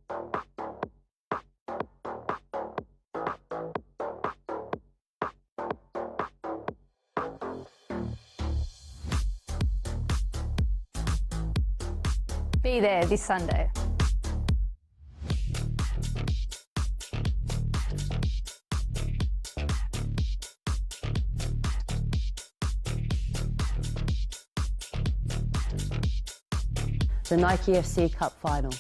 Be there this Sunday. The Nike FC Cup final.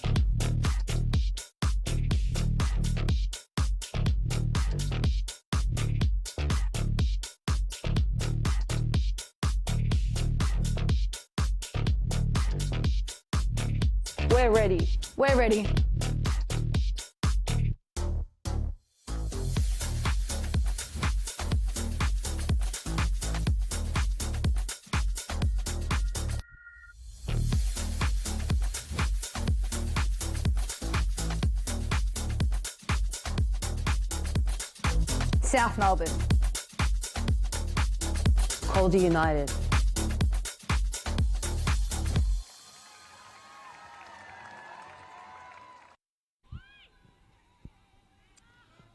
We're ready. We're ready. South Melbourne. Calder United.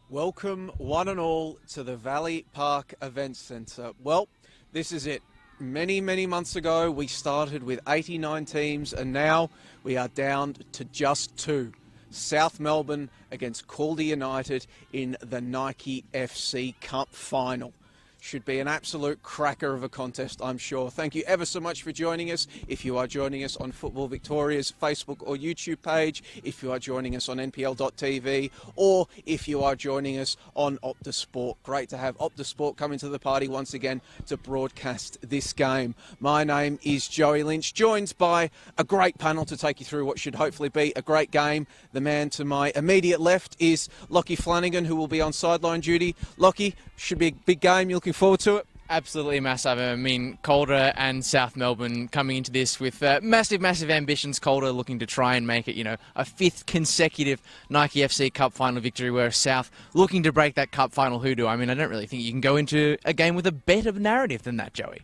Welcome one and all to the Valley Park Events Centre. Well, this is it. Many months ago we started with 89 teams and now we are down to just 2. South Melbourne against Calder United in the Nike FC Cup final. Should be an absolute cracker of a contest, I'm sure. Thank you ever so much for joining us. If you are joining us on Football Victoria's Facebook or YouTube page, if you are joining us on NPL.tv, or if you are joining us on Optus Sport. Great to have Optus Sport coming to the party once again to broadcast this game. My name is Joey Lynch, joined by a great panel to take you through what should hopefully be a great game. The man to my immediate left is Lockie Flanagan, who will be on sideline duty. Lockie, should be a big game. You're looking forward to it? Absolutely massive. I mean, Calder and South Melbourne coming into this with massive ambitions. Calder looking to try and make it, a 5th consecutive Nike FC Cup final victory, whereas South looking to break that Cup final hoodoo. I mean, I don't really think you can go into a game with a better narrative than that, Joey.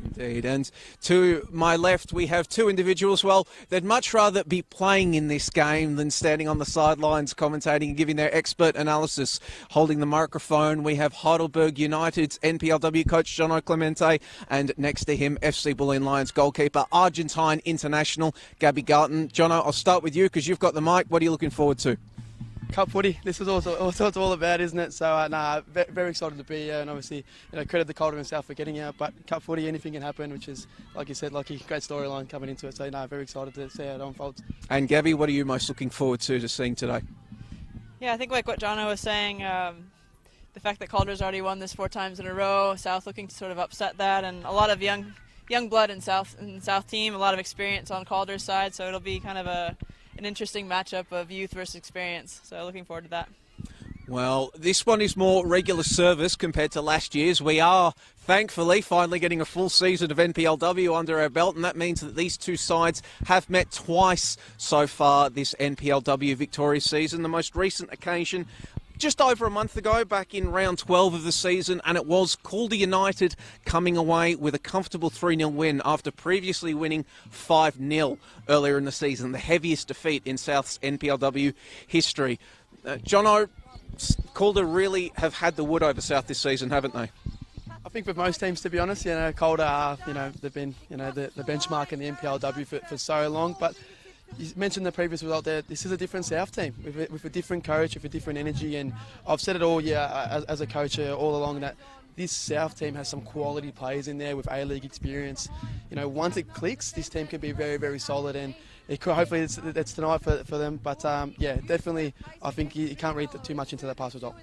Indeed, and to my left we have 2 individuals. Well, they'd much rather be playing in this game than standing on the sidelines commentating and giving their expert analysis. Holding the microphone, we have Heidelberg United's NPLW coach Jono Clemente, and next to him FC Bulleen Lions goalkeeper, Argentine international Gabby Garton. Jono, I'll start with you because you've got the mic. What are you looking forward to? Cup footy. This is also what it's all about, isn't it? So, very excited to be here, and obviously, credit the Calder himself for getting here. But Cup footy, anything can happen, which is, like you said, Lucky, great storyline coming into it. So, very excited to see how it unfolds. And Gabby, what are you most looking forward to seeing today? Yeah, I think like what Jono was saying, the fact that Calder's already won this 4 times in a row, South looking to sort of upset that, and a lot of young blood in South team, a lot of experience on Calder's side. So it'll be kind of an interesting matchup of youth versus experience, so looking forward to that. Well, this one is more regular service compared to last year's. We are, thankfully, finally getting a full season of NPLW under our belt, and that means that these 2 sides have met twice so far this NPLW Victoria season. The most recent occasion just over a month ago, back in round 12 of the season, and it was Calder United coming away with a comfortable 3-0 win after previously winning 5-0 earlier in the season, the heaviest defeat in South's NPLW history. Jono, Calder really have had the wood over South this season, haven't they? I think for most teams, to be honest, Calder are, they've been, the benchmark in the NPLW for so long, but you mentioned the previous result there. This is a different South team with a different coach, with a different energy, and I've said it all year as a coach all along that this South team has some quality players in there with A-League experience. Once it clicks, this team can be very solid, and it could, hopefully it's tonight for them. But definitely, I think you can't read too much into that past result.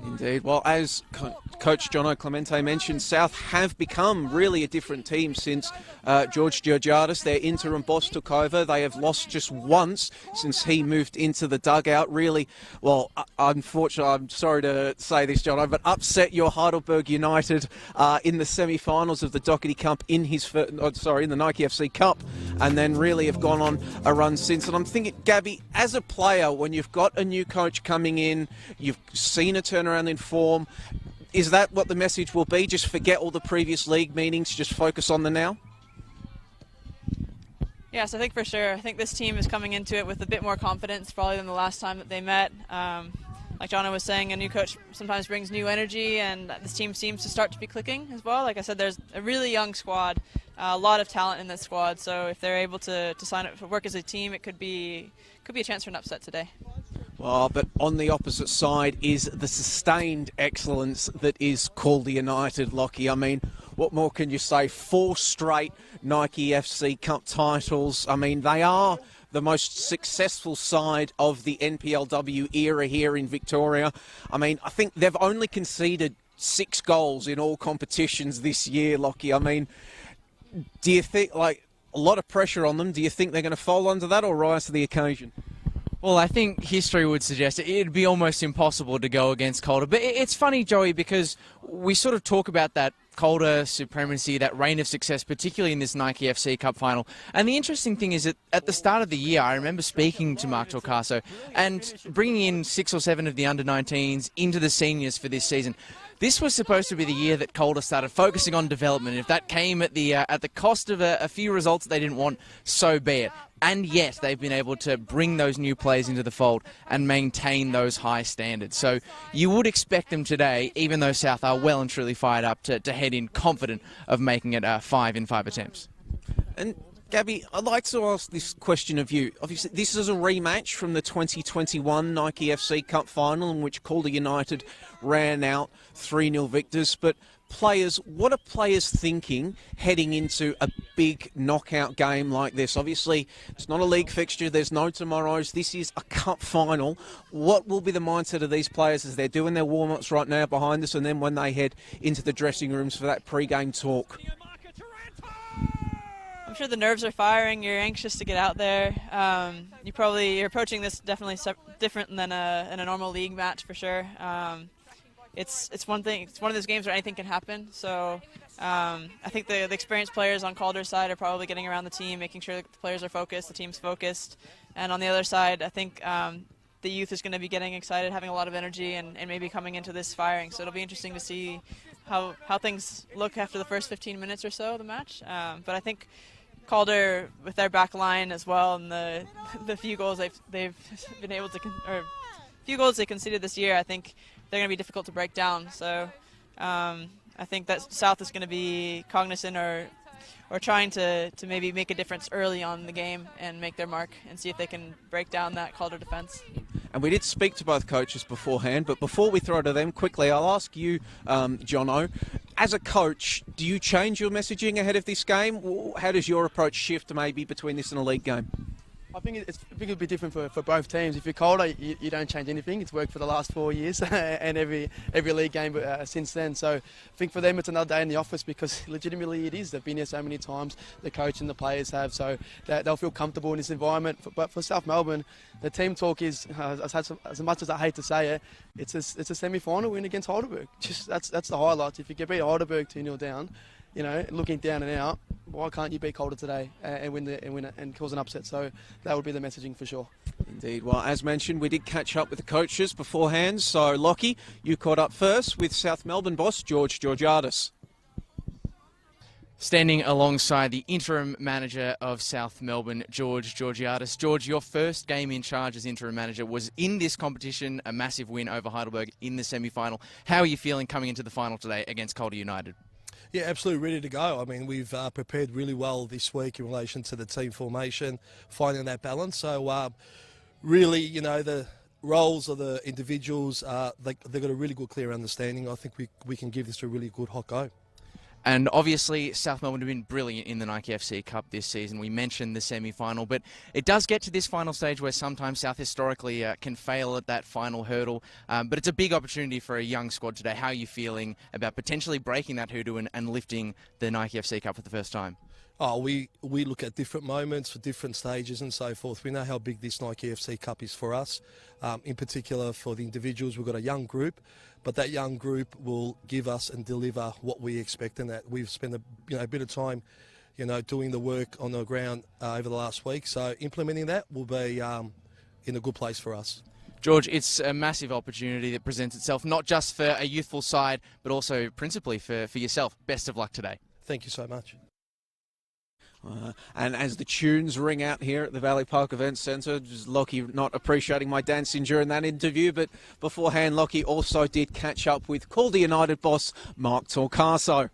Indeed. Well, as Coach Jono Clemente mentioned, South have become really a different team since George Georgiadis, their interim boss, took over. They have lost just once since he moved into the dugout. Really, well, unfortunately, I'm sorry to say this, Jono, but upset your Heidelberg United in the semi-finals of the Doherty Cup in the Nike FC Cup, and then really have gone on a run since. And I'm thinking, Gabby, as a player, when you've got a new coach coming in, you've seen a turnaround in form, is that what the message will be? Just forget all the previous league meetings, just focus on the now? Yes, I think for sure. I think this team is coming into it with a bit more confidence probably than the last time that they met. Like Jono was saying, a new coach sometimes brings new energy, and this team seems to start to be clicking as well. Like I said, there's a really young squad, a lot of talent in this squad, so if they're able to sign up for work as a team, it could be a chance for an upset today. Well, but on the opposite side is the sustained excellence that is Calder United, Lockie. I mean, what more can you say? 4 straight Nike FC Cup titles. I mean, they are the most successful side of the NPLW era here in Victoria. I mean, I think they've only conceded 6 goals in all competitions this year, Lockie. I mean, do you think, like, a lot of pressure on them, do you think they're going to fold under that or rise to the occasion? Well, I think history would suggest it'd be almost impossible to go against Calder. But it's funny, Joey, because we sort of talk about that Calder supremacy, that reign of success, particularly in this Nike FC Cup final. And the interesting thing is that at the start of the year, I remember speaking to Mark Torcaso and bringing in 6 or 7 of the under-19s into the seniors for this season. This was supposed to be the year that Calder started focusing on development. If that came at the cost of a few results they didn't want, so be it. And yet they've been able to bring those new players into the fold and maintain those high standards. So you would expect them today, even though South are well and truly fired up, to head in confident of making it 5 in 5 attempts. And Gabby, I'd like to ask this question of you. Obviously, this is a rematch from the 2021 Nike FC Cup final in which Calder United ran out 3-0 victors. But players, what are players thinking heading into a big knockout game like this? Obviously, it's not a league fixture. There's no tomorrows. This is a cup final. What will be the mindset of these players as they're doing their warm-ups right now behind us and then when they head into the dressing rooms for that pre-game talk? I'm sure the nerves are firing. You're anxious to get out there. You're approaching this definitely different than in a normal league match for sure. It's one thing. It's one of those games where anything can happen. So I think the experienced players on Calder's side are probably getting around the team, making sure that the players are focused, the team's focused. And on the other side, I think the youth is going to be getting excited, having a lot of energy, and maybe coming into this firing. So it'll be interesting to see how things look after the first 15 minutes or so of the match. But I think Calder, with their back line as well, and the few goals they've been able to, or few goals they conceded this year, I think they're going to be difficult to break down. So I think that South is going to be cognizant or trying to maybe make a difference early on in the game and make their mark and see if they can break down that Calder defence. And we did speak to both coaches beforehand, but before we throw to them, quickly, I'll ask you, Jono, as a coach, do you change your messaging ahead of this game? How does your approach shift maybe between this and a league game? I think it'll be different for both teams. If you're Calder, you don't change anything. It's worked for the last 4 years and every league game since then. So I think for them it's another day in the office because legitimately it is. They've been here so many times, the coach and the players have, so they'll feel comfortable in this environment. But for South Melbourne, the team talk is, as much as I hate to say it, it's a semi-final win against Heidelberg. Just that's the highlights. If you can beat Heidelberg 2-0 down, you know, looking down and out, why can't you beat Calder today and win it and cause an upset? So that would be the messaging for sure. Indeed. Well, as mentioned, we did catch up with the coaches beforehand. So, Lockie, you caught up first with South Melbourne boss George Georgiadis. Standing alongside the interim manager of South Melbourne, George Georgiadis. George, your first game in charge as interim manager was in this competition, a massive win over Heidelberg in the semi-final. How are you feeling coming into the final today against Calder United? Yeah, absolutely ready to go. I mean, we've prepared really well this week in relation to the team formation, finding that balance. So, really, you know, the roles of the individuals, they've got a really good, clear understanding. I think we can give this a really good hot go. And obviously, South Melbourne have been brilliant in the Nike FC Cup this season. We mentioned the semi-final, but it does get to this final stage where sometimes South historically can fail at that final hurdle. But it's a big opportunity for a young squad today. How are you feeling about potentially breaking that hoodoo and lifting the Nike FC Cup for the first time? Oh, we look at different moments for different stages and so forth. We know how big this Nike FC Cup is for us. In particular, for the individuals, we've got a young group, but that young group will give us and deliver what we expect. And that we've spent a bit of time, doing the work on the ground over the last week. So implementing that will be in a good place for us. George, it's a massive opportunity that presents itself, not just for a youthful side, but also principally for yourself. Best of luck today. Thank you so much. And as the tunes ring out here at the Valley Park Events Centre, just Lockie not appreciating my dancing during that interview, but beforehand Lockie also did catch up with Calder United boss Mark Torcaso.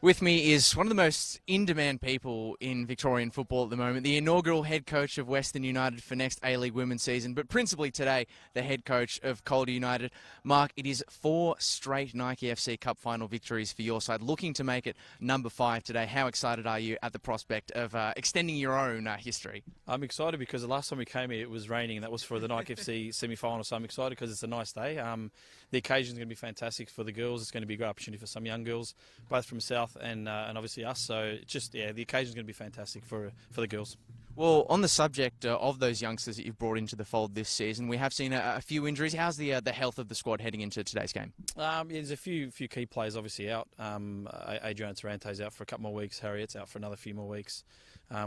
With me is one of the most in-demand people in Victorian football at the moment, the inaugural head coach of Western United for next A-League women's season, but principally today, the head coach of Calder United. Mark, it is 4 straight Nike FC Cup final victories for your side, looking to make it number 5 today. How excited are you at the prospect of extending your own history? I'm excited because the last time we came here, it was raining, and that was for the Nike FC semi-final, so I'm excited because it's a nice day. The occasion is going to be fantastic for the girls. It's going to be a great opportunity for some young girls, both from South and obviously us. So just, the occasion is going to be fantastic for the girls. Well, on the subject of those youngsters that you've brought into the fold this season, we have seen a few injuries. How's the health of the squad heading into today's game? There's a few key players obviously out. Adriana Tarante's out for a couple more weeks. Harriet's out for another few more weeks.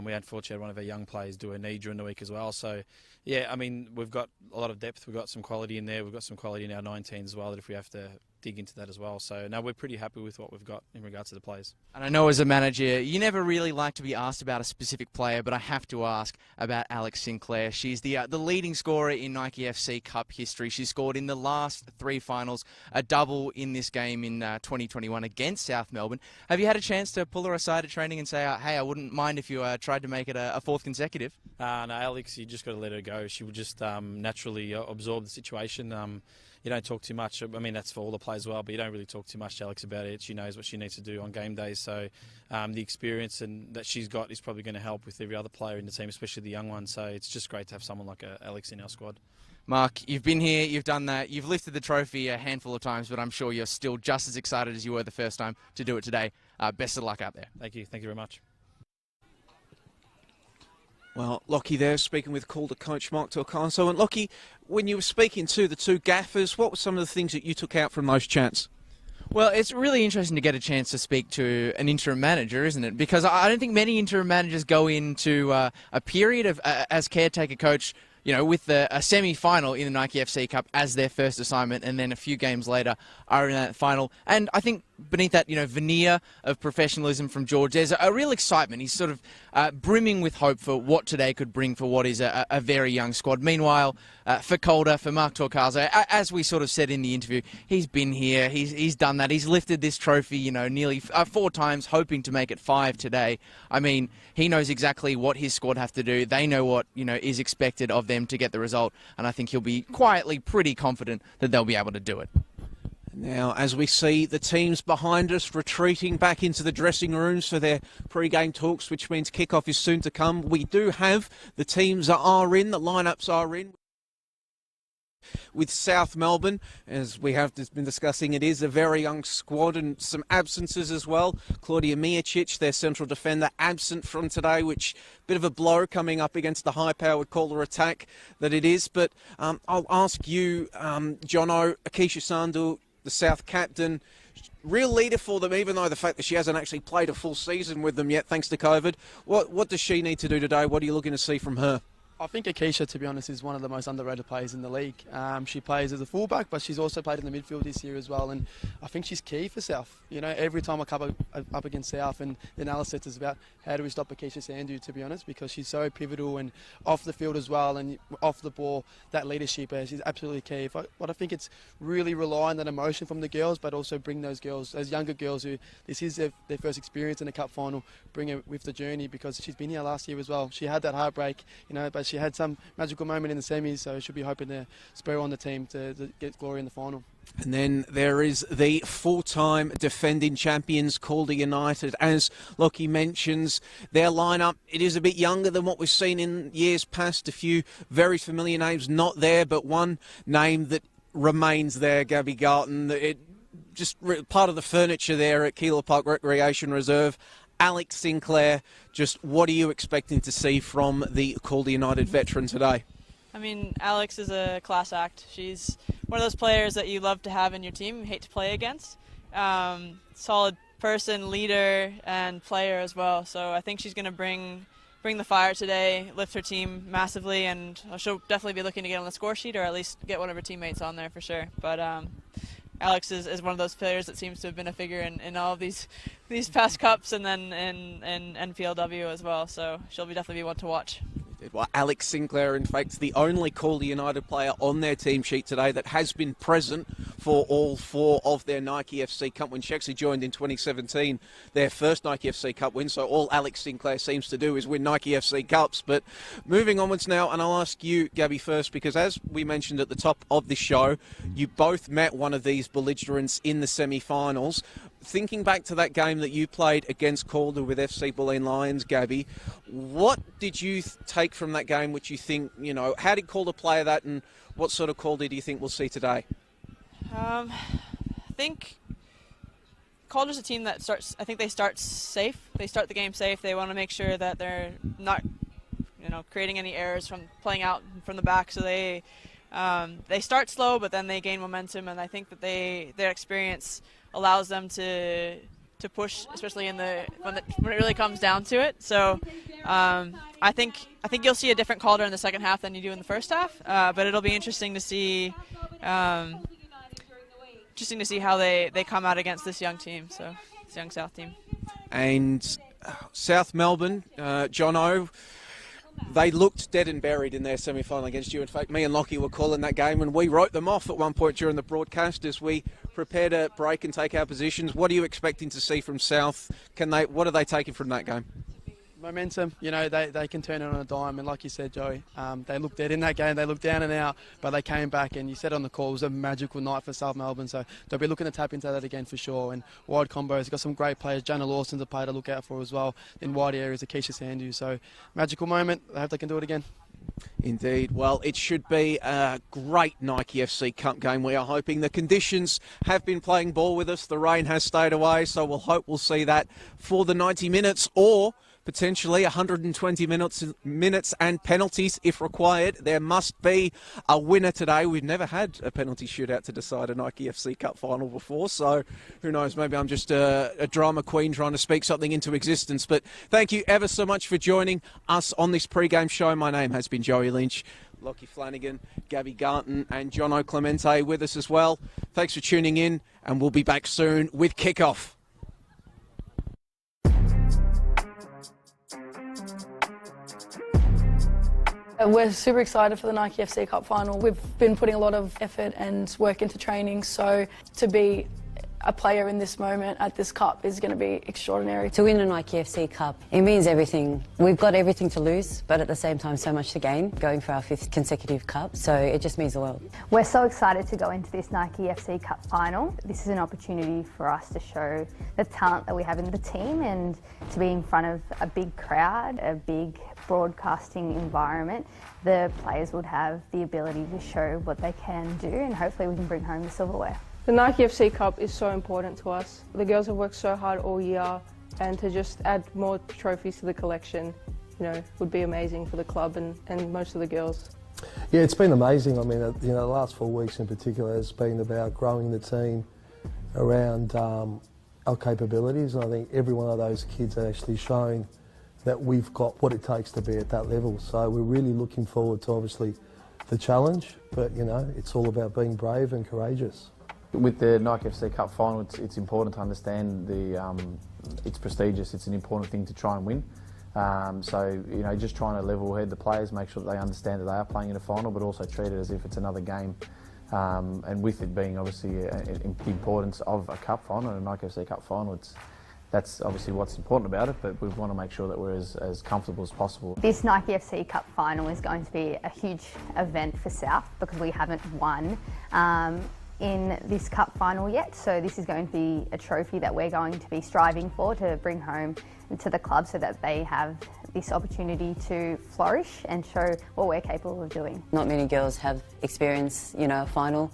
We unfortunately had one of our young players do a knee during the week as well. So, yeah, I mean, we've got a lot of depth. We've got some quality in there. We've got some quality in our 19s as well, that if we have to dig into that as well. So, no, we're pretty happy with what we've got in regards to the players. And I know as a manager, you never really like to be asked about a specific player, but I have to ask about Alex Sinclair. She's the leading scorer in Nike FC Cup history. She scored in the last 3 finals, a double in this game in 2021 against South Melbourne. Have you had a chance to pull her aside at training and say, hey, I wouldn't mind if you tried to make it a 4th consecutive? No, Alex, you just got to let her go. She would just naturally absorb the situation. You don't talk too much. I mean, that's for all the players as well, but you don't really talk too much to Alex about it. She knows what she needs to do on game days. So the experience that she's got is probably going to help with every other player in the team, especially the young ones. So it's just great to have someone like Alex in our squad. Mark, you've been here, you've done that, you've lifted the trophy a handful of times, but I'm sure you're still just as excited as you were the first time to do it today. Best of luck out there. Thank you. Thank you very much. Well, Lockie there speaking with Calder coach Mark Torcaso. And Lockie, when you were speaking to the 2 gaffers, what were some of the things that you took out from those chats? Well, it's really interesting to get a chance to speak to an interim manager, isn't it? Because I don't think many interim managers go into a period of as caretaker coach, with a semi-final in the Nike FC Cup as their first assignment, and then a few games later are in that final. And I think beneath that, veneer of professionalism from George, there's a real excitement. He's sort of brimming with hope for what today could bring for what is a very young squad. Meanwhile, for Calder, for Mark Torcaso, as we sort of said in the interview, he's been here, he's done that, he's lifted this trophy, nearly 4 times, hoping to make it 5 today. I mean, he knows exactly what his squad have to do. They know what, is expected of them to get the result, and I think he'll be quietly pretty confident that they'll be able to do it. Now, as we see the teams behind us retreating back into the dressing rooms for their pre-game talks, which means kickoff is soon to come, we do have the teams that are in, the lineups are in. With South Melbourne, as we have just been discussing, it is a very young squad and some absences as well. Claudia Mijicic, their central defender, absent from today, which bit of a blow coming up against the high-powered Calder attack that it is. But I'll ask you, Jono, Akisha Sandu, the South captain, real leader for them, even though the fact that she hasn't actually played a full season with them yet, thanks to COVID. What does she need to do today? What are you looking to see from her? I think Akisha, to be honest, is one of the most underrated players in the league. She plays as a fullback, but she's also played in the midfield this year as well, and I think she's key for South. Every time I come up against South, and the analysis is about how do we stop Akisha Sandu, to be honest, because she's so pivotal and off the field as well, and off the ball, that leadership, she's absolutely key. But I think it's really rely on that emotion from the girls, but also bring those girls, those younger girls who this is their first experience in the cup final, bring her with the journey, because she's been here last year as well. She had that heartbreak, but she had some magical moment in the semis, so she'll be hoping to spur on the team to get glory in the final. And then there is the full-time defending champions, Calder United. As Lockie mentions, their lineup, it is a bit younger than what we've seen in years past. A few very familiar names not there, but one name that remains there, Gabby Garton. Just part of the furniture there at Keilor Park Recreation Reserve. Alex Sinclair, just what are you expecting to see from the Calder United veteran today? I mean, Alex is a class act. She's one of those players that you love to have in your team, you hate to play against. Solid person, leader, and player as well. So I think she's going to bring the fire today, lift her team massively, and she'll definitely be looking to get on the score sheet or at least get one of her teammates on there for sure. But Alex is one of those players that seems to have been a figure in all of these past cups, and then in NPLW as well. So she'll definitely be one to watch. Well, Alex Sinclair, in fact, the only Calder United player on their team sheet today that has been present for all 4 of their Nike FC Cup wins. She actually joined in 2017, their first Nike FC Cup win, so all Alex Sinclair seems to do is win Nike FC Cups. But moving onwards now, and I'll ask you, Gabby, first, because as we mentioned at the top of the show, you both met one of these belligerents in the semi-finals. Thinking back to that game that you played against Calder with FC Bulleen Lions, Gabby, what did you take from that game which you think, how did Calder play that, and what sort of Calder do you think we'll see today? I think Calder's a team that they start safe. They start the game safe. They want to make sure that they're not, creating any errors from playing out from the back. So they start slow, but then they gain momentum, and I think that their experience allows them to push, especially when it really comes down to it. So I think you'll see a different Calder in the second half than you do in the first half. But it'll be interesting to see how they come out against this young team. So this young South team. And South Melbourne, Jono, they looked dead and buried in their semi-final against you. In fact, me and Lockie were calling that game, and we wrote them off at one point during the broadcast as we prepare to break and take our positions. What are you expecting to see from South? What are they taking from that game? Momentum, they can turn it on a dime, and like you said, Joey, they looked dead in that game. They looked down and out, but they came back, and you said on the call it was a magical night for South Melbourne, so they'll be looking to tap into that again for sure. And wide combos, got some great players. Jana Lawson's a player to look out for as well in wide areas. Akeisha Sandu, so magical moment. I hope they can do it again. Indeed. Well, it should be a great Nike FC Cup game. We are hoping. The conditions have been playing ball with us. The rain has stayed away, so we'll see that for the 90 minutes, or potentially 120 minutes and penalties if required. There must be a winner today. We've never had a penalty shootout to decide a Nike FC Cup final before, so who knows, maybe I'm just a drama queen trying to speak something into existence. But thank you ever so much for joining us on this pre-game show. My name has been Joey Lynch. Lockie Flanagan, Gabby Garton and Jono Clemente with us as well. Thanks for tuning in, and we'll be back soon with Kickoff. We're super excited for the Nike FC Cup final. We've been putting a lot of effort and work into training, so to be a player in this moment at this cup is going to be extraordinary. To win a Nike FC Cup, it means everything. We've got everything to lose, but at the same time so much to gain, going for our 5th consecutive cup, so it just means the world. We're so excited to go into this Nike FC Cup final. This is an opportunity for us to show the talent that we have in the team, and to be in front of a big crowd, a big broadcasting environment. The players would have the ability to show what they can do, and hopefully we can bring home the silverware. The Nike FC Cup is so important to us. The girls have worked so hard all year, and to just add more trophies to the collection, would be amazing for the club and most of the girls. Yeah, it's been amazing. I mean, the last 4 weeks in particular has been about growing the team around our capabilities, and I think every one of those kids are actually showing that we've got what it takes to be at that level. So we're really looking forward to obviously the challenge, but it's all about being brave and courageous. With the Nike FC Cup final, it's important to understand it's prestigious. It's an important thing to try and win. Just trying to level head the players, make sure that they understand that they are playing in a final, but also treat it as if it's another game. And with it being obviously the importance of a cup final, a Nike FC Cup final, that's obviously what's important about it, but we want to make sure that we're as comfortable as possible. This Nike FC Cup final is going to be a huge event for South because we haven't won in this cup final yet, so this is going to be a trophy that we're going to be striving for to bring home to the club, so that they have this opportunity to flourish and show what we're capable of doing. Not many girls have experienced, a final.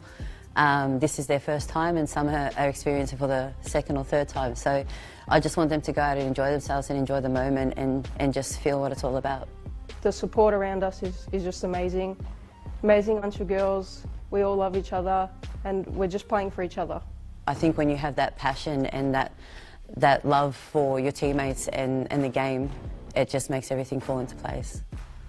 This is their first time, and some are experiencing for the 2nd or 3rd time. So I just want them to go out and enjoy themselves and enjoy the moment and just feel what it's all about. The support around us is just amazing. Amazing bunch of girls. We all love each other, and we're just playing for each other. I think when you have that passion and that love for your teammates and the game, it just makes everything fall into place.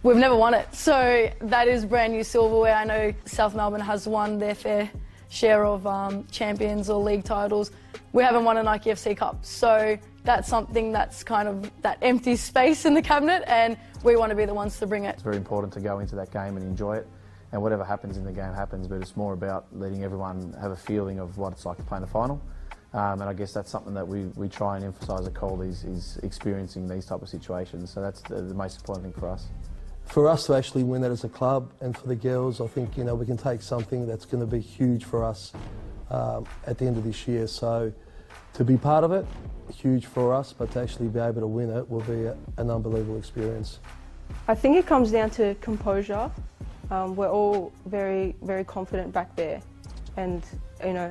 We've never won it, so that is brand new silverware. I know South Melbourne has won their fair share of champions or league titles. We haven't won a Nike FC Cup, so that's something that's kind of that empty space in the cabinet, and we want to be the ones to bring it. It's very important to go into that game and enjoy it, and whatever happens in the game happens, but it's more about letting everyone have a feeling of what it's like to play in a final. And I guess that's something that we try and emphasise at Calder is experiencing these type of situations. So that's the most important thing for us. For us to actually win that as a club, and for the girls, I think we can take something that's going to be huge for us at the end of this year. So to be part of it, huge for us, but to actually be able to win it will be an unbelievable experience. I think it comes down to composure. We're all very, very confident back there, and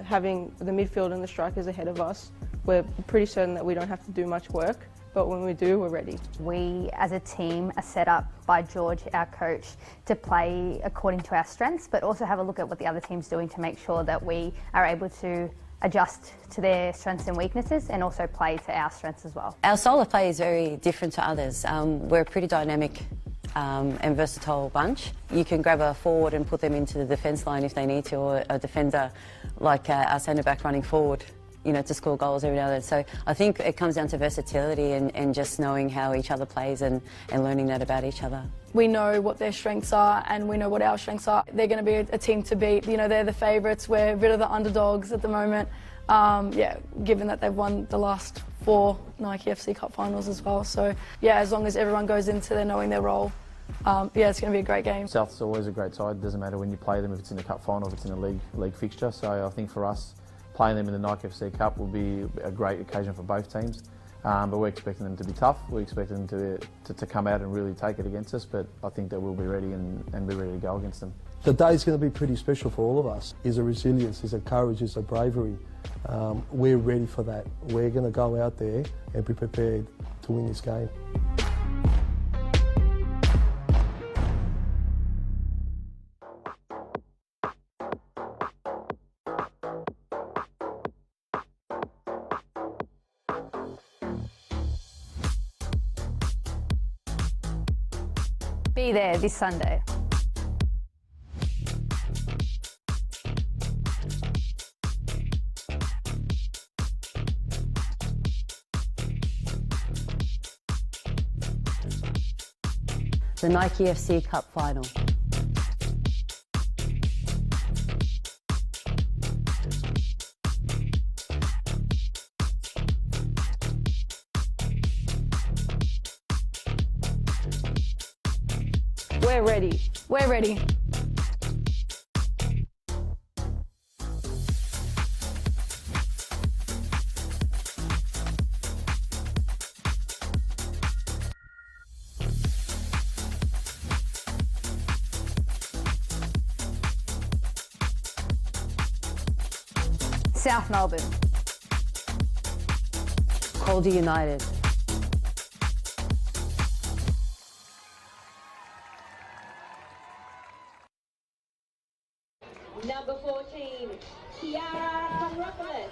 having the midfield and the strikers ahead of us, we're pretty certain that we don't have to do much work, but when we do, we're ready. We as a team are set up by George, our coach, to play according to our strengths, but also have a look at what the other team's doing to make sure that we are able to adjust to their strengths and weaknesses and also play to our strengths as well. Our style of play is very different to others. We're a pretty dynamic and versatile bunch. You can grab a forward and put them into the defence line if they need to, or a defender like our centre back running forward, to score goals every now and then. So I think it comes down to versatility and just knowing how each other plays and learning that about each other. We know what their strengths are and we know what our strengths are. They're going to be a team to beat. They're the favourites. We're a bit of the underdogs at the moment. Given that they've won the last 4 Nike FC Cup finals as well. So as long as everyone goes into there knowing their role, it's going to be a great game. South's always a great side. It doesn't matter when you play them, if it's in a cup final, if it's in a league fixture. So I think for us, playing them in the Nike FC Cup will be a great occasion for both teams. But we're expecting them to be tough. We're expecting them to come out and really take it against us. But I think that we'll be ready and be ready to go against them. The day's going to be pretty special for all of us. Is a resilience, is a courage, is a bravery. We're ready for that. We're going to go out there and be prepared to win this game. Be there this Sunday. The Nike FC Cup final. We're ready. We're ready. South Melbourne. Calder United. Number 14, Kiara Ruffles.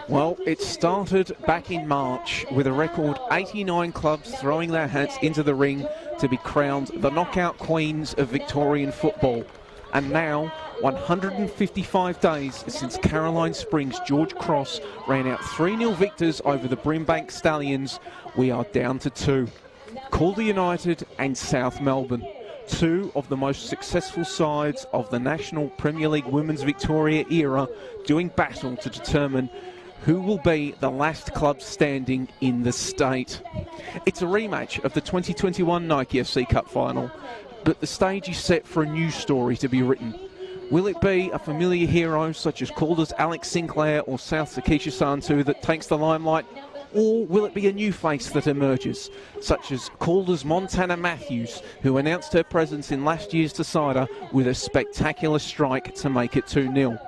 Well, it started back in March with a record 89 clubs throwing their hats into the ring to be crowned the knockout queens of Victorian football. And now, 155 days since Caroline Springs' George Cross ran out 3-0 victors over the Brimbank Stallions, we are down to 2. Calder United and South Melbourne. 2 of the most successful sides of the National Premier League Women's Victoria era doing battle to determine who will be the last club standing in the state. It's a rematch of the 2021 Nike FC Cup final, but the stage is set for a new story to be written. Will it be a familiar hero such as Calder's Alex Sinclair or South's Akisha Santu that takes the limelight? Or will it be a new face that emerges, such as Calder's Montana Matthews, who announced her presence in last year's decider with a spectacular strike to make it 2-0.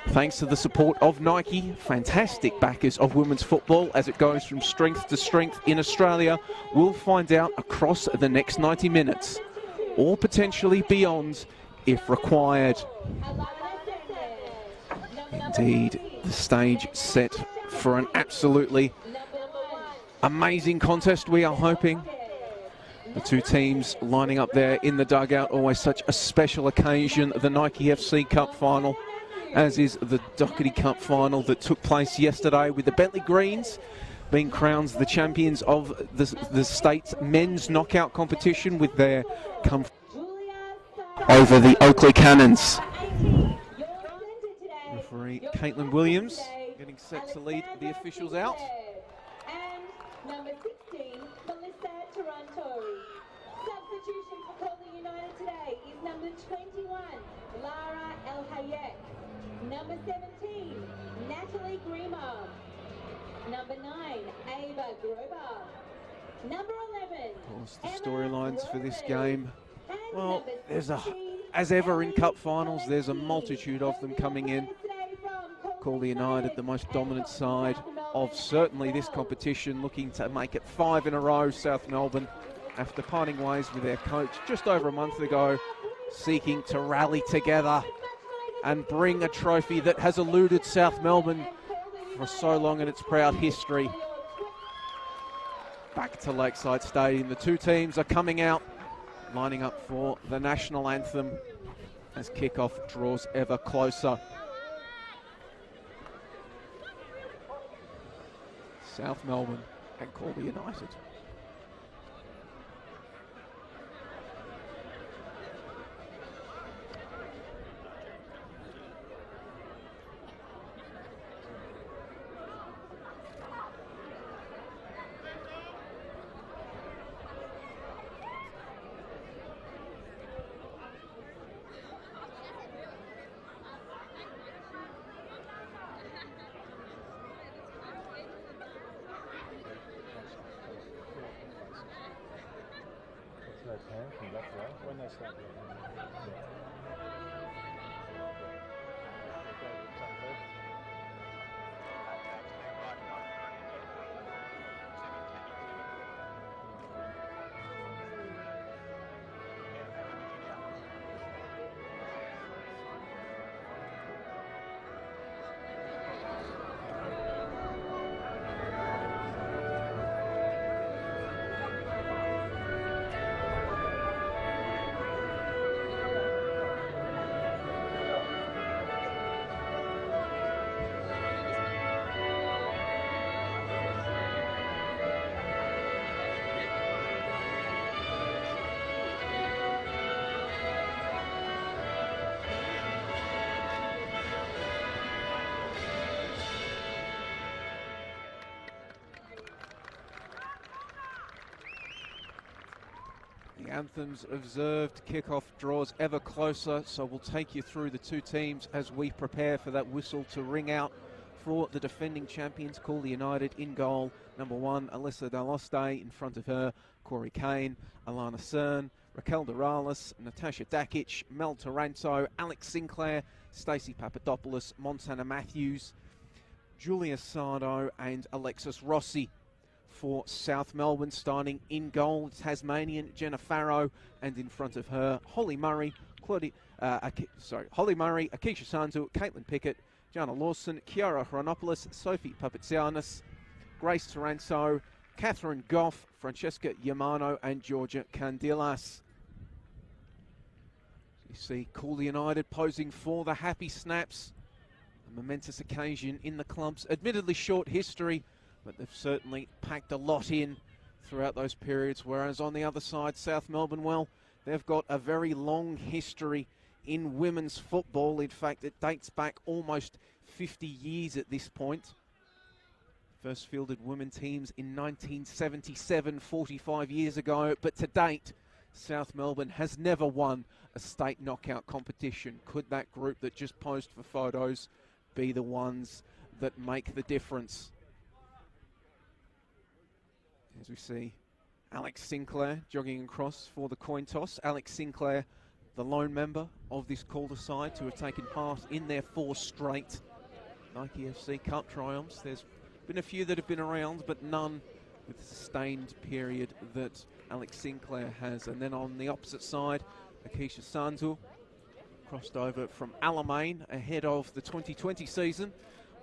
Thanks to the support of Nike, fantastic backers of women's football as it goes from strength to strength in Australia, we'll find out across the next 90 minutes, or potentially beyond if required. Indeed, the stage set for an absolutely amazing contest, we are hoping. The 2 teams lining up there in the dugout, always such a special occasion, the Nike FC Cup final. as is the Doherty Cup final that took place yesterday, with the Bentley Greens being crowned the champions of the state's men's knockout competition with their comfort over the Oakley Cannons. Referee Caitlin Williams getting set to lead the officials out. And number 16, Melissa Toronto. Substitution for Calder United today is number 21, Lara El Hayek. Number 17, Natalie Grima. Number 9, Ava Grover. Number 11, Of course, the storylines for this game. Well, as ever in cup finals, there's a multitude of them coming in. Calder United, the most dominant side of certainly this competition, looking to make it 5 in a row. South Melbourne, after parting ways with their coach just over a month ago, seeking to rally together and bring a trophy that has eluded South Melbourne for so long in its proud history back to Lakeside Stadium. The two teams are coming out, lining up for the national anthem as kickoff draws ever closer. South Melbourne and Calder United. The anthem's observed, kickoff draws ever closer, so we'll take you through the two teams as we prepare for that whistle to ring out for the defending champions, Calder United. In goal, number 1, Alyssa Daloste. In front of her, Corey Kane, Alana Cern, Raquel Doralis, Natasha Dakic, Mel Taranto, Alex Sinclair, Stacey Papadopoulos, Montana Matthews, Julia Sardo and Alexis Rossi. For South Melbourne, starting in goal, Tasmanian Jenna Farrow, and in front of her, Holly Murray, Holly Murray, Akeisha Sanzu, Caitlin Pickett, Jana Lawson, Kiara Chronopoulos, Sophie Papatsianis, Grace Taranto, Catherine Goff, Francesca Yamano, and Georgia Candilas. You see Calder United posing for the happy snaps. A momentous occasion in the club's admittedly short history, but they've certainly packed a lot in throughout those periods, whereas on the other side, South Melbourne, well, they've got a very long history in women's football. In fact, it dates back almost 50 years at this point. First fielded women teams in 1977, 45 years ago, but to date, South Melbourne has never won a state knockout competition. Could that group that just posed for photos be the ones that make the difference? As we see Alex Sinclair jogging across for the coin toss. Alex Sinclair, the lone member of this Calder side to have taken part in their 4 straight Nike FC Cup triumphs. There's been a few that have been around, but none with the sustained period that Alex Sinclair has. And then on the opposite side, Akeisha Sanzu crossed over from Alamein ahead of the 2020 season.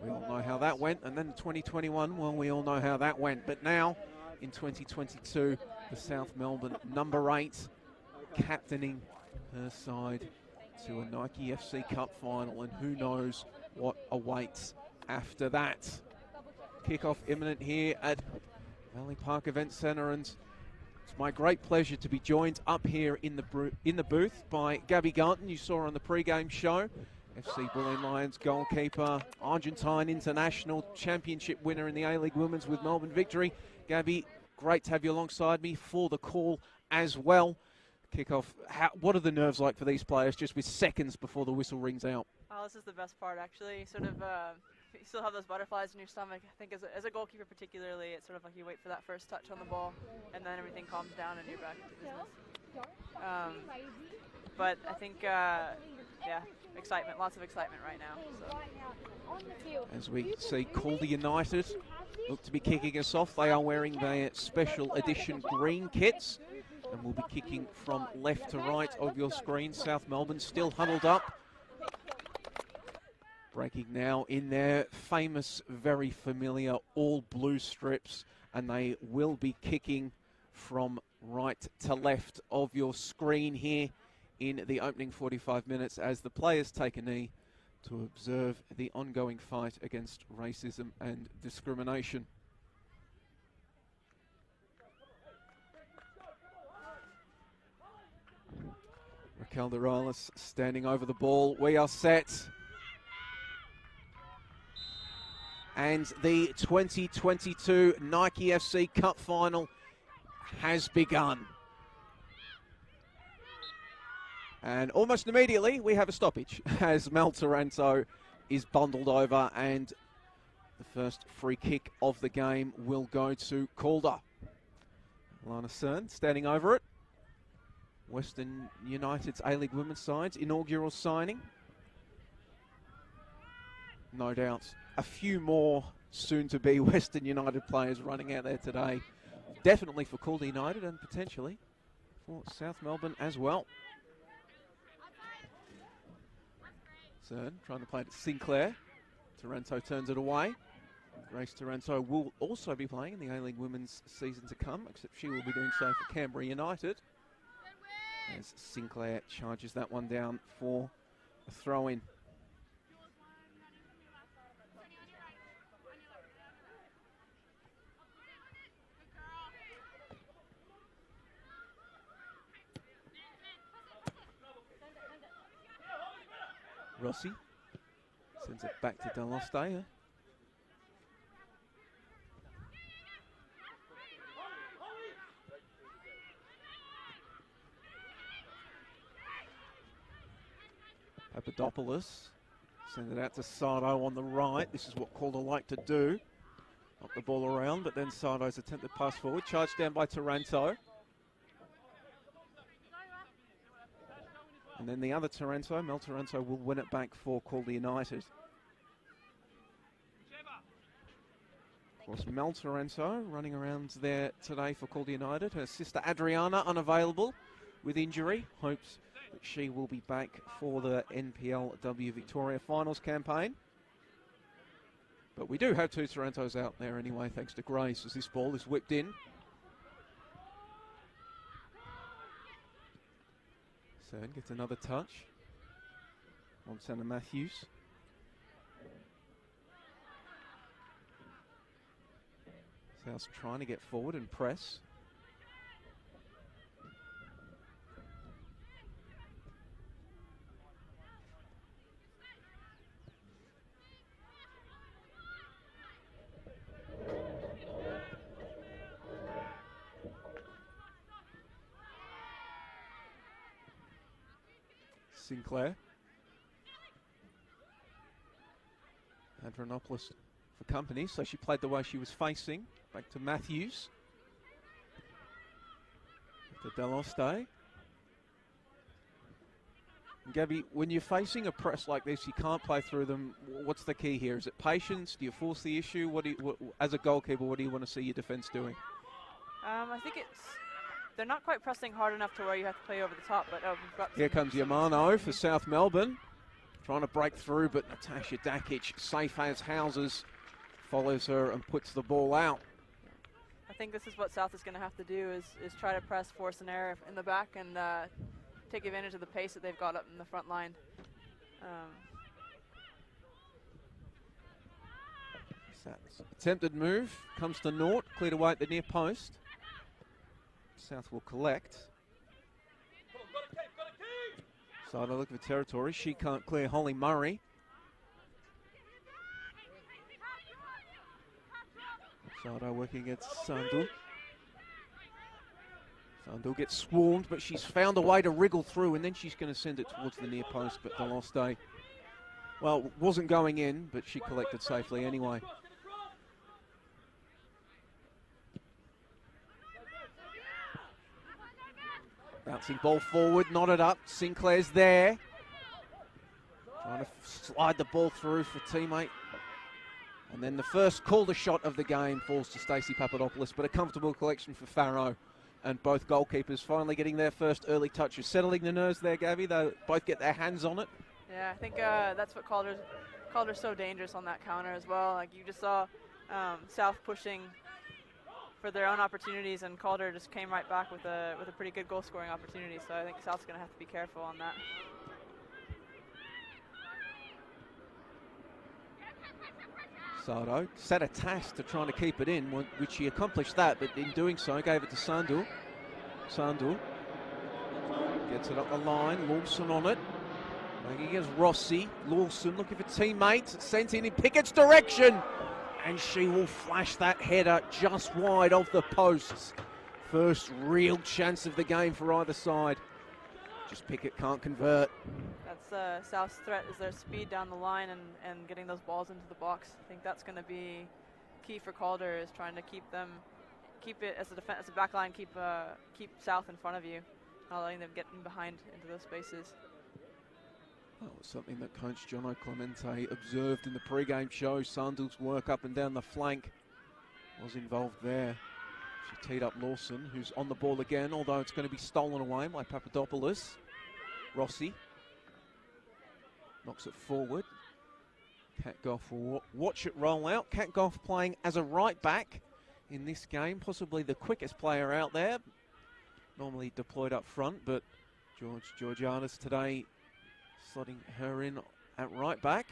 We all know how that went. And then the 2021, well, we all know how that went. But now, in 2022, the South Melbourne number 8 captaining her side to a Nike FC Cup final, and who knows what awaits after that. Kickoff imminent here at Valley Park Event Centre, and it's my great pleasure to be joined up here in the booth by Gabby Gunton, you saw on the pre-game show. FC Bulleen Lions goalkeeper, Argentine international championship winner in the A-League Women's with Melbourne Victory. Gabby, great to have you alongside me for the call as well. Kickoff, what are the nerves like for these players just with seconds before the whistle rings out? Oh, this is the best part, actually. Sort of, you still have those butterflies in your stomach. I think as a goalkeeper particularly, it's sort of like you wait for that first touch on the ball, and then everything calms down and you're back to business. But I think, yeah, excitement, lots of excitement right now. So. As we see Calder United look to be kicking us off, they are wearing their special edition green kits and will be kicking from left to right of your screen. South Melbourne still huddled up. Breaking now in their famous, very familiar all blue strips, and they will be kicking from right to left of your screen here in the opening 45 minutes as the players take a knee to observe the ongoing fight against racism and discrimination. Calder standing over the ball. We are set. And the 2022 Nike FC Cup final has begun. And almost immediately we have a stoppage as Mel Taranto is bundled over, and the first free kick of the game will go to Calder. Lana Cern standing over it. Western United's A-League Women's side's inaugural signing. No doubt a few more soon-to-be Western United players running out there today. Definitely for Calder United and potentially for South Melbourne as well. Cern trying to play it to Sinclair. Taranto turns it away. Grace Taranto will also be playing in the A-League Women's season to come, except she will be doing so for Canberra United, as Sinclair charges that one down for a throw-in. Rossi sends it back to Delostea. Papadopoulos sends it out to Sardo on the right. This is what Calder like to do. Knock the ball around, but then Sardo's attempted pass forward. Charged down by Taranto. And then the other Taranto, Mel Taranto, will win it back for Calder United. Of course, Mel Taranto running around there today for Calder United. Her sister Adriana unavailable with injury. Hopes that she will be back for the NPLW Victoria Finals campaign. But we do have two Tarantos out there anyway, thanks to Grace, as this ball is whipped in. Cern gets another touch. Montana Matthews. South's trying to get forward and press. Sinclair. Adrianopoulos for company, so she played the way she was facing. Back to Matthews. To Delostea. Gabby, when you're facing a press like this, you can't play through them. What's the key here? Is it patience? Do you force the issue? As a goalkeeper, what do you want to see your defence doing? I think they're not quite pressing hard enough to where you have to play over the top, but we've got... Here comes Yamano for South Melbourne. Trying to break through, but Natasha Dakic, safe as houses, follows her and puts the ball out. I think this is what South is going to have to do, is try to press, force an error in the back, and take advantage of the pace that they've got up in the front line. Attempted move, comes to naught, cleared away at the near post. South will collect. Side look for territory, she can't clear Holly Murray. Sado working against Sandul. Sandul gets swarmed, but she's found a way to wriggle through, and then she's going to send it towards the near post, but Deloste, well, wasn't going in, but she collected safely anyway. Bouncing ball forward, knotted up. Sinclair's there. Trying to slide the ball through for teammate. And then the first Calder shot of the game falls to Stacey Papadopoulos, but a comfortable collection for Farrow. And both goalkeepers finally getting their first early touches. Settling the nerves there, Gabby. They both get their hands on it. Yeah, I think that's what Calder's so dangerous on that counter as well. Like you just saw South pushing for their own opportunities, and Calder just came right back with a pretty good goal scoring opportunity. So I think South's going to have to be careful on that. Sado set a task to trying to keep it in, which he accomplished that, but in doing so gave it to Sandul. Sandul gets it up the line, Lawson on it. Making against Rossi. Lawson looking for teammates, sent in Pickett's direction, and she will flash that header just wide of the posts. First real chance of the game for either side. Just Pickett can't convert. That's South's threat, is their speed down the line and getting those balls into the box. I think that's going to be key for Calder, is trying to keep it as a back line, keep South in front of you, not letting them get in behind into those spaces. That was something that Coach Jono Clemente observed in the pre-game show. Sandul's work up and down the flank was involved there. She teed up Lawson, who's on the ball again, although it's going to be stolen away by Papadopoulos. Rossi knocks it forward. Kat Goff will watch it roll out. Kat Goff playing as a right back in this game, possibly the quickest player out there. Normally deployed up front, but Georgiana's today slotting her in at right back.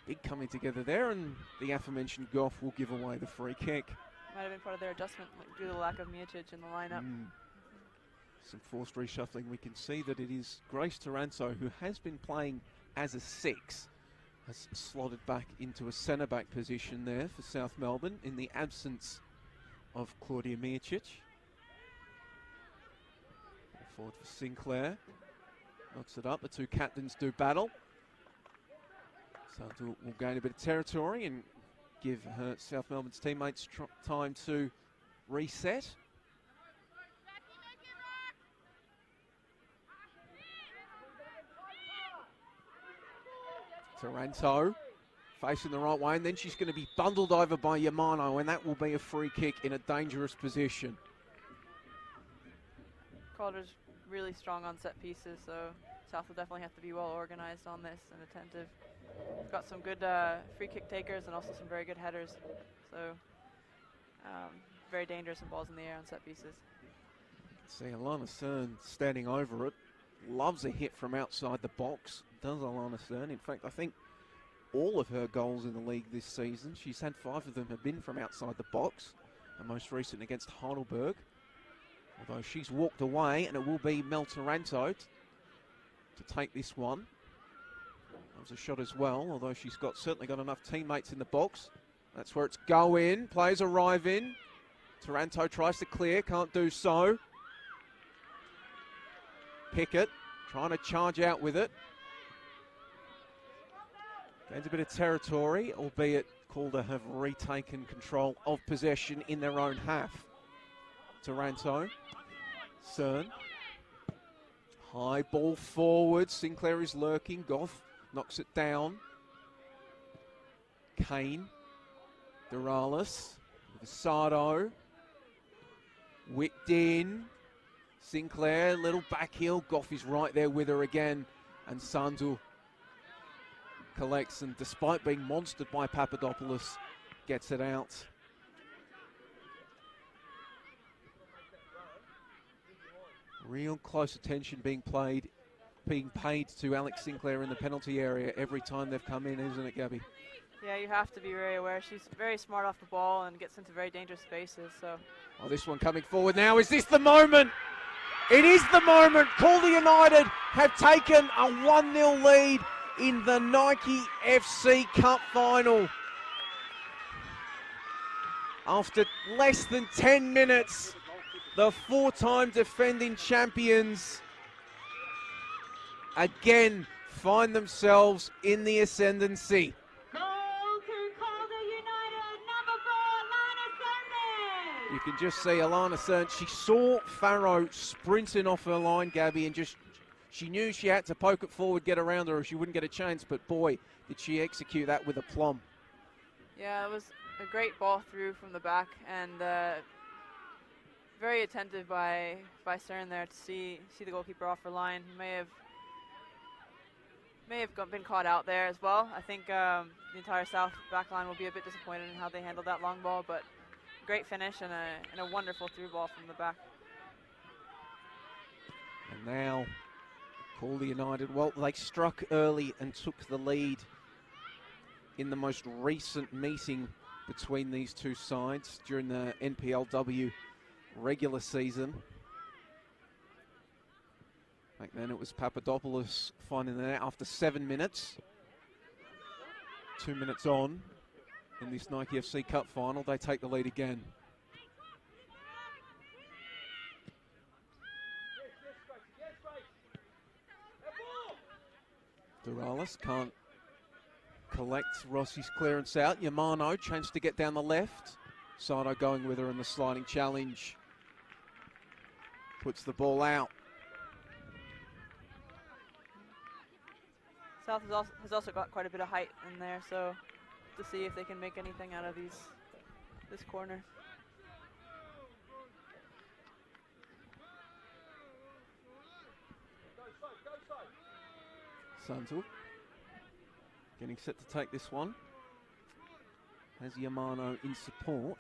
Big coming together there, and the aforementioned Goff will give away the free kick. Might have been part of their adjustment due to the lack of Miocic in the lineup. Some forced reshuffling. We can see that it is Grace Taranto, who has been playing as a 6, has slotted back into a centre-back position there for South Melbourne in the absence of Claudia Miocic. Forward for Sinclair. Knocks it up. The two captains do battle. Sandul will gain a bit of territory and give her South Melbourne's teammates time to reset. Taranto facing the right way, and then she's going to be bundled over by Yamano, and that will be a free kick in a dangerous position. Calder's really strong on set pieces, so South will definitely have to be well organized on this and attentive. We've got some good free kick takers and also some very good headers, so very dangerous in balls in the air on set pieces. See Alana Cern standing over it, loves a hit from outside the box, does Alana Cern. In fact, I think all of her goals in the league this season, she's had 5 of them have been from outside the box, and most recent against Heidelberg. Although she's walked away, and it will be Mel Taranto to take this one. That was a shot as well, although she's certainly got enough teammates in the box. That's where it's go in. Players arrive in. Taranto tries to clear, can't do so. Pickett trying to charge out with it. Gains a bit of territory, albeit Calder have retaken control of possession in their own half. Taranto, Cern, high ball forward, Sinclair is lurking, Goff knocks it down. Kane, Duralis, Sado, whipped in, Sinclair, little back heel, Goff is right there with her again, and Sandul collects, and despite being monstered by Papadopoulos, gets it out. Real close attention being paid to Alex Sinclair in the penalty area every time they've come in, isn't it, Gabby? Yeah, you have to be very aware. She's very smart off the ball and gets into very dangerous spaces. So. Oh, this one coming forward now. Is this the moment? It is the moment. Calder United have taken a 1-0 lead in the Nike FC Cup final. After less than 10 minutes, the 4-time defending champions again find themselves in the ascendancy. You can just see Alana Cern. She saw Farrow sprinting off her line, Gabby, and she knew she had to poke it forward, get around her, or she wouldn't get a chance. But boy, did she execute that with aplomb. Yeah, it was a great ball through from the back, and very attentive by Cern there to see the goalkeeper off her line. He may have been caught out there as well. I think the entire South back line will be a bit disappointed in how they handled that long ball, but great finish and a wonderful through ball from the back. And now, Calder United, well, they struck early and took the lead in the most recent meeting between these two sides during the NPLW regular season. Back then it was Papadopoulos finding the net after 7 minutes. 2 minutes on in this Nike FC Cup final, they take the lead again. Duralis can't collect Rossi's clearance out. Yamano, chance to get down the left. Sato going with her in the sliding challenge. Puts the ball out. South has also got quite a bit of height in there, so to see if they can make anything out of this corner. Sanzu getting set to take this one. Has Yamano in support.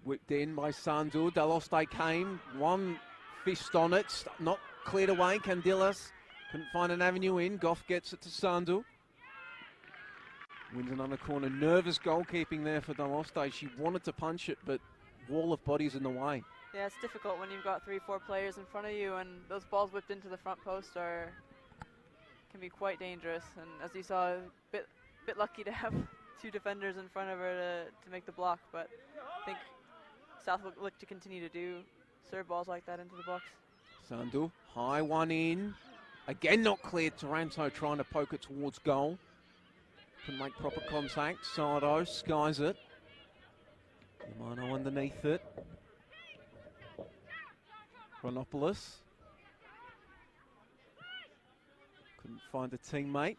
Whipped in by Sandu. Daloste came. One fist on it. Not cleared away. Candilas couldn't find an avenue in. Goff gets it to Sandu. Wins another corner. Nervous goalkeeping there for Daloste. She wanted to punch it, but wall of bodies in the way. Yeah, it's difficult when you've got 3-4 players in front of you, and those balls whipped into the front post can be quite dangerous. And as you saw, a bit lucky to have 2 defenders in front of her to make the block, but I think South will look to continue to serve balls like that into the box. Sandu, high one in. Again not cleared. Taranto trying to poke it towards goal. Couldn't make proper contact. Sardo skies it. Yamano underneath it. Chronopoulos. Couldn't find a teammate.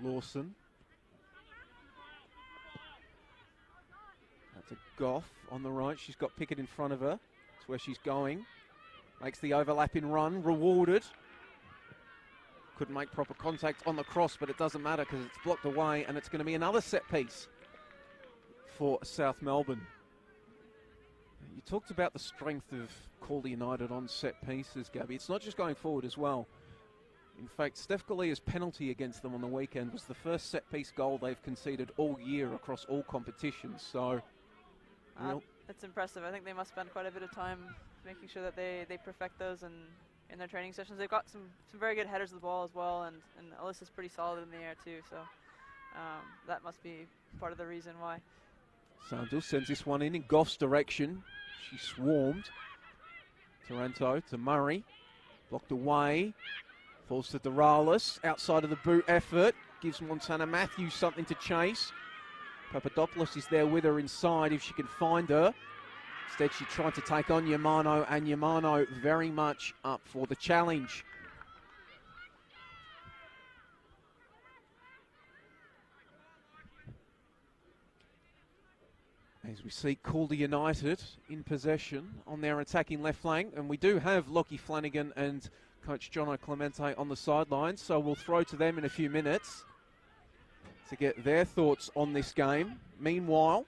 Lawson. That's a Goff on the right. She's got Pickett in front of her. That's where she's going. Makes the overlapping run. Rewarded. Couldn't make proper contact on the cross, but it doesn't matter because it's blocked away, and it's going to be another set piece for South Melbourne. You talked about the strength of Calder United on set pieces, Gabby. It's not just going forward as well. In fact, Steph Galia's penalty against them on the weekend was the first set-piece goal they've conceded all year across all competitions. So, that's impressive. I think they must spend quite a bit of time making sure that they perfect those in their training sessions. They've got some very good headers of the ball as well, and Alyssa's pretty solid in the air too. So that must be part of the reason why. Sandel sends this one in Goff's direction. She swarmed. Taranto to Murray. Blocked away. Falls to Duralis. Outside of the boot effort. Gives Montana Matthews something to chase. Papadopoulos is there with her inside if she can find her. Instead, she tried to take on Yamano, and Yamano very much up for the challenge. As we see Calder United in possession on their attacking left flank, and we do have Lockie Flanagan and Coach Jono Clemente on the sidelines, so we'll throw to them in a few minutes. to get their thoughts on this game. Meanwhile,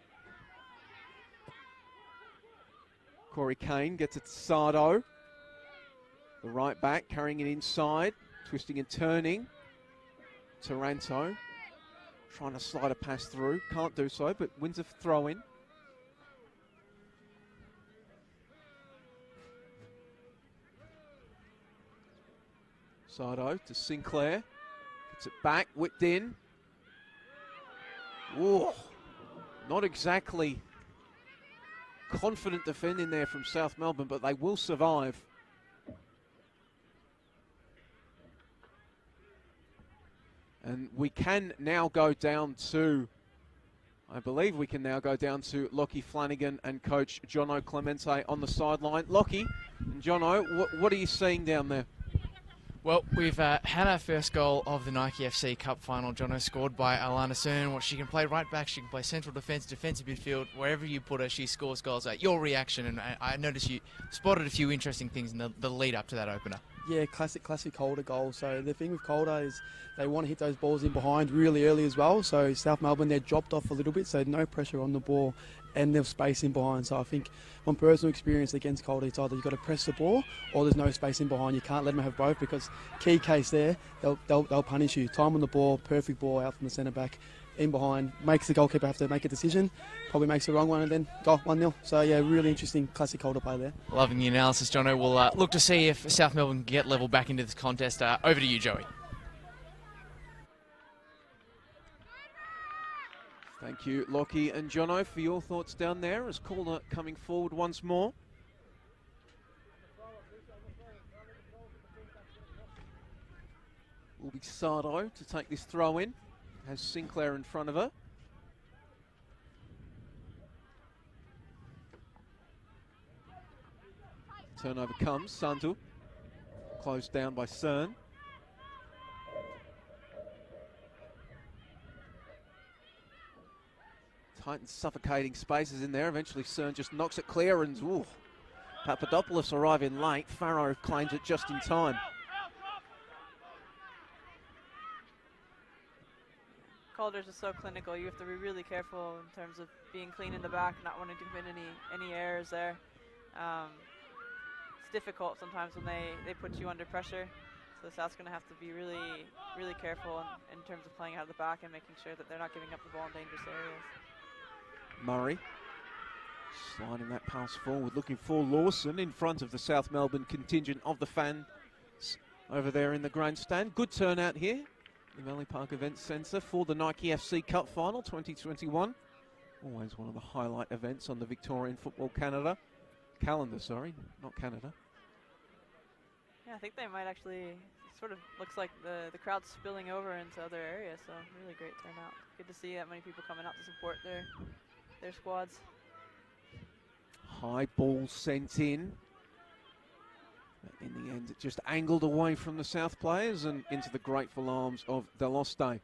Corey Kane gets it to Sardo. The right back carrying it inside, twisting and turning. Taranto trying to slide a pass through, can't do so, but wins a throw in. Sardo to Sinclair, gets it back, whipped in. Whoa, not exactly confident defending there from South Melbourne, but they will survive. And we can now go down to, I believe we can now go down to Lockie Flanagan and coach Jono Clemente on the sideline. Lockie and Jono, what are you seeing down there? Well, we've had our first goal of the Nike FC Cup final. Jono scored by Alana Cern. Well, she can play right back, she can play central defence, defensive midfield, wherever you put her, she scores goals. Your reaction, and I noticed you spotted a few interesting things in the lead up to that opener. Yeah, classic Calder goal. So the thing with Calder is they want to hit those balls in behind really early as well. So South Melbourne, they're dropped off a little bit, so no pressure on the ball and there's space in behind. So I think from personal experience against Calder, it's either you've got to press the ball or there's no space in behind. You can't let them have both, because key case there, they'll punish you. Time on the ball, perfect ball out from the centre back, in behind, makes the goalkeeper have to make a decision, probably makes the wrong one and then go 1-0. So yeah, really interesting classic Calder play there. Loving the analysis, Jono. We'll look to see if South Melbourne can get level back into this contest. Over to you, Joey. Thank you, Lockie and Jono, for your thoughts down there as Calder coming forward once more. Will be Sardo to take this throw in. Has Sinclair in front of her. Turnover comes, Sandu. Closed down by Cern. Tight and suffocating spaces in there. Eventually Cern just knocks it clear and ooh, Papadopoulos arriving late. Farrow claims it just in time. Calder's is so clinical. You have to be really careful in terms of being clean in the back, not wanting to commit any errors there. It's difficult sometimes when they put you under pressure. So the South's going to have to be really, really careful in terms of playing out of the back and making sure that they're not giving up the ball in dangerous areas. Murray sliding that pass forward, looking for Lawson in front of the South Melbourne contingent of the fans over there in the grandstand. Good turnout here, the Valley Park Events Centre, for the Nike FC Cup Final 2021. Always one of the highlight events on the Victorian Football calendar, not Canada. Yeah, I think they might actually, sort of looks like the crowd's spilling over into other areas, so really great turnout. Good to see that many people coming out to support their squads. High ball sent in. But in the end, it just angled away from the South players and into the grateful arms of Deloste.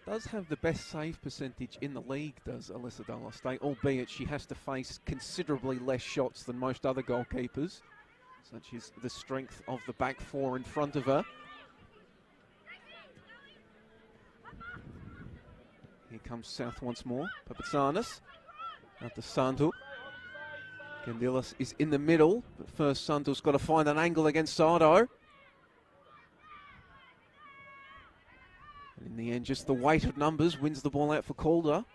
Does have the best save percentage in the league, does Alyssa Deloste, albeit she has to face considerably less shots than most other goalkeepers. Such is the strength of the back four in front of her. Here comes South once more. Papatsanis out to Sandu. Candilas is in the middle, but first Sandu's got to find an angle against Sardo. And in the end, just the weight of numbers wins the ball out for Calder.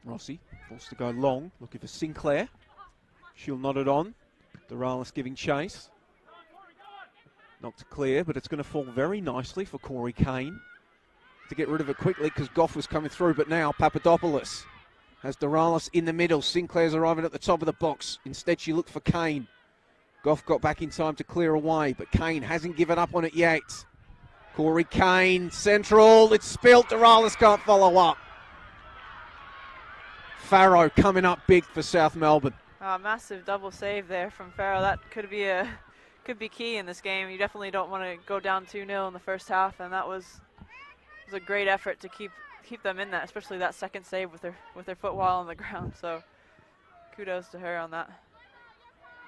Rossi forced to go long, looking for Sinclair. She'll nod it on. Doralis giving chase. Knocked clear, but it's going to fall very nicely for Corey Kane to get rid of it quickly because Goff was coming through, but now Papadopoulos has Doralis in the middle. Sinclair's arriving at the top of the box. Instead, she looked for Kane. Goff got back in time to clear away, but Kane hasn't given up on it yet. Corey Kane, central, it's spilt. Doralis can't follow up. Farrow coming up big for South Melbourne. Massive double save there from Farrell. That could be key in this game. You definitely don't want to go down 2-0 in the first half, and that was a great effort to keep them in that, especially that second save with their foot while on the ground. So kudos to her on that.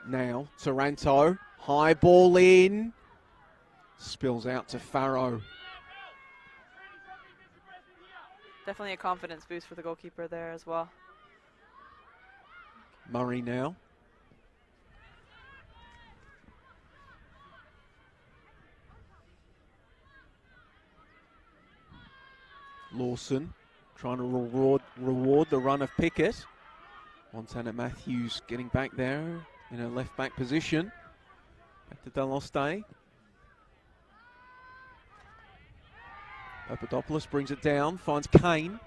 Now Taranto, high ball in, spills out to Farrow. Definitely a confidence boost for the goalkeeper there as well. Murray now. Lawson trying to reward the run of Pickett. Montana Matthews getting back there in a left back position. Back to Deloste. Papadopoulos brings it down, finds Kane.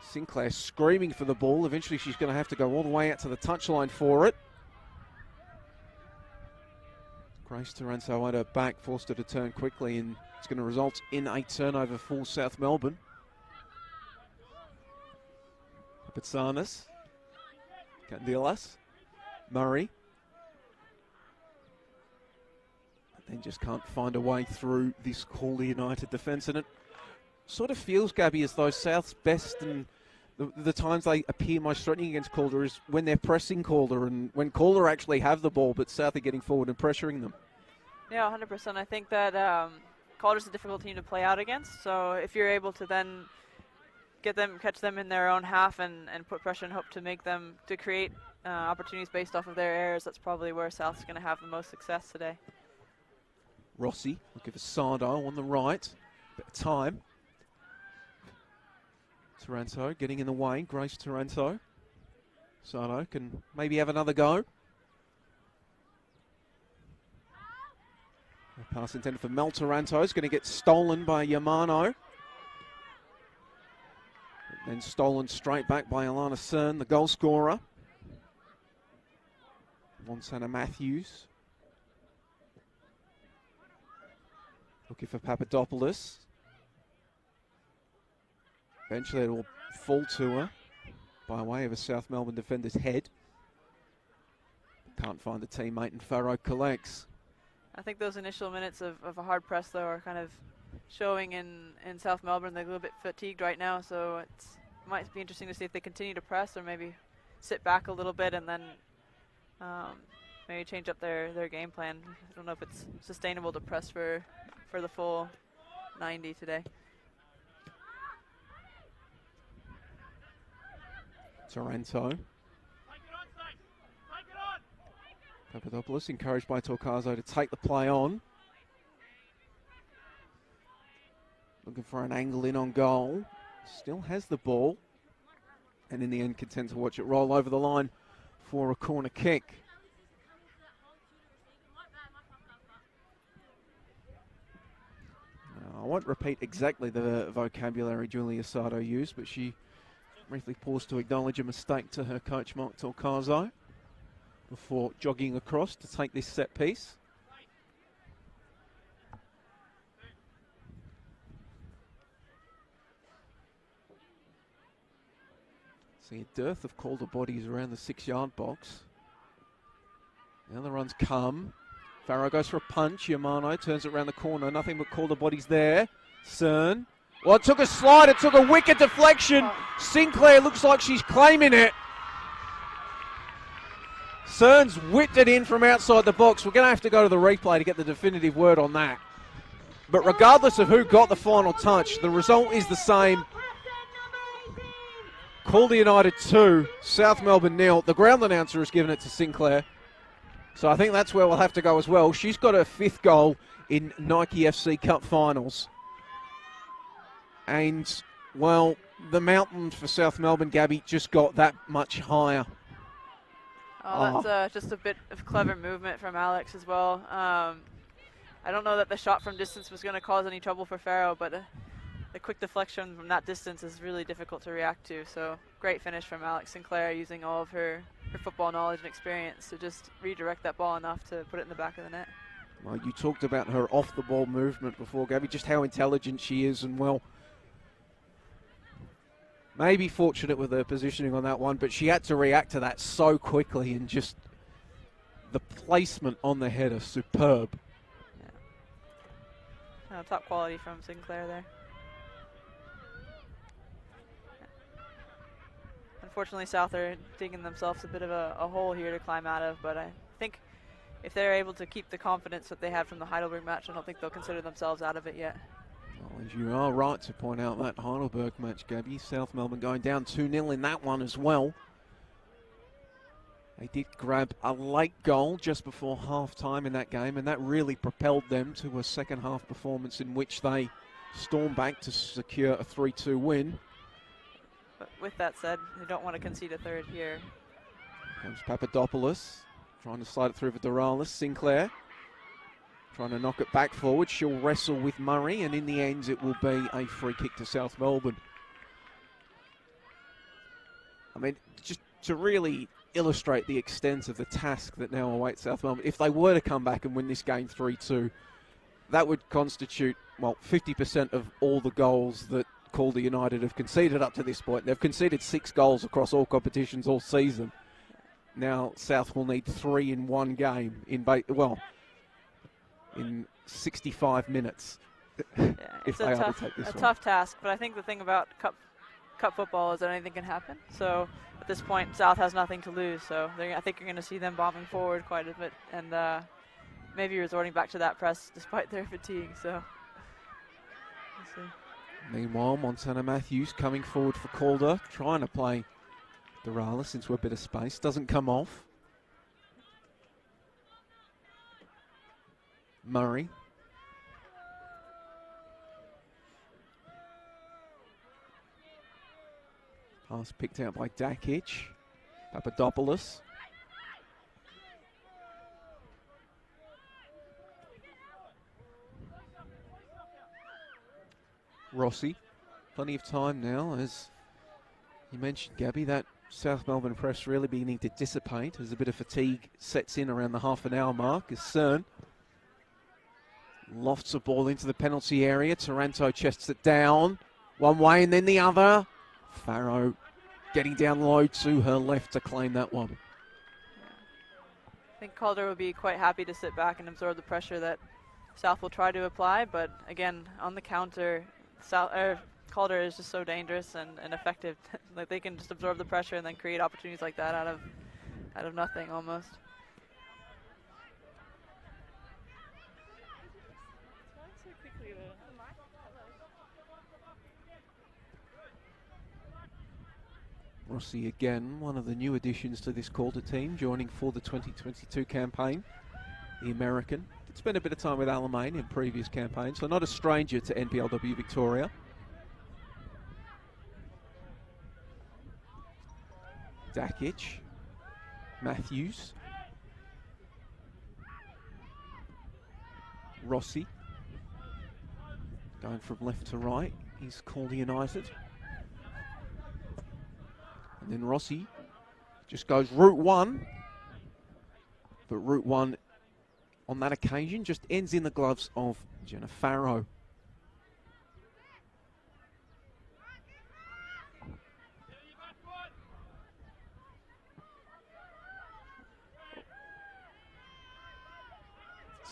Sinclair screaming for the ball. Eventually she's going to have to go all the way out to the touchline for it. Grace Taranto had her back, forced her to turn quickly, and it's going to result in a turnover for South Melbourne. Patsanis, Candilas, Murray. But then just can't find a way through this Calder United defence, and it sort of feels, Gabby, as though South's best and the times they appear most threatening against Calder is when they're pressing Calder and when Calder actually have the ball, but South are getting forward and pressuring them. Yeah, 100%. I think that Calder's a difficult team to play out against, so if you're able to then catch them in their own half and put pressure and hope to create opportunities based off of their errors, that's probably where South's going to have the most success today. Rossi looking for Sardo on the right. Bit of time. Taranto getting in the way. Grace Taranto. Sardo can maybe have another go. A pass intended for Mel Taranto is going to get stolen by Yamano. Then stolen straight back by Alana Cern, the goal scorer. Montana Matthews. Looking for Papadopoulos. Eventually it will fall to her by way of a South Melbourne defender's head. Can't find the teammate, and Farrow collects. I think those initial minutes of a hard press, though, are kind of showing in South Melbourne. They're a little bit fatigued right now, so it might be interesting to see if they continue to press or maybe sit back a little bit and then maybe change up their game plan. I don't know if it's sustainable to press for the full 90 today. Taranto. Papadopoulos encouraged by Torcaso to take the play on. Looking for an angle in on goal. Still has the ball. And in the end content to watch it roll over the line for a corner kick. I won't repeat exactly the vocabulary Julia Sardo used, but she briefly paused to acknowledge a mistake to her coach Mark Torcaso before jogging across to take this set piece. See a dearth of Calder bodies around the 6-yard box. Now the runs come. Farrow goes for a punch. Yamano turns it around the corner. Nothing but Calder bodies there. Cern. Well, it took a slide. It took a wicked deflection. Sinclair looks like she's claiming it. Cern's whipped it in from outside the box. We're going to have to go to the replay to get the definitive word on that. But regardless of who got the final touch, the result is the same. Calder United 2, South Melbourne 0. The ground announcer has given it to Sinclair. So I think that's where we'll have to go as well. She's got her 5th goal in Nike FC Cup finals. And, well, the mountain for South Melbourne, Gabby, just got that much higher. Oh, that's just a bit of clever movement from Alex as well. I don't know that the shot from distance was going to cause any trouble for Farrow, but the quick deflection from that distance is really difficult to react to. So great finish from Alex Sinclair, using all of her football knowledge and experience to just redirect that ball enough to put it in the back of the net. Well, you talked about her off-the-ball movement before, Gabby, just how intelligent she is, and, well, maybe fortunate with her positioning on that one, but she had to react to that so quickly, and just the placement on the header, superb. Yeah. Top quality from Sinclair there. Unfortunately, South are digging themselves a bit of a hole here to climb out of, but I think if they're able to keep the confidence that they had from the Heidelberg match, I don't think they'll consider themselves out of it yet. Well, as you are right to point out that Heidelberg match, Gabby. South Melbourne going down 2-0 in that one as well. They did grab a late goal just before half-time in that game, and that really propelled them to a second-half performance in which they stormed back to secure a 3-2 win. But with that said, they don't want to concede a third here. Comes Papadopoulos, trying to slide it through for Doralis. Sinclair trying to knock it back forward. She'll wrestle with Murray, and in the end it will be a free kick to South Melbourne. I mean, just to really illustrate the extent of the task that now awaits South Melbourne, if they were to come back and win this game 3-2, that would constitute, well, 50% of all the goals that Calder United have conceded up to this point. They've conceded 6 goals across all competitions all season. Now South will need 3 in one game in 65 minutes. Yeah, if it's they are to take this a one. tough task, but I think the thing about cup football is that anything can happen. So at this point, South has nothing to lose. So I think you're going to see them bombing forward quite a bit, and maybe resorting back to that press despite their fatigue. So we'll see. Meanwhile, Montana Matthews coming forward for Calder, trying to play Doralis into a bit of space. Doesn't come off. Murray. Pass picked out by Dakic. Papadopoulos. Rossi. Plenty of time now, as you mentioned, Gabby, that South Melbourne press really beginning to dissipate as a bit of fatigue sets in around the half-an-hour mark. As Cern lofts a ball into the penalty area. Taranto chests it down one way and then the other. Farrow getting down low to her left to claim that one. I think Calder will be quite happy to sit back and absorb the pressure that South will try to apply, but again, on the counter, Calder is just so dangerous and effective. Like, they can just absorb the pressure and then create opportunities like that out of nothing almost. Rossi again, one of the new additions to this Calder team, joining for the 2022 campaign, the American. Spent a bit of time with Alamein in previous campaigns, so not a stranger to NPLW Victoria. Dakic, Matthews, Rossi, going from left to right, he's Calder United. And then Rossi just goes route one, but route one on that occasion just ends in the gloves of Jenna Farrow.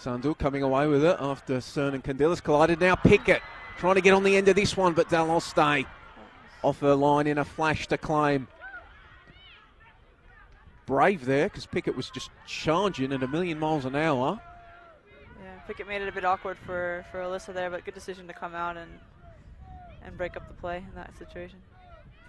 Sandul coming away with it after Cern and Candilas collided. Now Pickett trying to get on the end of this one, but Daloste off her line in a flash to claim. Brave there, because Pickett was just charging at 1,000,000 miles an hour. Yeah, Pickett made it a bit awkward for Alyssa there, but good decision to come out and break up the play in that situation.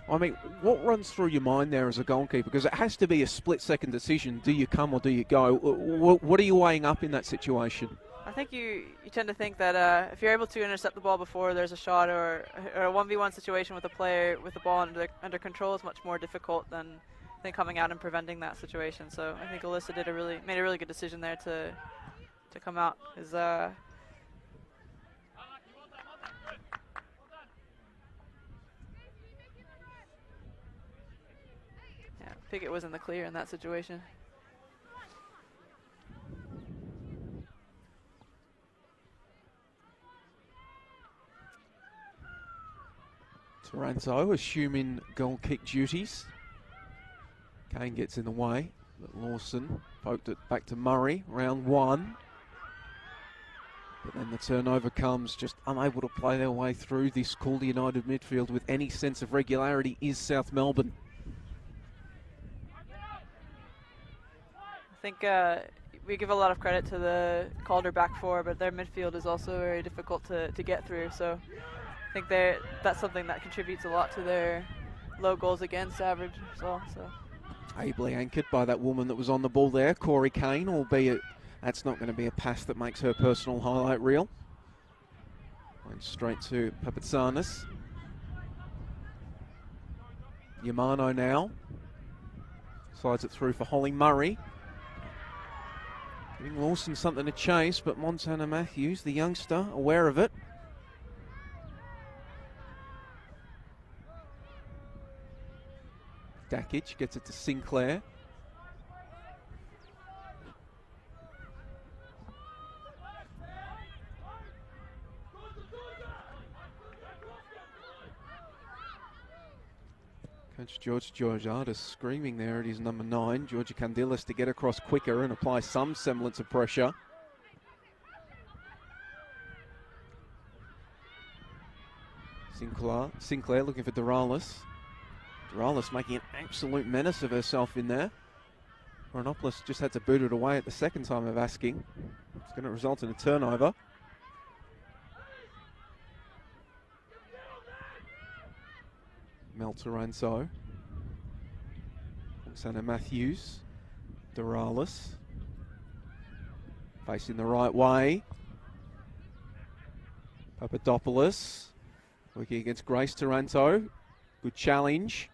I mean, what runs through your mind there as a goalkeeper? Because it has to be a split-second decision. Do you come or do you go? What are you weighing up in that situation? I think you tend to think that if you're able to intercept the ball before there's a shot or a 1v1 situation with a player with the ball under control is much more difficult than coming out and preventing that situation. So I think Alyssa made a really good decision there to come out. Pickett was in the clear in that situation. Taranto assuming goal kick duties. Kane gets in the way, but Lawson poked it back to Murray, round one. But then the turnover comes, just unable to play their way through this Calder United midfield with any sense of regularity is South Melbourne. I think we give a lot of credit to the Calder back four, but their midfield is also very difficult to get through. So I think that's something that contributes a lot to their low goals against average as well. So Ably anchored by that woman that was on the ball there, Corey Kane, albeit that's not going to be a pass that makes her personal highlight reel. Went straight to Papatsanis. Yamano now. Slides it through for Holly Murray. Giving Lawson something to chase, but Montana Matthews, the youngster, aware of it. Dakic gets it to Sinclair. Coach George Georgiadis screaming there at his number 9, Georgia Candilas, to get across quicker and apply some semblance of pressure. Sinclair looking for Doralis. Doralis making an absolute menace of herself in there. Renopoulos just had to boot it away at the second time of asking. It's going to result in a turnover. Mel Taranto. Santa Matthews. Doralis. Facing the right way. Papadopoulos. Working against Grace Taranto. Good challenge.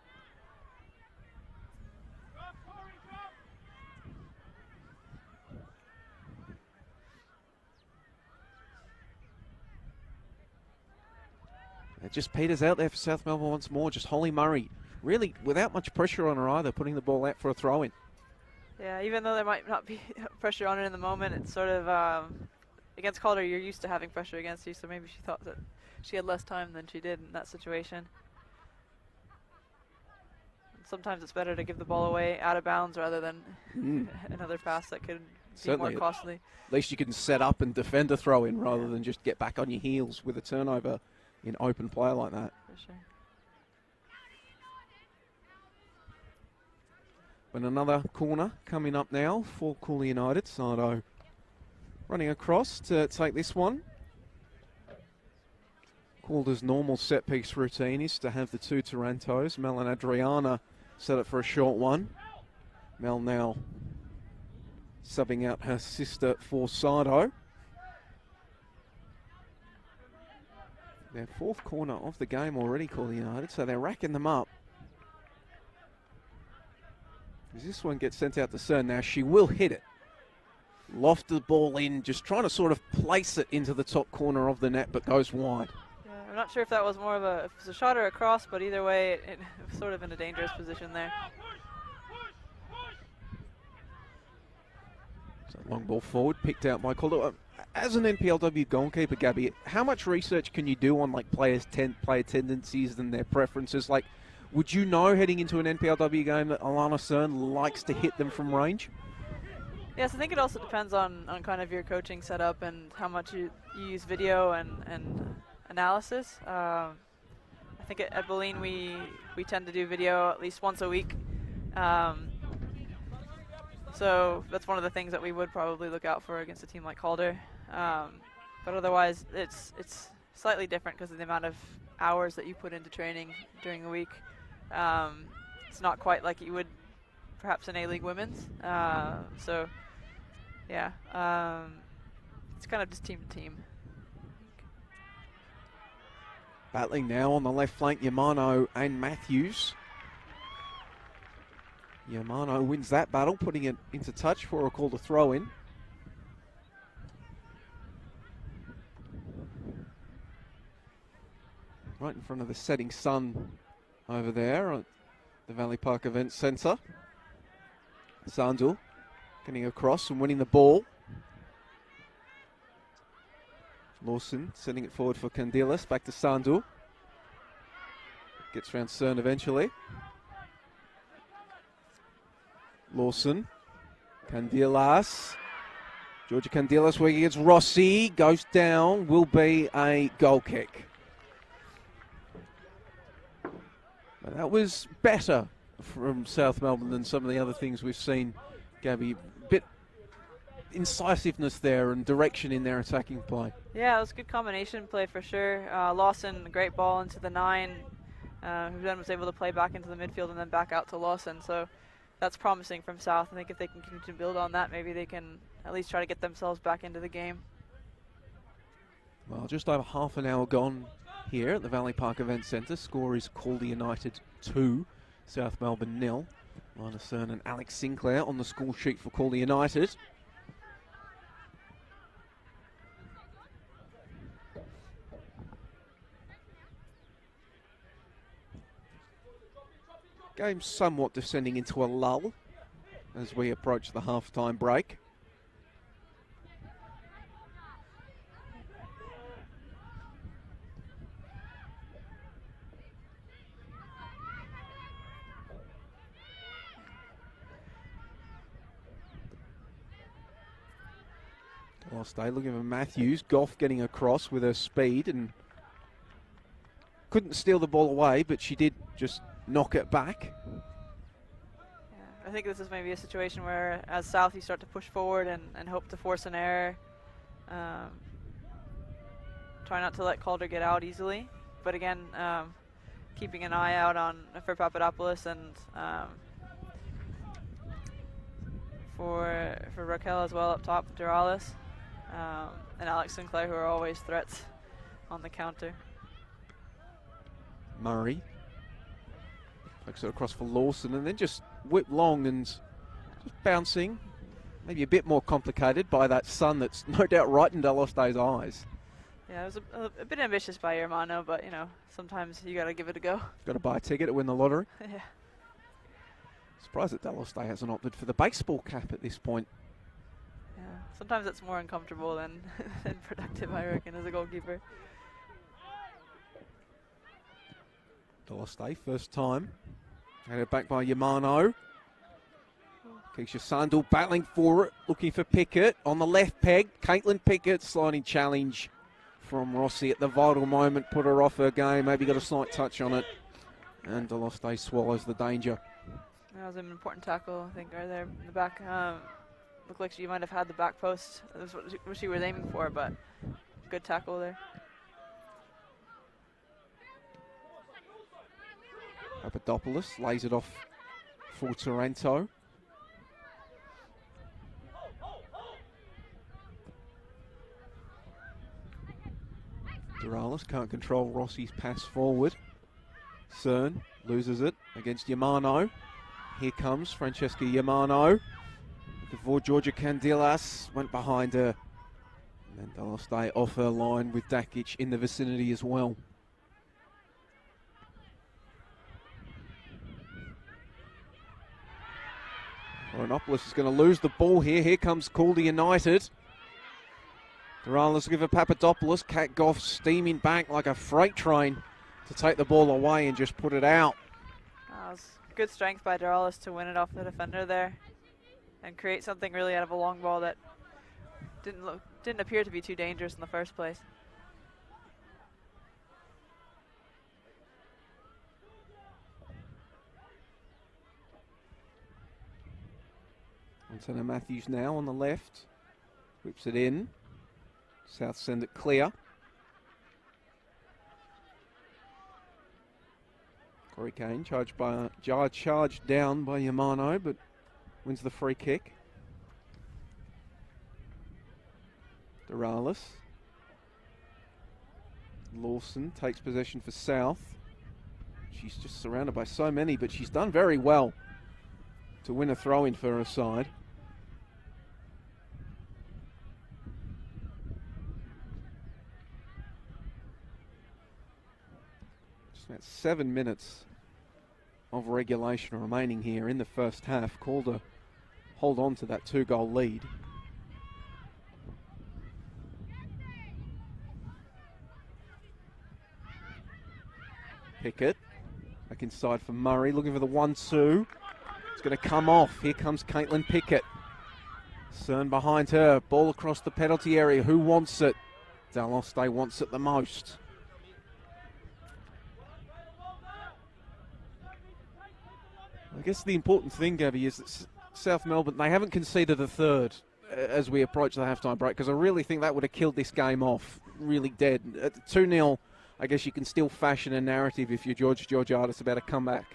It just peters out there for South Melbourne once more. Just Holly Murray, really without much pressure on her either, putting the ball out for a throw-in. yeah, even though there might not be pressure on it in the moment, it's sort of against Calder, you're used to having pressure against you, so maybe she thought that she had less time than she did in that situation. Sometimes it's better to give the ball away out of bounds rather than another pass that could be more costly. At least you can set up and defend a throw-in rather than just get back on your heels with a turnover in open play like that. For sure. But another corner coming up now for Calder United. Sardo running across to take this one. Calder's normal set-piece routine is to have the two Tarantos. Mel and Adriana set it for a short one. Mel now subbing out her sister for Sardo. Their fourth corner of the game already, Calder United, so they're racking them up. As this one gets sent out to Cern, now she will hit it. Lofted the ball in, just trying to sort of place it into the top corner of the net, but goes wide. Yeah, I'm not sure if that was more of if it was a shot or a cross, but either way, it was sort of in a dangerous position there. So long ball forward, picked out by Calder. As an NPLW goalkeeper, Gabby, how much research can you do on like player tendencies and their preferences? Like, would you know heading into an NPLW game that Alana Cern likes to hit them from range? Yes, I think it also depends on kind of your coaching setup and how much you use video and analysis. I think at Boleyn we tend to do video at least once a week. So that's one of the things that we would probably look out for against a team like Calder. But otherwise, it's slightly different because of the amount of hours that you put into training during the week. It's not quite like you would perhaps in A-League Women's. So, yeah, it's kind of just team to team. Battling now on the left flank, Yamano and Matthews. Yamano wins that battle, putting it into touch for a call to throw in. Right in front of the setting sun over there at the Valley Park Event Centre. Sandu getting across and winning the ball. Lawson sending it forward for Candilas, back to Sandu. Gets round Cern eventually. Lawson. Candilas. Georgia Candilas working against Rossi. Goes down. Will be a goal kick. But that was better from South Melbourne than some of the other things we've seen, Gabby. Bit incisiveness there and direction in their attacking play. Yeah, it was a good combination play for sure. Lawson, a great ball into the 9, who then was able to play back into the midfield and then back out to Lawson. So that's promising from South. I think if they can continue to build on that, maybe they can at least try to get themselves back into the game. Well, just over half an hour gone here at the Valley Park Event Centre. Score is Calder United 2, South Melbourne 0. Lana Cern and Alex Sinclair on the score sheet for Calder United. Game somewhat descending into a lull as we approach the half-time break. Lost day looking for Matthews. Goff getting across with her speed and couldn't steal the ball away, but she did just knock it back. Yeah, I think this is maybe a situation where as South you start to push forward and hope to force an error. Try not to let Calder get out easily. But again, keeping an eye out for Papadopoulos and for Raquel as well up top, Duralis. And Alex Sinclair, who are always threats on the counter. Murray flicks it across for Lawson and then just whip long and just bouncing. Maybe a bit more complicated by that sun that's no doubt right in Deloste's eyes. Yeah, it was a bit ambitious by Hermano, but you know, sometimes you got to give it a go. Got to buy a ticket to win the lottery. Yeah. Surprised that Deloste hasn't opted for the baseball cap at this point. Yeah, sometimes it's more uncomfortable than productive, I reckon, as a goalkeeper. Deloste, first time. Headed back by Yamano. Keisha Sandel battling for it, looking for Pickett on the left peg. Caitlin Pickett, sliding challenge from Rossi at the vital moment, put her off her game, maybe got a slight touch on it. And Deloste swallows the danger. That was an important tackle, I think, right there in the back. Looked like she might have had the back post. That was what she was aiming for, but good tackle there. Papadopoulos lays it off for Taranto. Duralis can't control Rossi's pass forward. Cern loses it against Yamano. Here comes Francesca Yamano. Before Georgia Candilas went behind her. And then Deloste off her line with Dakic in the vicinity as well. Coronopoulos is going to lose the ball here. Here comes Calder United. Duralis give a Papadopoulos. Kat Goff steaming back like a freight train to take the ball away and just put it out. That was good strength by Duralis to win it off the defender there and create something really out of a long ball that didn't appear to be too dangerous in the first place. Antonio Matthews now on the left. Whips it in. South send it clear. Corey Kane charged down by Yamano, but wins the free kick. Duralis. Lawson takes possession for South. She's just surrounded by so many, but she's done very well to win a throw-in for her side. Just about 7 minutes of regulation remaining here in the first half. Calder hold on to that 2-goal lead. Pickett Back inside for Murray, looking for the 1-2. It's going to come off. Here comes Caitlin Pickett. Cern behind her. Ball across the penalty area. Who wants it? Daloste wants it the most. I guess the important thing, Gabby, is that South Melbourne, they haven't conceded a third as we approach the halftime break, because I really think that would have killed this game off really dead. At 2-0, I guess you can still fashion a narrative if you're Georgiades about a comeback.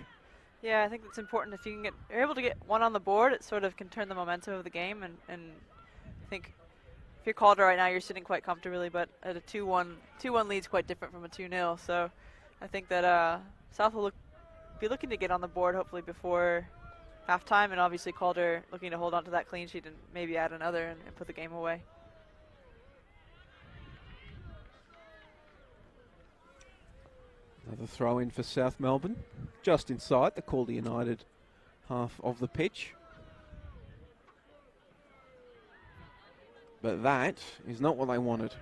Yeah, I think it's important if you're able to get one on the board, it sort of can turn the momentum of the game. And I think if you're Calder right now, you're sitting quite comfortably, but at a 2-1 lead's quite different from a 2-0. So I think that South will be looking to get on the board hopefully before halftime, and obviously Calder looking to hold on to that clean sheet and maybe add another and put the game away. Another throw in for South Melbourne, just inside the Calder United half of the pitch. But that is not what they wanted.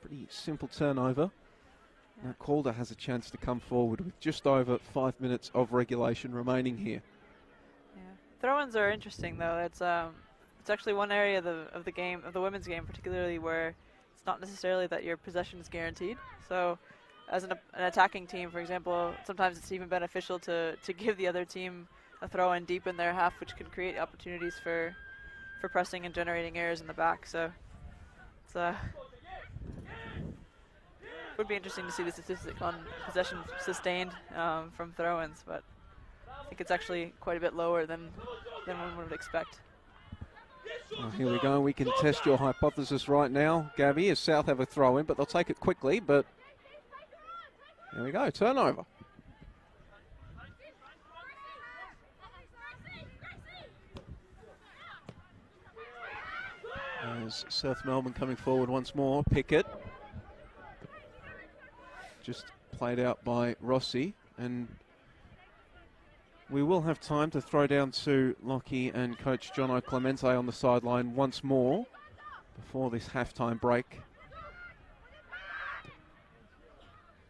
Pretty simple turnover. Now Calder has a chance to come forward with just over 5 minutes of regulation remaining here. Yeah, throw-ins are interesting though. It's actually one area of the game, of the women's game particularly, where it's not necessarily that your possession is guaranteed. So as an attacking team, for example, sometimes it's even beneficial to give the other team a throw-in deep in their half, which can create opportunities for pressing and generating errors in the back. So it's would be interesting to see the statistic on possession sustained from throw-ins, but I think it's actually quite a bit lower than one would expect. Well, here we go. We can test your hypothesis right now, Gabby, as South have a throw-in, but they'll take it quickly. But there we go, turnover. As South Melbourne coming forward once more. Pickett. Just played out by Rossi, and we will have time to throw down to Lockie and Coach Jono Clemente on the sideline once more before this halftime break.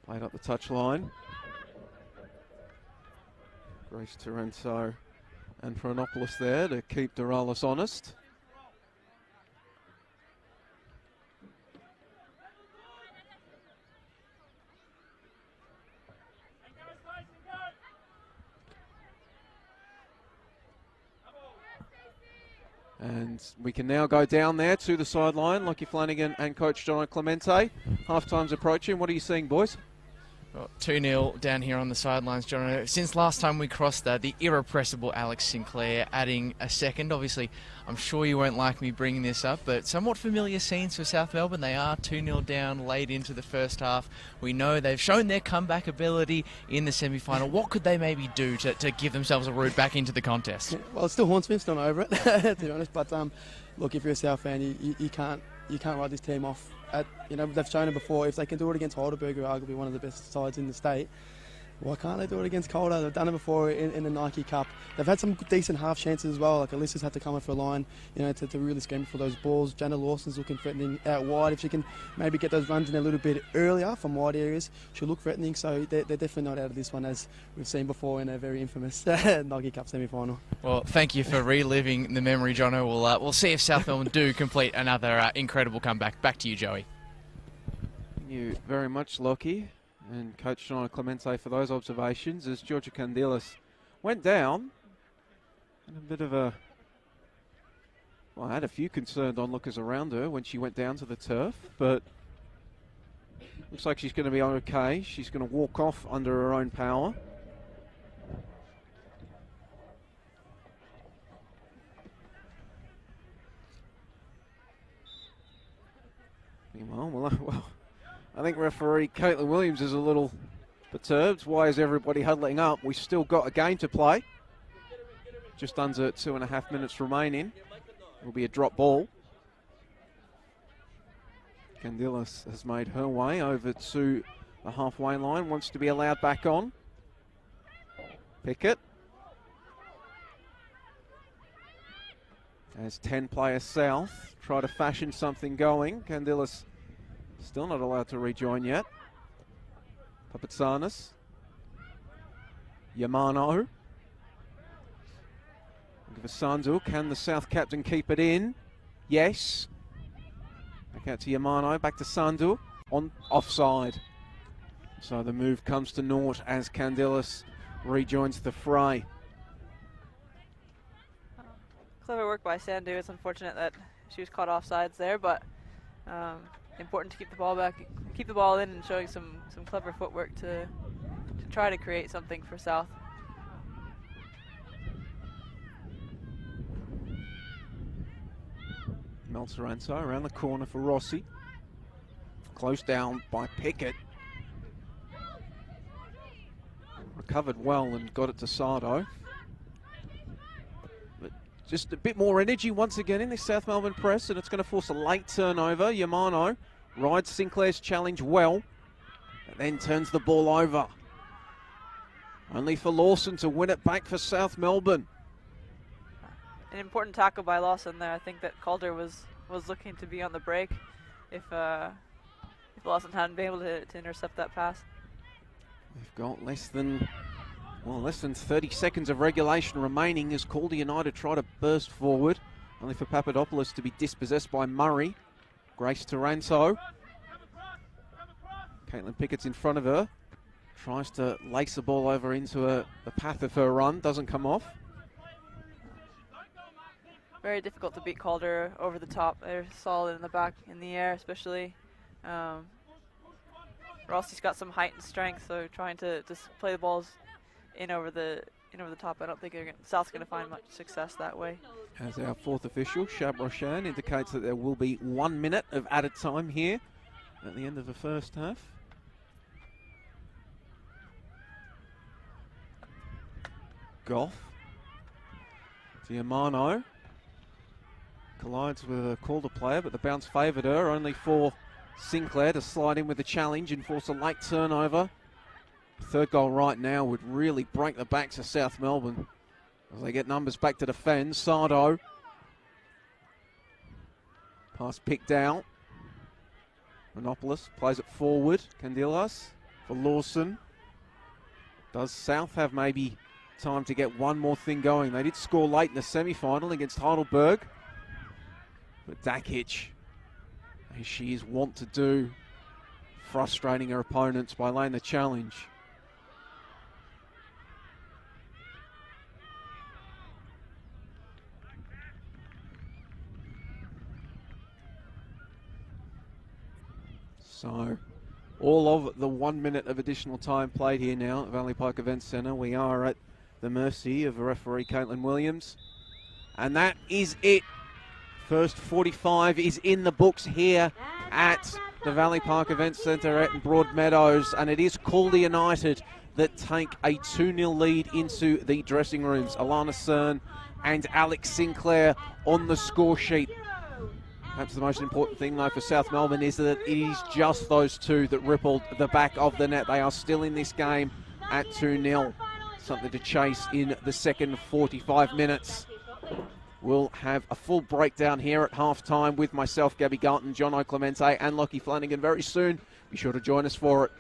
Played up the touchline. Grace Torrento and Pronopoulos there to keep Doralis honest. And we can now go down there to the sideline. Lockie Flanagan and Coach Jono Clemente. Half-time's approaching. What are you seeing, boys? Well, 2-0 down here on the sidelines, John. Since last time we crossed the irrepressible Alex Sinclair adding a second. Obviously, I'm sure you won't like me bringing this up, but somewhat familiar scenes for South Melbourne. They are 2-0 down late into the first half. We know they've shown their comeback ability in the semi-final. What could they maybe do to give themselves a route back into the contest? Well, it still haunts me. I'm still not over it, to be honest. But look, if you're a South fan, you can't write this team off. They've shown it before. If they can do it against Heidelberg, who are arguably one of the best sides in the state, why can't they do it against Calder? They've done it before in the Nike Cup. They've had some decent half chances as well. Like Alyssa's had to come in for a line, to really scream for those balls. Jana Lawson's looking threatening out wide. If she can maybe get those runs in a little bit earlier from wide areas, she'll look threatening. So they're definitely not out of this one, as we've seen before in a very infamous Nike Cup semi-final. Well, thank you for reliving the memory, Jono. We'll see if South Melbourne do complete another incredible comeback. Back to you, Joey. Thank you very much, Lockie, and Coach Jono Clemente for those observations as Georgia Candelas went down. And a bit of I had a few concerned onlookers around her when she went down to the turf, but looks like she's going to be okay. She's going to walk off under her own power. Well, I think referee Caitlin Williams is a little perturbed. Why is everybody huddling up? We've still got a game to play. Just under 2.5 minutes remaining. It will be a drop ball. Candelas has made her way over to the halfway line. Wants to be allowed back on. Pickett. As 10 players south try to fashion something going. Candelas still not allowed to rejoin yet. Papatsanis. Yamano. Looking for Sandu. Can the South captain keep it in? Yes. Back out to Yamano. Back to Sandu. On offside. So the move comes to naught as Candelas rejoins the fray. Clever work by Sandu. It's unfortunate that she was caught offsides there, but important to keep the ball back, keep the ball in, and showing some clever footwork to try to create something for South. Mel Taranto around the corner for Rossi. Close down by Pickett. Recovered well and got it to Sardo. But just a bit more energy once again in this South Melbourne press, and it's going to force a late turnover. Yamano rides Sinclair's challenge well, and then turns the ball over. Only for Lawson to win it back for South Melbourne. An important tackle by Lawson there. I think that Calder was looking to be on the break if Lawson hadn't been able to intercept that pass. We've got less than 30 seconds of regulation remaining as Calder United try to burst forward. Only for Papadopoulos to be dispossessed by Murray. Grace Taranto. Caitlin Pickett's in front of her. Tries to lace the ball over into the path of her run. Doesn't come off. Very difficult to beat Calder over the top. They're solid in the back, in the air especially. Rossi's got some height and strength, so trying to just play the balls in over the top. I don't think South's going to find much success that way. As our fourth official, Shab Roshan, indicates that there will be 1 minute of added time here at the end of the first half. Goff. Diamano. Collides with a Calder player, but the bounce favoured her. Only for Sinclair to slide in with the challenge and force a late turnover. Third goal right now would really break the backs of South Melbourne as they get numbers back to defend. Sardo. Pass picked out. Monopolis plays it forward. Candilas for Lawson. Does South have maybe time to get one more thing going? They did score late in the semi-final against Heidelberg. But Dakic, as she is wont to do, frustrating her opponents by laying the challenge. So, all of the 1 minute of additional time played here now at Valley Park Events Centre. We are at the mercy of referee Caitlin Williams. And that is it. First 45 is in the books here at the Valley Park Events Centre at Broadmeadows, and it is Calder United that take a 2-0 lead into the dressing rooms. Alana Cern and Alex Sinclair on the score sheet. Perhaps the most important thing, though, for South Melbourne is that it is just those two that rippled the back of the net. They are still in this game at 2-0. Something to chase in the second 45 minutes. We'll have a full breakdown here at halftime with myself, Gabby Galton, John O'Clemente and Lockie Flanagan very soon. Be sure to join us for it.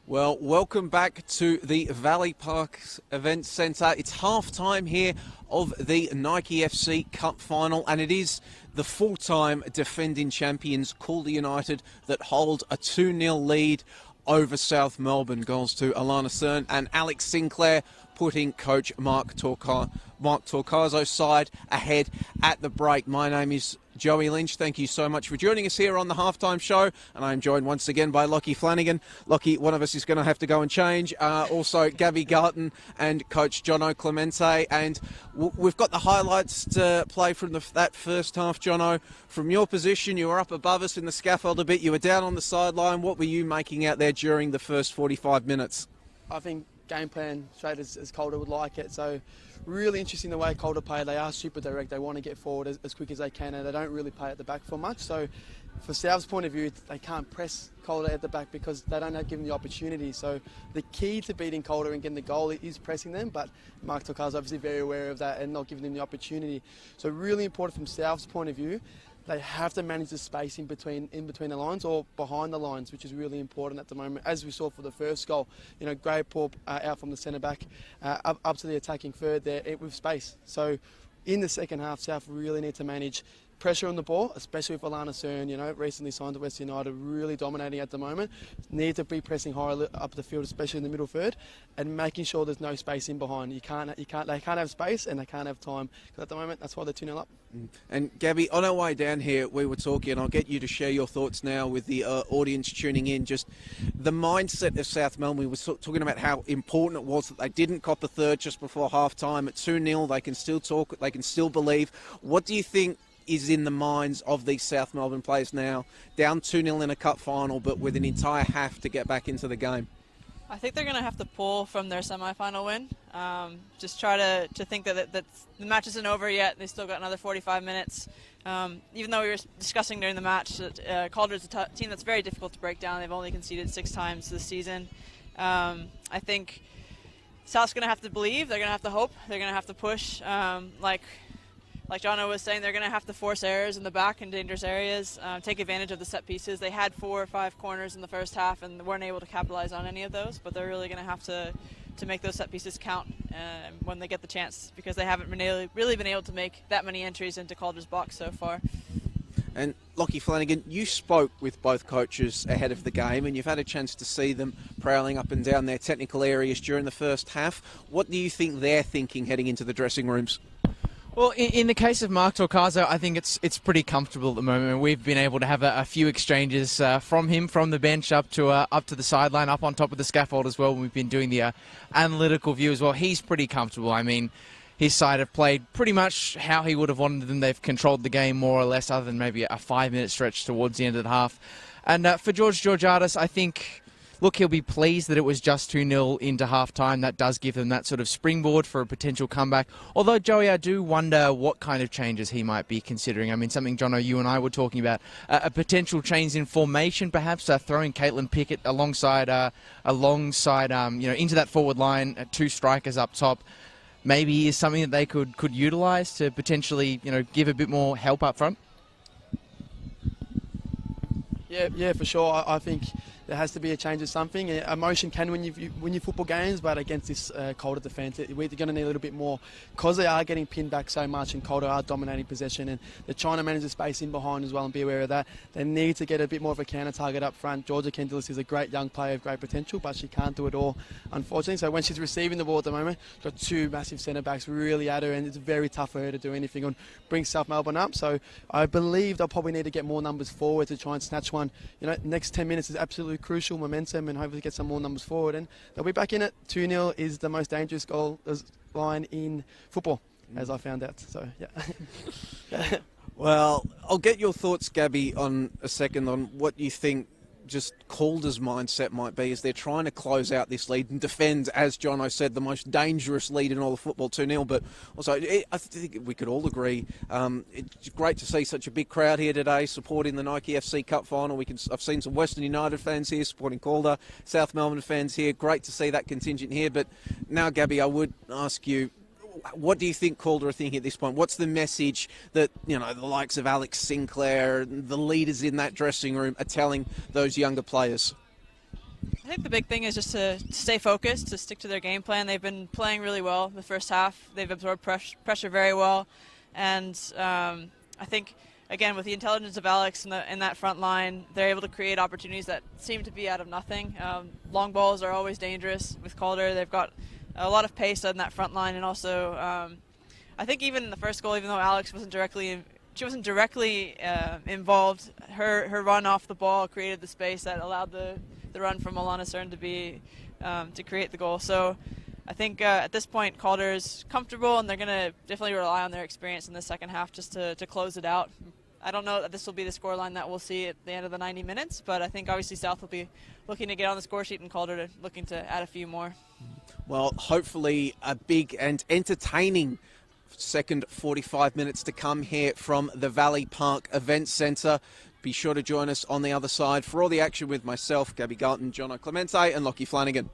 Well, welcome back to the Valley Park Events Centre. It's half-time here of the Nike FC Cup Final, and it is the full-time defending champions, Calder United, that hold a 2-0 lead over South Melbourne. Goals to Alana Cern and Alex Sinclair, putting coach Mark Torcazo's side ahead at the break. My name is Joey Lynch. Thank you so much for joining us here on the Halftime Show. And I'm joined once again by Lockie Flanagan. Lockie, one of us is going to have to go and change. Also, Gabby Garton and Coach Jono Clemente. And we've got the highlights to play from that first half, Jono. From your position, you were up above us in the scaffold a bit. You were down on the sideline. What were you making out there during the first 45 minutes? I think game plan straight as Calder would like it. So really interesting the way Calder play. They are super direct. They want to get forward as quick as they can, and they don't really play at the back for much. So for South's point of view, they can't press Calder at the back because they don't give them the opportunity. So the key to beating Calder and getting the goal is pressing them, but Mark Torcazo is obviously very aware of that and not giving them the opportunity. So really important from South's point of view. They have to manage the space in between the lines or behind the lines, which is really important at the moment. As we saw for the first goal, great pull out from the centre back up to the attacking third there with space. So in the second half, South really need to manage pressure on the ball, especially with Alana Cern, recently signed to West United, really dominating at the moment. Need to be pressing higher up the field, especially in the middle third, and making sure there's no space in behind. They can't have space and they can't have time. Because at the moment, that's why they're 2-0 up. And Gabby, on our way down here, we were talking, and I'll get you to share your thoughts now with the audience tuning in, just the mindset of South Melbourne. We were talking about how important it was that they didn't cop a third just before half-time. At 2-0, they can still talk, they can still believe. What do you think is in the minds of these South Melbourne players now, down 2-0 in a cup final, but with an entire half to get back into the game? I think they're going to have to pull from their semi-final win. Just try to think that the match isn't over yet. They still got another 45 minutes. Even though we were discussing during the match that Calder's a team that's very difficult to break down. They've only conceded 6 times this season. I think South's going to have to believe. They're going to have to hope. They're going to have to push. Like Jono was saying, they're going to have to force errors in the back in dangerous areas, take advantage of the set pieces. They had 4 or 5 corners in the first half and weren't able to capitalize on any of those, but they're really going to have to make those set pieces count when they get the chance, because they haven't really been able to make that many entries into Calder's box so far. And Lockie Flanagan, you spoke with both coaches ahead of the game, and you've had a chance to see them prowling up and down their technical areas during the first half. What do you think they're thinking heading into the dressing rooms? Well, in the case of Mark Torcazo, I think it's pretty comfortable at the moment. We've been able to have a few exchanges from him, from the bench up to the sideline, up on top of the scaffold as well. We've been doing the analytical view as well. He's pretty comfortable. I mean, his side have played pretty much how he would have wanted them. They've controlled the game more or less, other than maybe a 5-minute stretch towards the end of the half. And for George Georgiadis, I think, look, he'll be pleased that it was just 2-0 into half-time. That does give them that sort of springboard for a potential comeback. Although, Joey, I do wonder what kind of changes he might be considering. I mean, something, Jono, you and I were talking about, a potential change in formation, perhaps, throwing Caitlin Pickett alongside into that forward line, 2 strikers up top. Maybe is something that they could utilise to potentially, give a bit more help up front. Yeah, for sure. I think there has to be a change of something. Emotion can win you football games, but against this Calder defence, we're going to need a little bit more, because they are getting pinned back so much and Calder are dominating possession, and they're trying to manage the space in behind as well and be aware of that. They need to get a bit more of a counter target up front. Georgia Kendilis is a great young player of great potential, but she can't do it all, unfortunately. So when she's receiving the ball at the moment, she's got 2 massive centre backs really at her, and it's very tough for her to do anything and bring South Melbourne up. So I believe they'll probably need to get more numbers forward to try and snatch one. Next 10 minutes is absolutely crucial, momentum, and hopefully get some more numbers forward. And they'll be back in it. 2-0 is the most dangerous goal line in football, as I found out. So, yeah. Well, I'll get your thoughts, Gabby, on a second on what you think just Calder's mindset might be as they're trying to close out this lead and defend, as Jono said, the most dangerous lead in all of football, 2-0. But also, I think we could all agree, it's great to see such a big crowd here today supporting the Nike FC Cup Final. I've seen some Western United fans here supporting Calder, South Melbourne fans here. Great to see that contingent here. But now, Gabby, I would ask you, what do you think Calder are thinking at this point? What's the message that, the likes of Alex Sinclair, the leaders in that dressing room, are telling those younger players? I think the big thing is just to stay focused, to stick to their game plan. They've been playing really well the first half. They've absorbed pressure very well. And I think, again, with the intelligence of Alex in that front line, they're able to create opportunities that seem to be out of nothing. Long balls are always dangerous with Calder. They've got a lot of pace on that front line. And also, I think even in the first goal, even though Alex wasn't directly involved, her run off the ball created the space that allowed the run from Alana Cern to be to create the goal. So I think at this point Calder's comfortable, and they're going to definitely rely on their experience in the second half just to close it out. I don't know that this will be the scoreline that we'll see at the end of the 90 minutes, but I think obviously South will be looking to get on the score sheet and Calder looking to add a few more. Well, hopefully a big and entertaining second 45 minutes to come here from the Valley Park Event Centre. Be sure to join us on the other side for all the action with myself, Gabby Garton, Jono Clemente and Lockie Flanagan.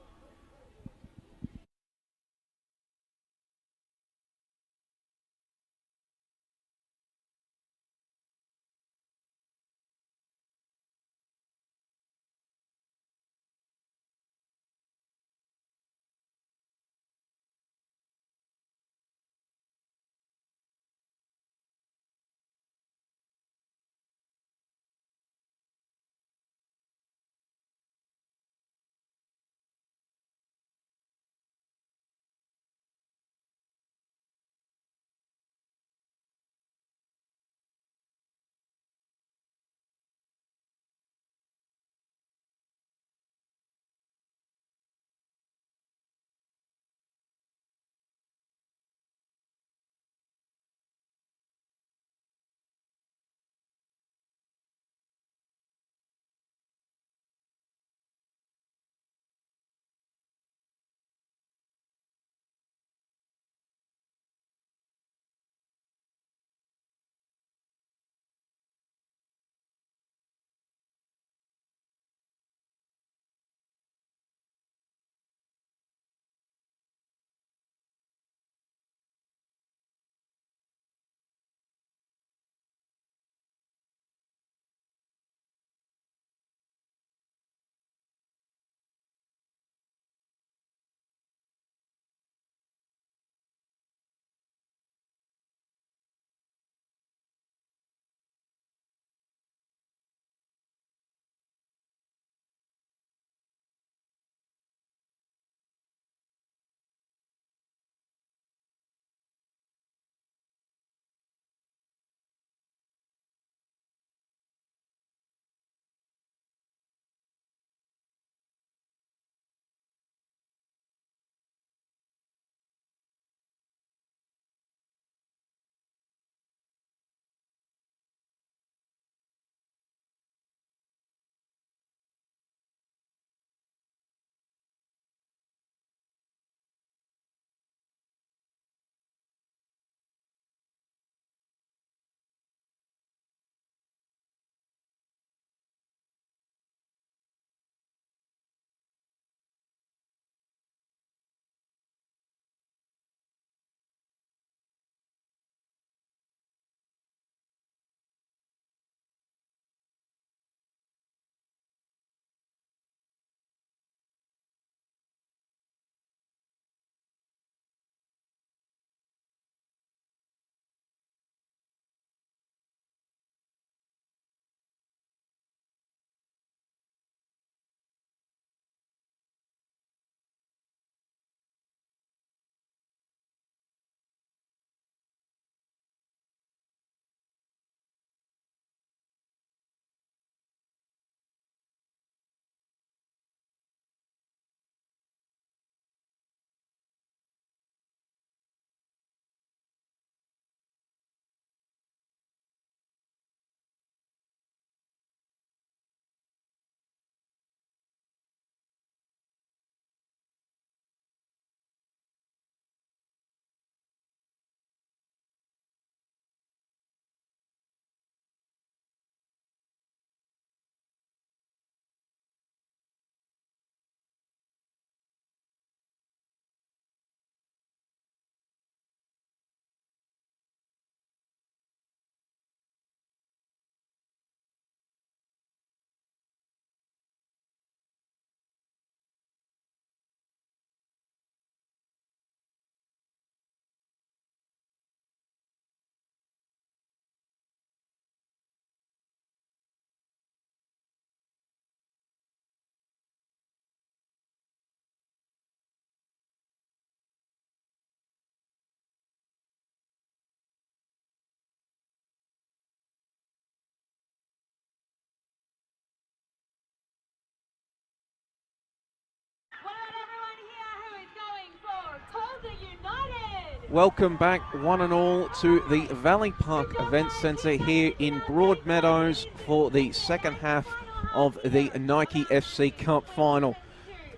welcome back one and all to the Valley Park Event Centre here in Broadmeadows for the second half of the Nike FC Cup final.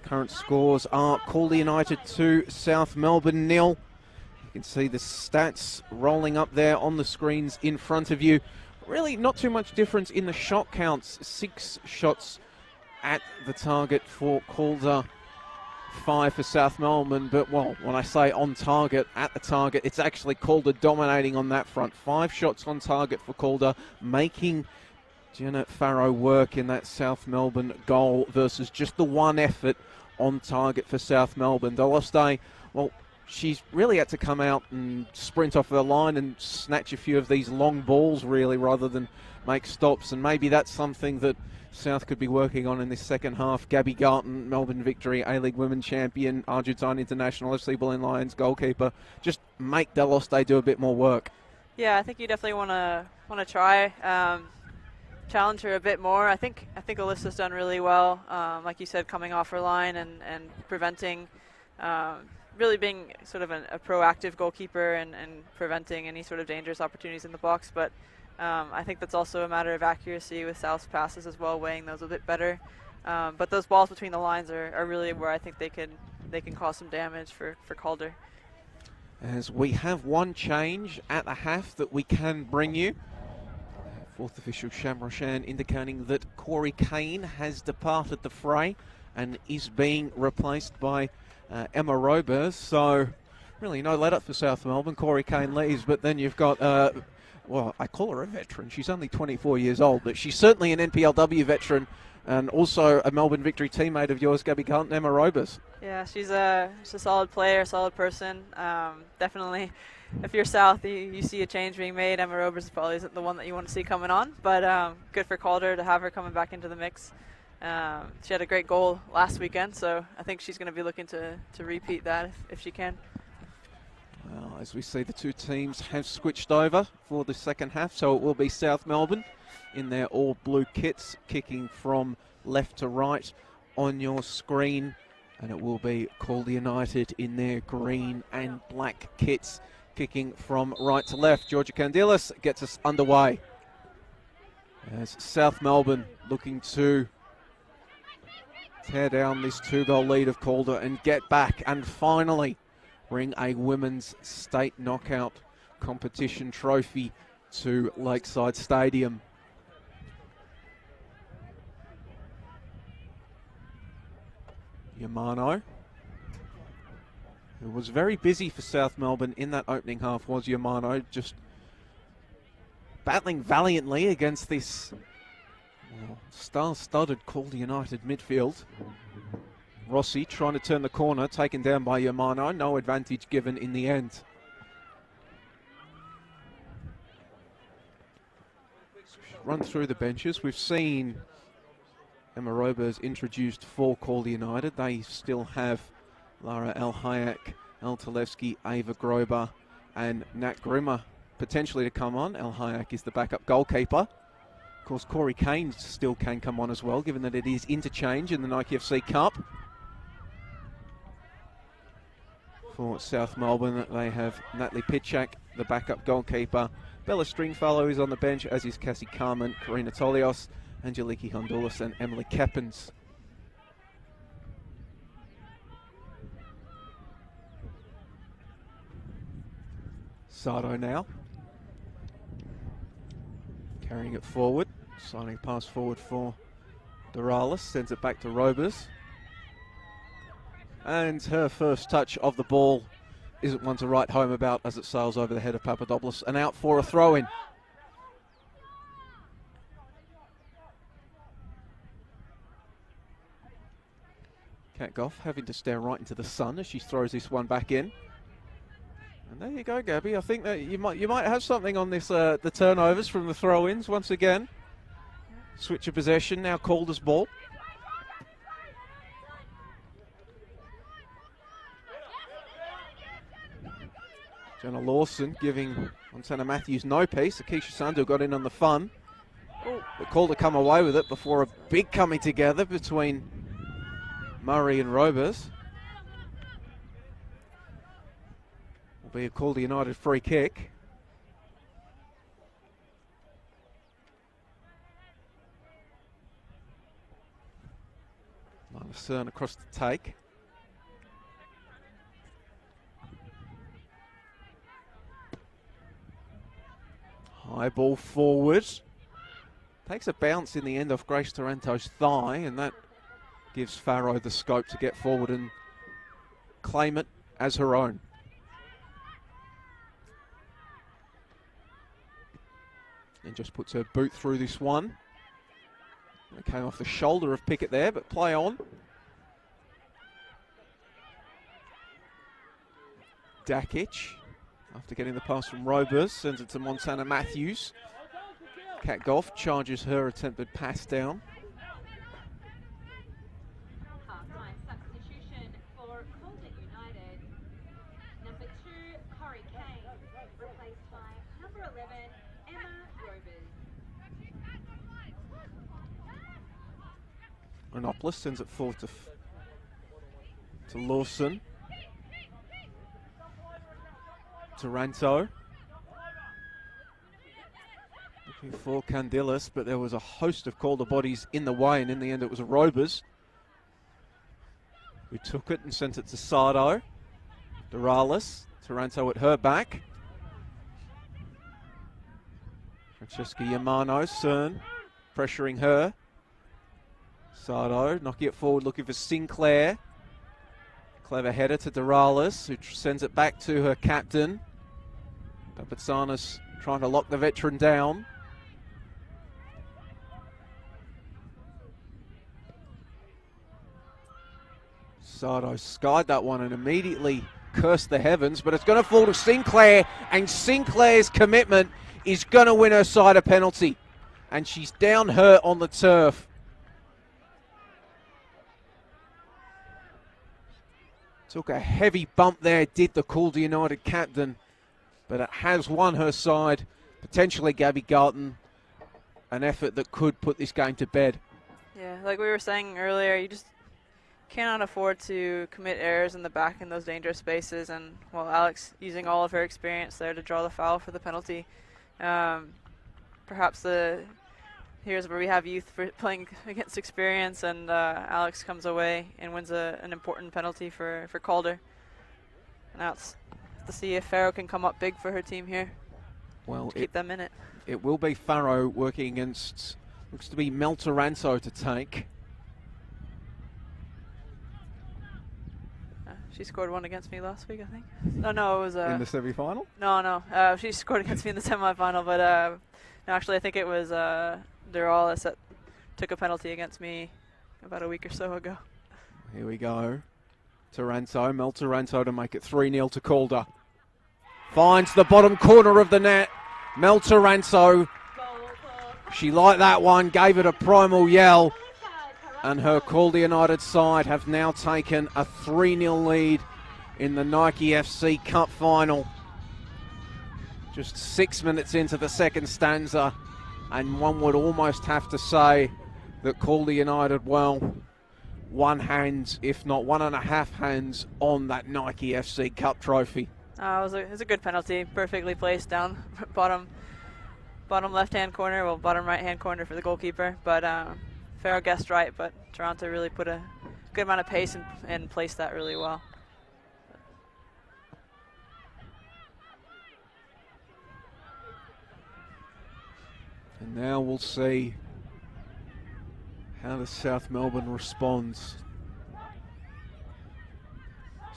Current scores are Calder United 2, South Melbourne 0. You can see the stats rolling up there on the screens in front of you. Really not too much difference in the shot counts. 6 shots at the target for Calder, 5 for South Melbourne, but well, when I say on target, at the target, it's actually Calder dominating on that front. 5 shots on target for Calder, making Jenna Farrow work in that South Melbourne goal versus just the 1 effort on target for South Melbourne. Deloste, well, she's really had to come out and sprint off the line and snatch a few of these long balls, really, rather than make stops, and maybe that's something that South could be working on in this second half. Gabby Garton, Melbourne Victory, A-League Women Champion, Argentine International, FC Bulleen Lions goalkeeper. Just make Deloste do a bit more work. Yeah, I think you definitely want to try challenge her a bit more. I think Alyssa's done really well, like you said, coming off her line and preventing, really being sort of a proactive goalkeeper and preventing any sort of dangerous opportunities in the box. But I think that's also a matter of accuracy with South's passes as well, weighing those a bit better. But those balls between the lines are really where I think they can cause some damage for Calder. As we have one change at the half that we can bring you. Fourth official Shamrochan indicating that Corey Kane has departed the fray and is being replaced by Emma Robers. So really no let up for South Melbourne. Corey Kane leaves, but then you've got, well, I call her a veteran. She's only 24 years old, but she's certainly an NPLW veteran and also a Melbourne Victory teammate of yours, Gabby Garton, Emma Robers. Yeah, she's a solid player, solid person. Definitely, if you're South, you see a change being made. Emma Robers probably isn't the one that you want to see coming on, but good for Calder to have her coming back into the mix. She had a great goal last weekend, so I think she's going to be looking to repeat that if she can. Well, as we see, the two teams have switched over for the second half, so it will be South Melbourne in their all-blue kits, kicking from left to right on your screen, and it will be Calder United in their green and black kits, kicking from right to left. Georgia Candilas gets us underway as South Melbourne looking to tear down this 2-goal lead of Calder and get back and finally bring a women's state knockout competition trophy to Lakeside Stadium. Yamano, who was very busy for South Melbourne in that opening half, was Yamano, just battling valiantly against this star-studded Calder United midfield. Rossi trying to turn the corner, taken down by Yamano, no advantage given in the end. Run through the benches, we've seen Emma Robers introduced for Calder United. They still have Lara El Hayek, El Talevsky, Ava Grober and Nat Grimmer potentially to come on. El Hayek is the backup goalkeeper. Of course, Corey Kane still can come on as well, given that it is interchange in the Nike FC Cup. For South Melbourne, they have Natalie Pitchak, the backup goalkeeper. Bella Stringfellow is on the bench, as is Cassie Carmen, Karina Tolios, Angeliki Honduras and Emily Keppens. Sardo now. Carrying it forward. Signing pass forward for Doralis. Sends it back to Robers. And her first touch of the ball isn't one to write home about as it sails over the head of Papadopoulos. And out for a throw-in. Kickoff having to stare right into the sun as she throws this one back in. And there you go, Gabby. I think that you might have something on this the turnovers from the throw-ins once again. Switch of possession, now Calder's ball. Jenna Lawson giving Montana Matthews no peace. Akisha Sandu got in on the fun. But Calder come away with it before a big coming together between Murray and Robers. be a Calder United free kick. Cern across the take. High ball forward. Takes a bounce in the end off Grace Taranto's thigh, and that gives Farrow the scope to get forward and claim it as her own. And just puts her boot through this one. It came off the shoulder of Pickett there, but play on. Dakic, after getting the pass from Robers, sends it to Montana Matthews. Kat Goff charges her attempted pass down. Half-time substitution for Calder United. Number 2, Corey Kane, replaced by number 11, Emma Robers. Renopoulos sends it forward to Lawson. Taranto. Looking for Candilis, but there was a host of Calder bodies in the way, and in the end it was a Robers who took it and sent it to Sardo. Doralis, Taranto at her back. Francesca Yamano, Cern pressuring her. Sardo knocking it forward, looking for Sinclair. Clever header to Doralis, who sends it back to her captain. Papatsanis trying to lock the veteran down. Sardo skied that one and immediately cursed the heavens, but it's going to fall to Sinclair, and Sinclair's commitment is going to win her side a penalty. And she's down hurt on the turf. Took a heavy bump there, did the Calder United captain, but it has won her side. Potentially Gabby Galton, an effort that could put this game to bed. Yeah, like we were saying earlier, you just cannot afford to commit errors in the back in those dangerous spaces, and well, Alex using all of her experience there to draw the foul for the penalty. Perhaps here's where we have youth for playing against experience, and Alex comes away and wins an important penalty for Calder. Now it's to see if Farrow can come up big for her team here. Well, keep them in it. It will be Farrow working against, looks to be Mel Taranto to take. She scored one against me last week, I think. No, it was... in the semi-final? No. She scored against me in the semi-final, but no, actually I think it was Duralis that took a penalty against me about a week or so ago. Here we go. Taranto, Mel Taranto to make it 3-0 to Calder. Finds the bottom corner of the net. Mel Taranto. She liked that one, gave it a primal yell. And her Calder United side have now taken a 3-0 lead in the Nike FC Cup final. Just 6 minutes into the second stanza, and one would almost have to say that Calder United, well, one hand, if not 1.5 hands on that Nike FC Cup trophy. It was a good penalty, perfectly placed down bottom left-hand corner, well, bottom right-hand corner for the goalkeeper, but Farrow guessed right, but Toronto really put a good amount of pace and placed that really well. And now we'll see how the South Melbourne responds.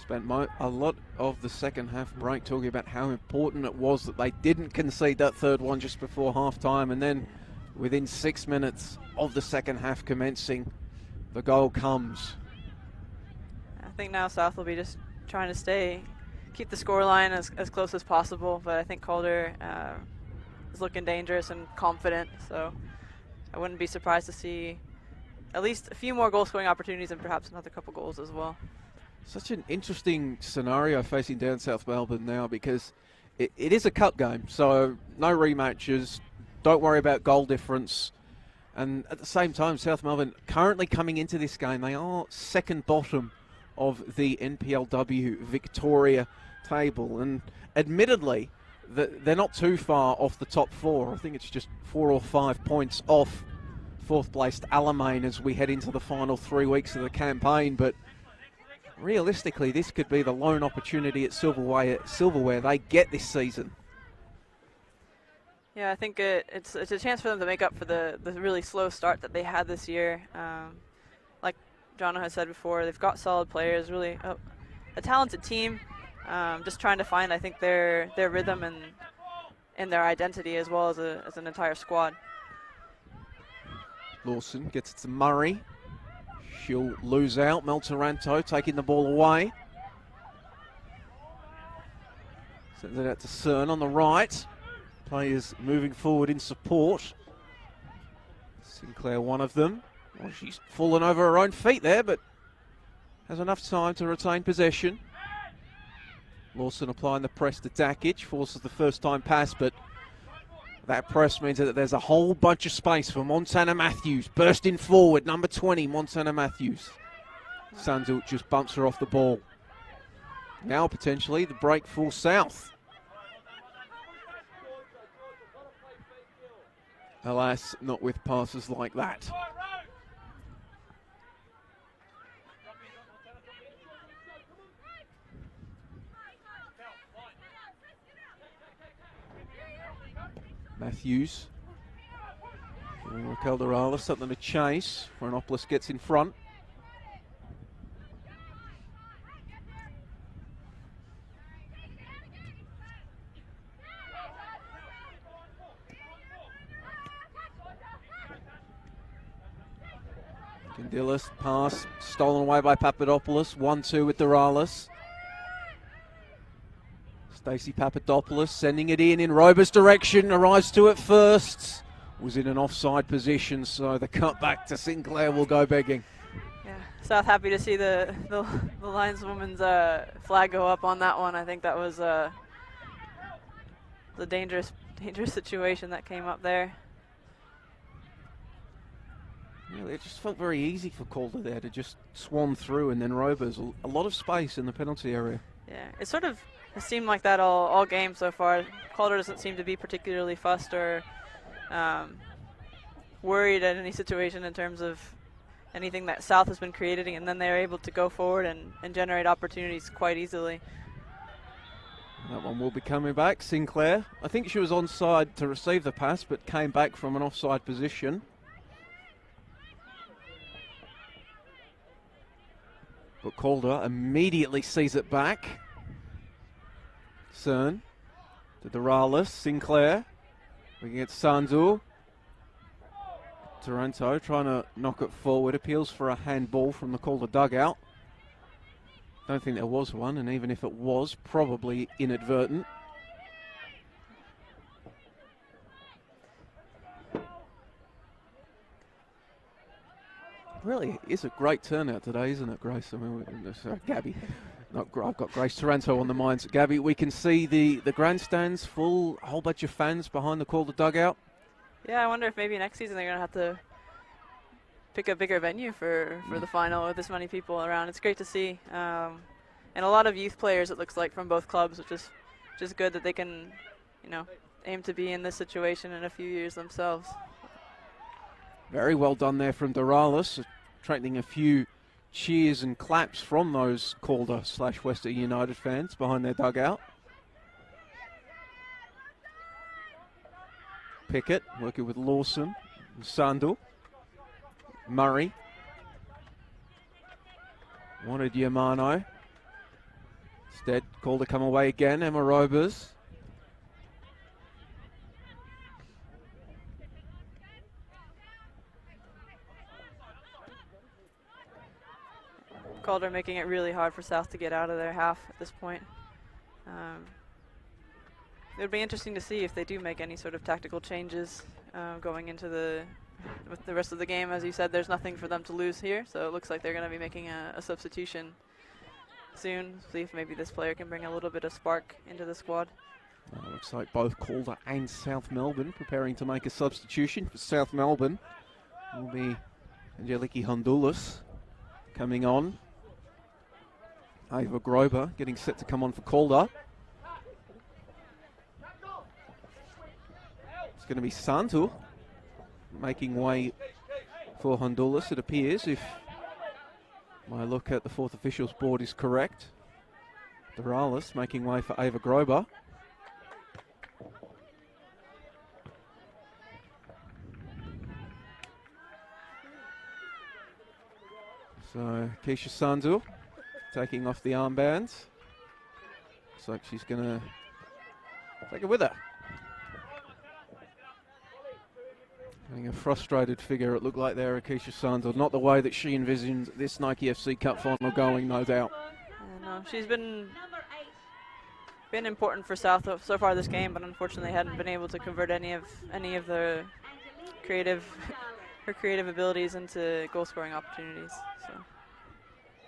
Spent a lot of the second half break talking about how important it was that they didn't concede that third one just before half-time, and then within 6 minutes of the second half commencing, the goal comes. I think now South will be just trying to keep the scoreline as close as possible, but I think Calder is looking dangerous and confident, so I wouldn't be surprised to see at least a few more goal-scoring opportunities and perhaps another couple goals as well. Such an interesting scenario facing down South Melbourne now, because it is a cup game, so no rematches, don't worry about goal difference. And at the same time, South Melbourne currently coming into this game, they are second bottom of the NPLW Victoria table, and admittedly, they're not too far off the top four. I think it's just 4 or 5 points off fourth-placed Alamein as we head into the final 3 weeks of the campaign, but realistically, this could be the lone opportunity at silverware they get this season. Yeah, I think it's a chance for them to make up for the really slow start that they had this year. Like Jono has said before, they've got solid players, really a talented team. Just trying to find, I think, their rhythm and their identity as well as an entire squad. Lawson gets it to Murray. She'll lose out. Mel Taranto taking the ball away. Sends it out to Cern on the right. Players moving forward in support. Sinclair, one of them. Well, she's fallen over her own feet there, but has enough time to retain possession. Lawson applying the press to Dakic, forces the first time pass, but that press means that there's a whole bunch of space for Montana Matthews. Bursting forward, number 20, Montana Matthews. Sandel just bumps her off the ball. Now potentially the break for South. Alas, not with passes like that. Matthews. Calder, something to chase. Renopoulos gets in front. Candilis, pass, stolen away by Papadopoulos. 1-2 with Doralis. Stacey Papadopoulos sending it in Rober's direction, arrives to it first. Was in an offside position, so the cut back to Sinclair will go begging. Yeah, South happy to see the lineswoman's flag go up on that one. I think that was the dangerous situation that came up there. Yeah, it just felt very easy for Calder there to just swan through, and then Rober's a lot of space in the penalty area. Yeah, it sort of has seemed like that all game so far. Calder doesn't seem to be particularly fussed or worried at any situation in terms of anything that South has been creating, and then they're able to go forward and generate opportunities quite easily. That one will be coming back. Sinclair, I think she was onside to receive the pass, but came back from an offside position. But Calder immediately sees it back. Cern to Doralis. Sinclair looking at Sandu. Taranto trying to knock it forward. Appeals for a handball from the Calder dugout. Don't think there was one, and even if it was, probably inadvertent. Really is a great turnout today, isn't it, Grace? I mean, sorry, Gabby. I've got Grace Taranto on the minds. Gabby, we can see the grandstands full, a whole bunch of fans behind the Calder dugout. Yeah, I wonder if maybe next season they're going to have to pick a bigger venue for the final with this many people around. It's great to see. And a lot of youth players, it looks like, from both clubs, which is good that they can, aim to be in this situation in a few years themselves. Very well done there from Doralis, attracting a few cheers and claps from those Calder/Western United fans behind their dugout. Pickett working with Lawson and Sandel. Murray. Wanted Yamano. Instead, Calder come away again. Emma Robers. Calder making it really hard for South to get out of their half at this point. It would be interesting to see if they do make any sort of tactical changes going into with the rest of the game. As you said, there's nothing for them to lose here, so it looks like they're going to be making a substitution soon. See if maybe this player can bring a little bit of spark into the squad. Looks like both Calder and South Melbourne preparing to make a substitution. For South Melbourne will be Angeliki Honduras coming on. Ava Grober getting set to come on for Calder. It's going to be Santu making way for Honduras, it appears, if my look at the fourth officials board is correct. Dorales making way for Ava Grober. So Keisha Sandu taking off the armbands. Looks like she's going to take it with her. Having a frustrated figure, it looked like there, Keisha Sandu. Not the way that she envisioned this Nike FC Cup final going, no doubt. No, she's been important for South so far this game, but unfortunately hadn't been able to convert any of the her creative abilities into goal scoring opportunities. So.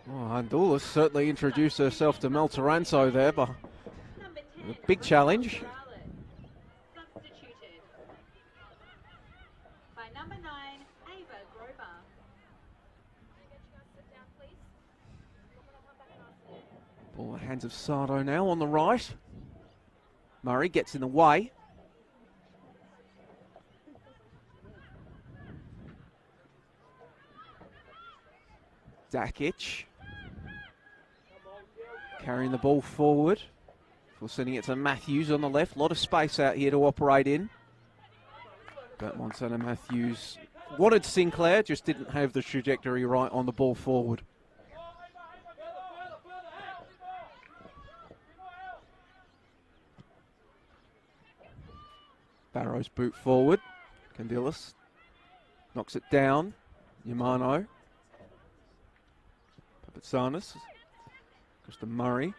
Well, Honduras certainly introduced herself to Mel Taranto there, but a big challenge. Substituted by number 9, Ava Grober. Ball in the hands of Sardo now on the right. Murray gets in the way. Dakic carrying the ball forward. We're sending it to Matthews on the left. A lot of space out here to operate in. But Montana Matthews wanted Sinclair, just didn't have the trajectory right on the ball forward. Barrow's boot forward. Candilas knocks it down. Yamano. Papatsanis. Goes to Murray.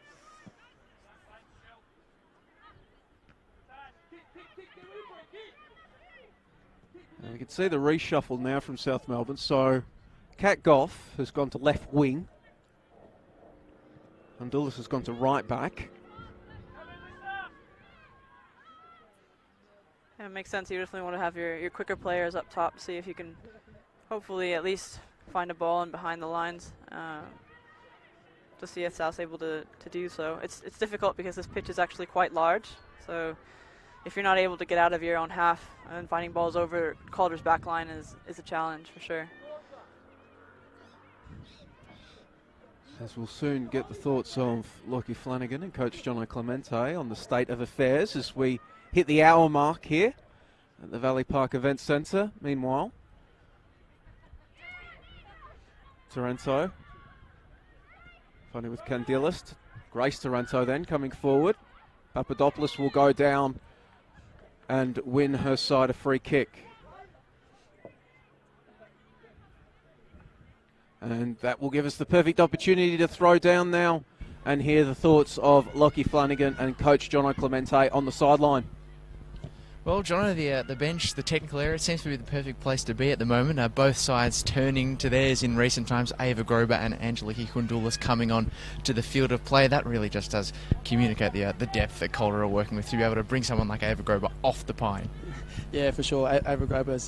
And we can see the reshuffle now from South Melbourne. So Kat Goff has gone to left wing. Honduras has gone to right back. Yeah, it makes sense. You definitely want to have your quicker players up top, see if you can hopefully at least find a ball in behind the lines to see if South's able to do so. It's difficult because this pitch is actually quite large. So if you're not able to get out of your own half and finding balls over Calder's back line is a challenge for sure. As we'll soon get the thoughts of Lockie Flanagan and Coach Jono Clemente on the state of affairs as we hit the hour mark here at the Valley Park Event Centre. Meanwhile, Taranto fighting with Candilas. Grace Taranto then coming forward. Papadopoulos will go down and win her side a free kick. And that will give us the perfect opportunity to throw down now and hear the thoughts of Lockie Flanagan and Coach Jono Clemente on the sideline. Well, Jono, the bench, the technical area, it seems to be the perfect place to be at the moment. Both sides turning to theirs in recent times. Ava Grober and Angeliki Hundulas coming on to the field of play. That really just does communicate the depth that Calder are working with to be able to bring someone like Ava Grober off the pine. Yeah, for sure. Ava Grober is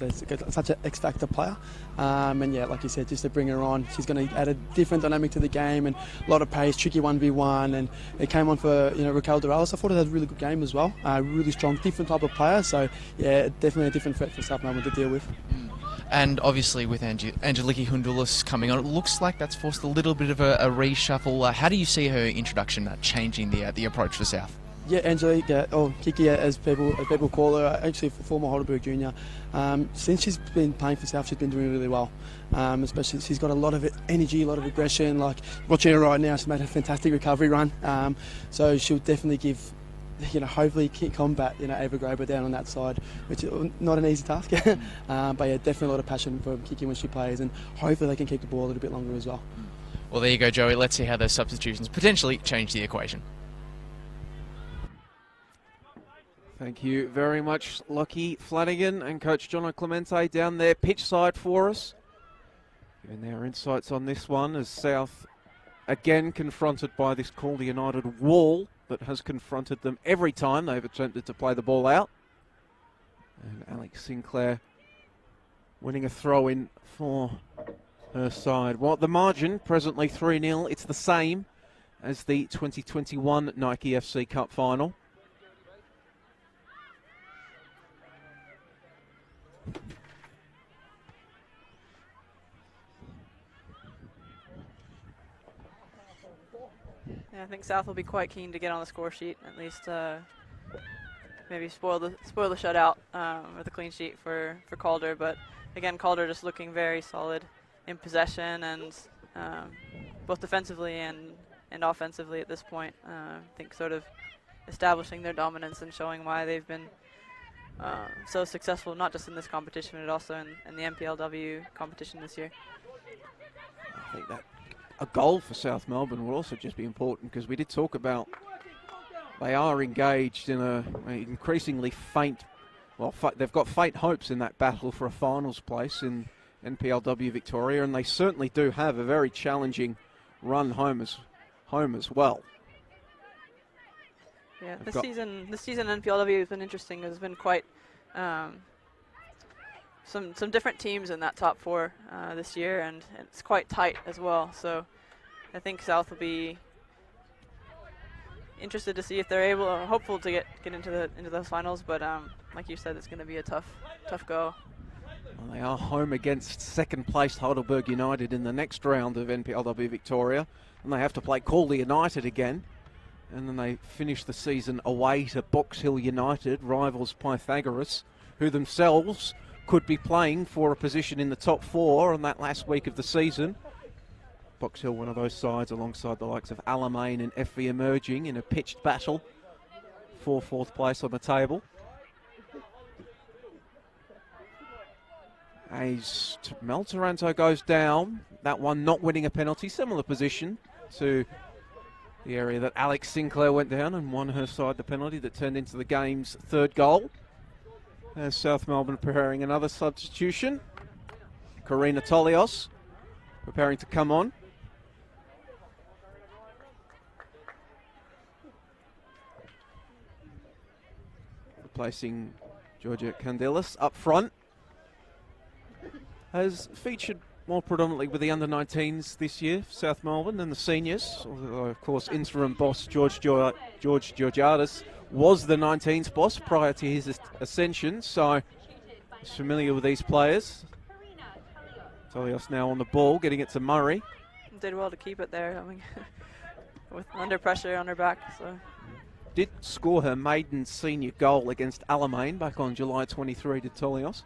such an X-factor player. And yeah, like you said, just to bring her on, she's going to add a different dynamic to the game and a lot of pace, tricky 1v1. And it came on for Raquel Dorales. I thought it had a really good game as well. Really strong, different type of player. So yeah, definitely a different threat for South Melbourne to deal with. And obviously with Angeliki Hundulas coming on, it looks like that's forced a little bit of a reshuffle. How do you see her introduction changing the approach for South? Yeah, Angelique, or Kiki as people call her, actually former Heidelberg junior. Since she's been playing for South, she's been doing really well. Especially she's got a lot of energy, a lot of aggression. Like watching her right now, she's made a fantastic recovery run. So she'll definitely give, hopefully combat, Ava Grober down on that side, which is not an easy task. But yeah, definitely a lot of passion for Kiki when she plays, and hopefully they can keep the ball a little bit longer as well. Well, there you go, Joey. Let's see how those substitutions potentially change the equation. Thank you very much, Lockie Flanagan and Coach Jono Clemente down there pitch side for us. Giving their insights on this one as South again confronted by this Calder United wall that has confronted them every time they've attempted to play the ball out. And Alex Sinclair winning a throw-in for her side. Well, the margin presently 3-0. It's the same as the 2021 Nike FC Cup final. Yeah, I think South will be quite keen to get on the score sheet, at least maybe spoil the shutout or the clean sheet for Calder. But again, Calder just looking very solid in possession and both defensively and offensively at this point. I think sort of establishing their dominance and showing why they've been so successful, not just in this competition, but also in the MPLW competition this year. I think that a goal for South Melbourne will also just be important, because we did talk about they are engaged in a increasingly faint, they've got faint hopes in that battle for a finals place in NPLW Victoria, and they certainly do have a very challenging run home as well. Yeah, this season NPLW has been interesting. There's been quite some different teams in that top four this year, and it's quite tight as well. So I think South will be interested to see if they're hopeful to get into those finals. But like you said, it's going to be a tough go. Well, they are home against second place Heidelberg United in the next round of NPLW Victoria, and they have to play Calder United again. And then they finish the season away to Box Hill United, rivals Pythagoras, who themselves could be playing for a position in the top four on that last week of the season. Box Hill, one of those sides, alongside the likes of Alamein and FV Emerging, in a pitched battle for fourth place on the table. As Mel Taranto goes down, that one not winning a penalty, similar position to the area that Alex Sinclair went down and won her side the penalty that turned into the game's third goal. As South Melbourne preparing another substitution. Karina Tolios preparing to come on. Replacing Georgia Candelas up front. Has featured more predominantly with the under-19s this year, South Melbourne, than the seniors. Although, of course, interim boss George Georgiadis was the 19s boss prior to his ascension, so he's familiar with these players. Tolios now on the ball, getting it to Murray. Did well to keep it there, I mean, with under pressure on her back. So did score her maiden senior goal against Alamein back on July 23 to Tolios.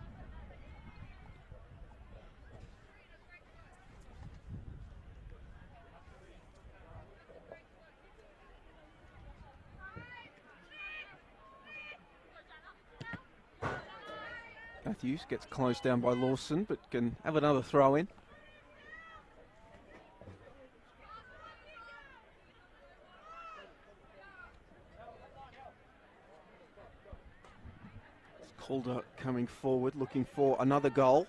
Matthews gets closed down by Lawson, but can have another throw in. Calder coming forward, looking for another goal.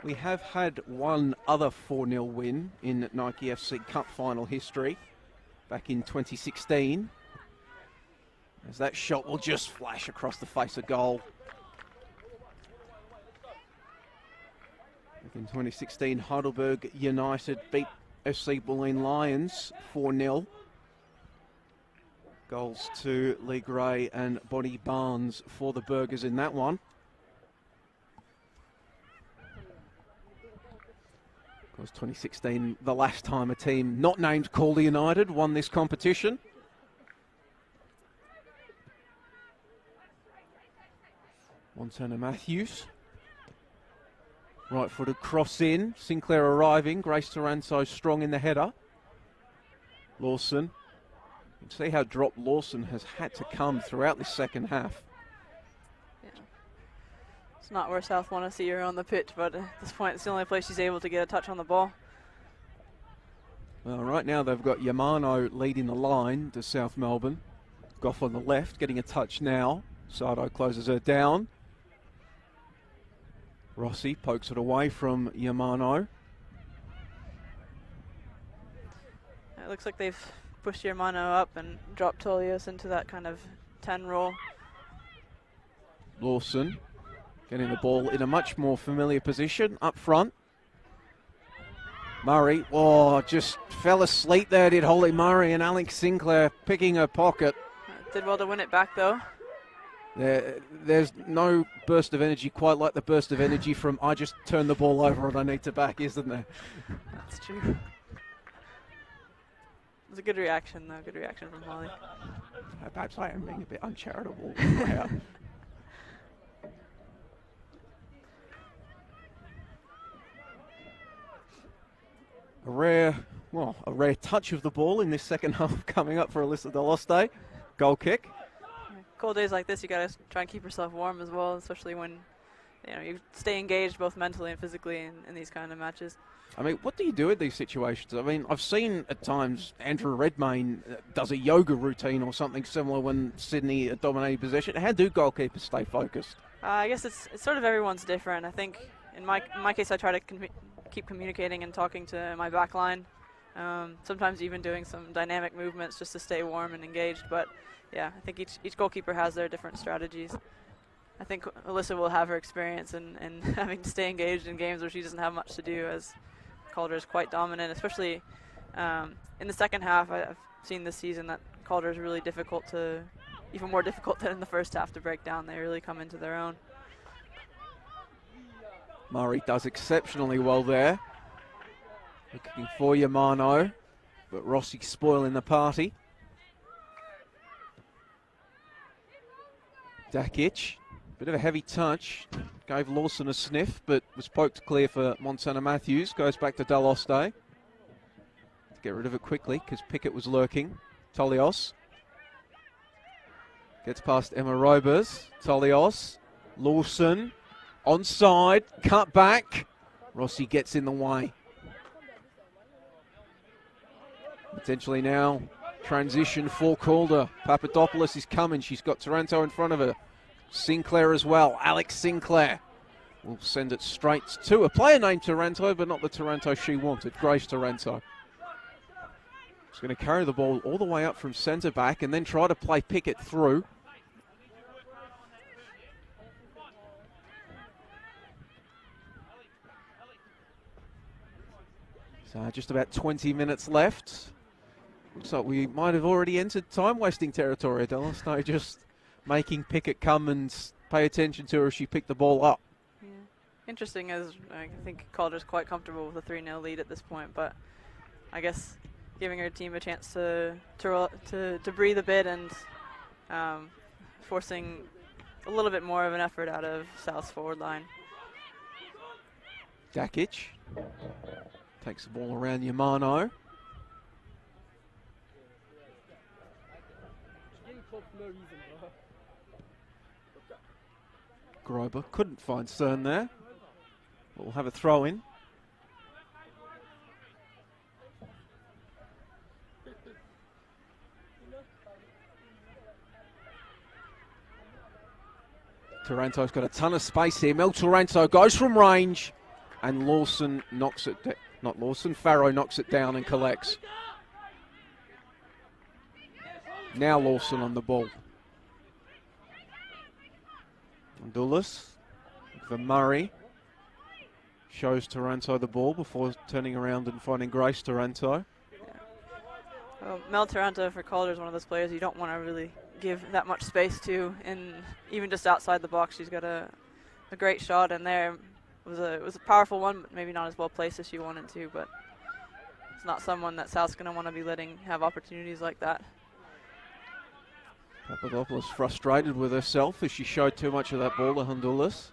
We have had one other 4-0 win in Nike FC Cup final history back in 2016. As that shot will just flash across the face of goal. In 2016, Heidelberg United beat FC Bulleen Lions 4-0. Goals to Lee Gray and Bonnie Barnes for the Burgers in that one. Of course, 2016, the last time a team not named Calder United won this competition. Montana Matthews. Right-footed cross in. Sinclair arriving. Grace Taranto strong in the header. Lawson. You can see how dropped Lawson has had to come throughout this second half. Yeah. It's not where South want to see her on the pitch, but at this point it's the only place she's able to get a touch on the ball. Well, right now they've got Yamano leading the line to South Melbourne. Goff on the left, getting a touch now. Sardo closes her down. Rossi pokes it away from Yamano. It looks like they've pushed Yamano up and dropped Tolios into that kind of 10 role. Lawson getting the ball in a much more familiar position up front. Murray, just fell asleep there, did Holly Murray, and Alex Sinclair picking her pocket. Did well to win it back, though. There's no burst of energy quite like the burst of energy from I just turned the ball over and I need to back, isn't there? That's true. It was a good reaction, though. Good reaction from Holly. Perhaps I am being a bit uncharitable. A rare touch of the ball in this second half coming up for Alyssa Deloste. Goal kick. Cold days like this, you got to try and keep yourself warm as well, especially when you stay engaged both mentally and physically in these kind of matches. I mean, what do you do in these situations? I mean, I've seen at times Andrew Redmayne does a yoga routine or something similar when Sydney are dominating possession. How do goalkeepers stay focused? I guess it's sort of everyone's different. I think in my case, I try to keep communicating and talking to my back line. Sometimes even doing some dynamic movements just to stay warm and engaged. But yeah, I think each goalkeeper has their different strategies. I think Alyssa will have her experience in having to stay engaged in games where she doesn't have much to do, as Calder is quite dominant, especially in the second half. I've seen this season that Calder is really even more difficult than in the first half to break down. They really come into their own. Murray does exceptionally well there. Looking for Yamano, but Rossi spoiling the party. Dakic, bit of a heavy touch. Gave Lawson a sniff, but was poked clear for Montana Matthews. Goes back to Deloste. Get rid of it quickly because Pickett was lurking. Tolios. Gets past Emma Robers. Tolios. Lawson. Onside. Cut back. Rossi gets in the way. Potentially now transition for Calder. Papadopoulos is coming. She's got Taranto in front of her. Sinclair as well. Alex Sinclair will send it straight to a player named Taranto, but not the Taranto she wanted. Grace Taranto. She's going to carry the ball all the way up from centre back and then try to play Pickett through. So just about 20 minutes left. Looks like we might have already entered time-wasting territory. Deloste just making Pickett come and pay attention to her as she picked the ball up. Yeah. Interesting, as I think Calder's quite comfortable with a 3-0 lead at this point, but I guess giving her team a chance to breathe a bit and forcing a little bit more of an effort out of South's forward line. Dakic takes the ball around Yamano. Grober couldn't find Cern there. We'll have a throw in. Taranto's got a ton of space here. Mel Taranto goes from range and Lawson knocks it down. Not Lawson, Farrow knocks it down and collects. Now Lawson on the ball. Dulles for Murray. Shows Taranto the ball before turning around and finding Grace Taranto. Yeah. Well, Mel Taranto for Calder is one of those players you don't want to really give that much space to, and even just outside the box, she's got a great shot, and there was a powerful one, but maybe not as well placed as she wanted to. But it's not someone that South's going to want to be letting have opportunities like that. Papadopoulos frustrated with herself as she showed too much of that ball to Honduras.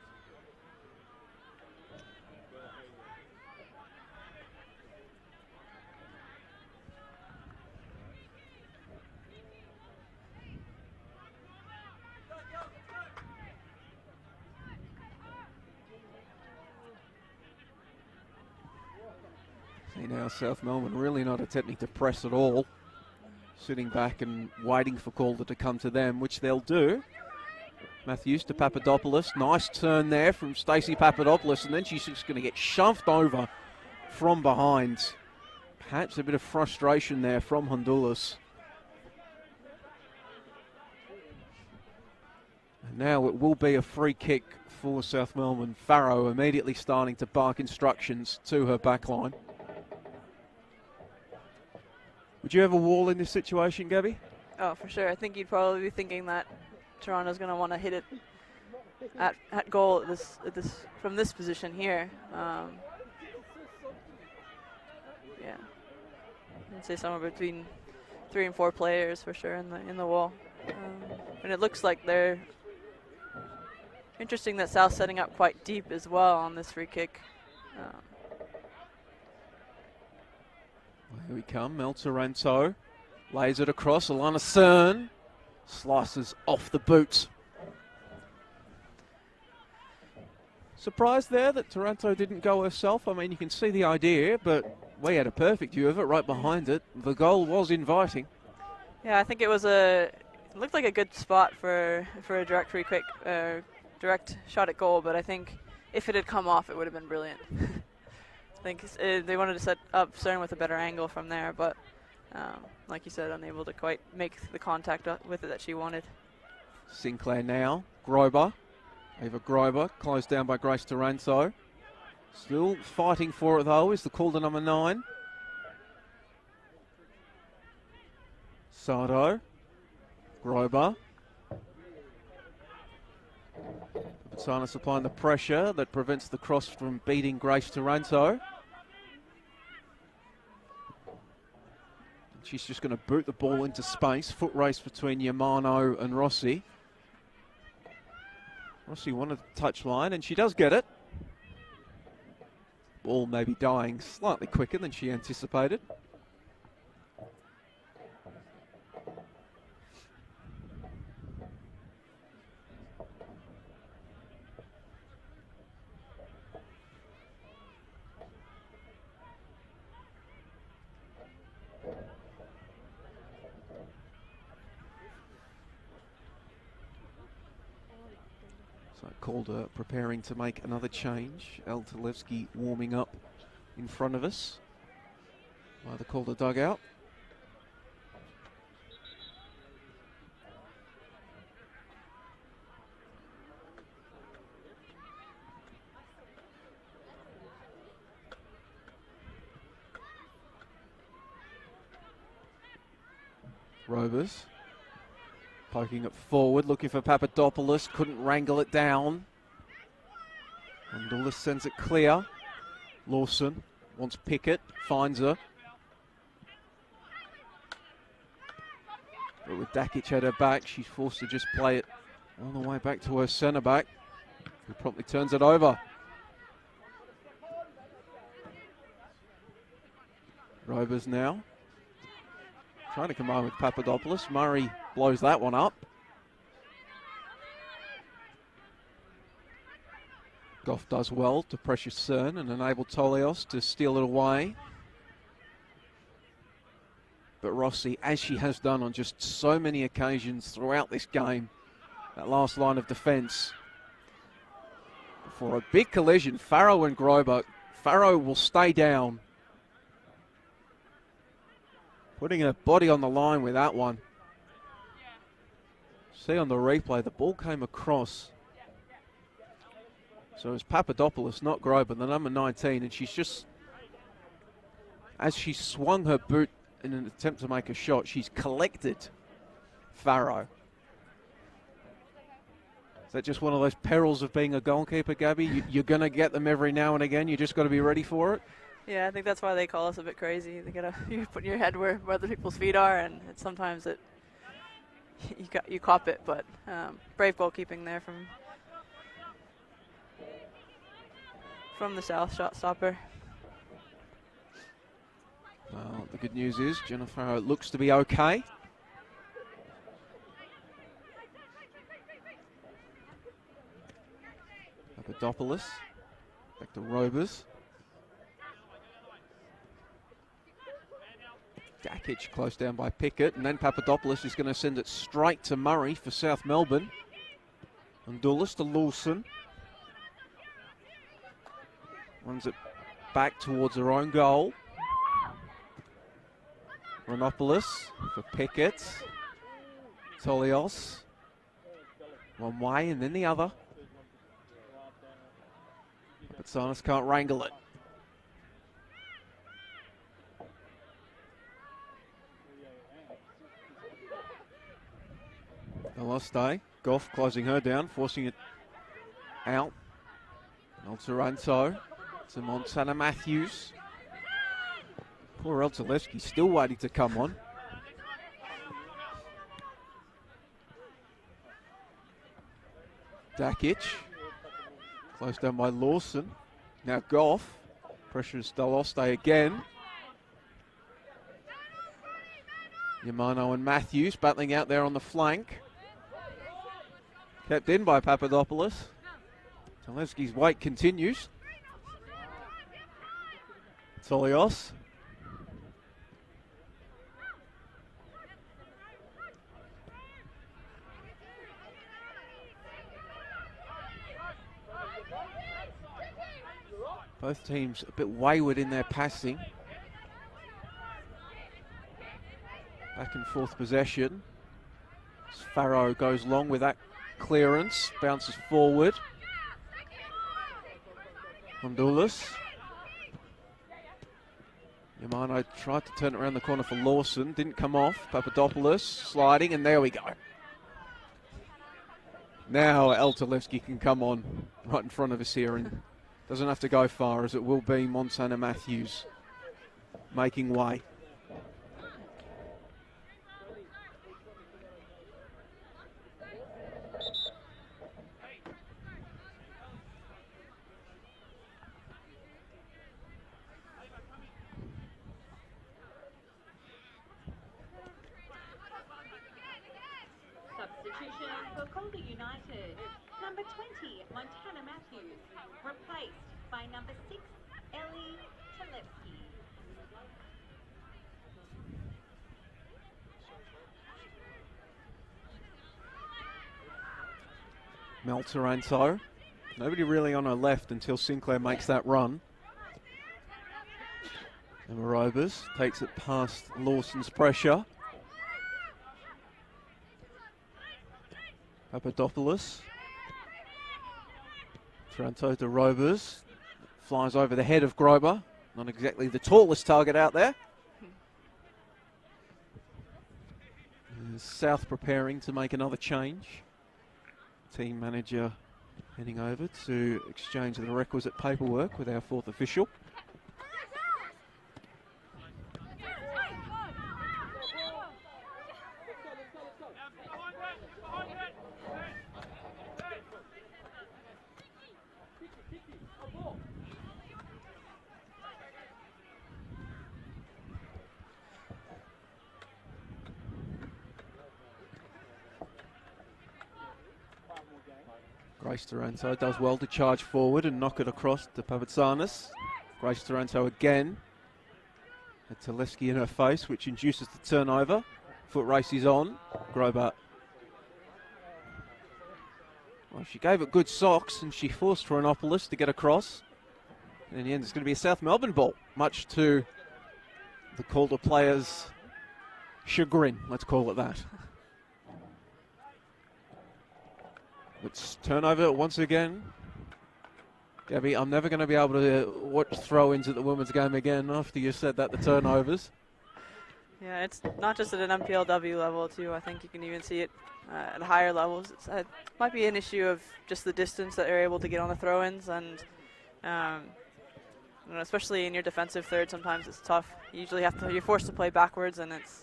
See now South Melbourne really not attempting to press at all. Sitting back and waiting for Calder to come to them, which they'll do. Matthews to Papadopoulos. Nice turn there from Stacey Papadopoulos, and then she's just going to get shoved over from behind. Perhaps a bit of frustration there from Honduras. And now it will be a free kick for South Melbourne. Farrow immediately starting to bark instructions to her backline. Would you have a wall in this situation, Gabby? Oh, for sure. I think you'd probably be thinking that Toronto's going to want to hit it at goal from this position here. Yeah, I'd say somewhere between 3 and 4 players for sure in the wall. And it looks like they're interesting that South's setting up quite deep as well on this free kick. Here we come. Mel Taranto lays it across. Alana Cern slices off the boot. Surprised there that Taranto didn't go herself. I mean, you can see the idea, but we had a perfect view of it right behind it. The goal was inviting. Yeah, I think it looked like a good spot for a direct free kick, direct shot at goal, but I think if it had come off, it would have been brilliant. I think they wanted to set up Cern with a better angle from there, but like you said, unable to quite make the contact with it that she wanted. Sinclair now. Grober. Ava Grober, closed down by Grace Taranto. Still fighting for it, though, is the Calder number 9. Sardo. Grober. Papatsana supplying the pressure that prevents the cross from beating Grace Taranto. She's just going to boot the ball into space. Foot race between Yamano and Rossi. Rossi wanted the touch line, and she does get it. Ball maybe dying slightly quicker than she anticipated. So Calder preparing to make another change. El Talevsky warming up in front of us by the Calder dugout. Rovers poking it forward, looking for Papadopoulos, couldn't wrangle it down. Andoulis sends it clear. Lawson wants Pickett, finds her. But with Dakic at her back, she's forced to just play it all the way back to her centre back, who promptly turns it over. Rovers now trying to combine with Papadopoulos. Murray blows that one up. Goff does well to pressure Cern and enable Tolios to steal it away. But Rossi, as she has done on just so many occasions throughout this game, that last line of defence. For a big collision, Farrow and Grober. Farrow will stay down. Putting her body on the line with that one. See on the replay, the ball came across. So it was Papadopoulos, not Grober, the number 19, and she's just, as she swung her boot in an attempt to make a shot, she's collected Farrow. Is that just one of those perils of being a goalkeeper, Gabby? You're going to get them every now and again, you just got to be ready for it? Yeah, I think that's why they call us a bit crazy. They gotta you put your head where other people's feet are, and sometimes you cop it. But brave goalkeeping there from the South shot stopper. Well, the good news is Jennifer looks to be okay. Papadopoulos back to Rovers. Dakic close down by Pickett, and then Papadopoulos is going to send it straight to Murray for South Melbourne. Andoulis to Lawson. Runs it back towards her own goal. Renopoulos for Pickett. Tolios. One way and then the other. But Sinus can't wrangle it. Deloste. Goff closing her down, forcing it out. El Taranto to Montana Matthews. Poor El Zaleski still waiting to come on. Dakic. Closed down by Lawson. Now Goff. Pressures Deloste again. Yamano and Matthews battling out there on the flank. Kept in by Papadopoulos. Zalewski's wait continues. Tolios. Both teams a bit wayward in their passing. Back and forth possession. As Farrow goes long with that clearance, bounces forward. Honduras. Yamano tried to turn it around the corner for Lawson, didn't come off. Papadopoulos sliding, and there we go. Now El Talevski can come on right in front of us here and doesn't have to go far, as it will be Montana Matthews making way. Substitution for Calder United. Number 20, Montana Matthews, replaced by number 6, Ellie Talevski. Mel Taranto. Nobody really on her left until Sinclair makes that run. And Marobas takes it past Lawson's pressure. Papadopoulos. Taranto to Robers. Flies over the head of Grober. Not exactly the tallest target out there. South preparing to make another change. Team manager heading over to exchange the requisite paperwork with our fourth official. Grace Taranto does well to charge forward and knock it across to Pavatsanis. Grace Taranto again. A Talevski in her face, which induces the turnover. Foot race is on. Grober. Well, she gave it good socks and she forced Toronopoulos to get across. And in the end, it's going to be a South Melbourne ball, much to the Calder players' chagrin, let's call it that. It's turnover once again. Gabby, I'm never going to be able to watch throw-ins at the women's game again after you said that, the turnovers. Yeah, it's not just at an MPLW level, too. I think you can even see it at higher levels. It might be an issue of just the distance that they're able to get on the throw-ins, and you know, especially in your defensive third, sometimes it's tough. You usually you're forced to play backwards, and it's...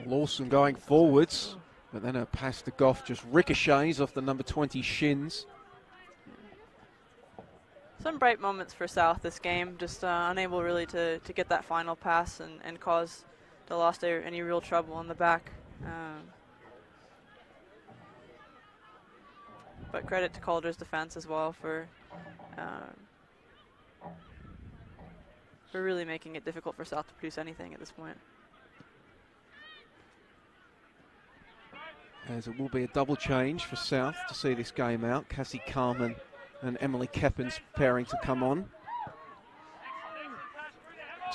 Lawson going forwards. But then a pass to Goff just ricochets off the number 20 shins. Some bright moments for South this game, just unable really to get that final pass and cause Deloste any real trouble in the back. But credit to Calder's defense as well for really making it difficult for South to produce anything at this point. As it will be a double change for South to see this game out. Cassie Carman and Emily Keppins preparing to come on.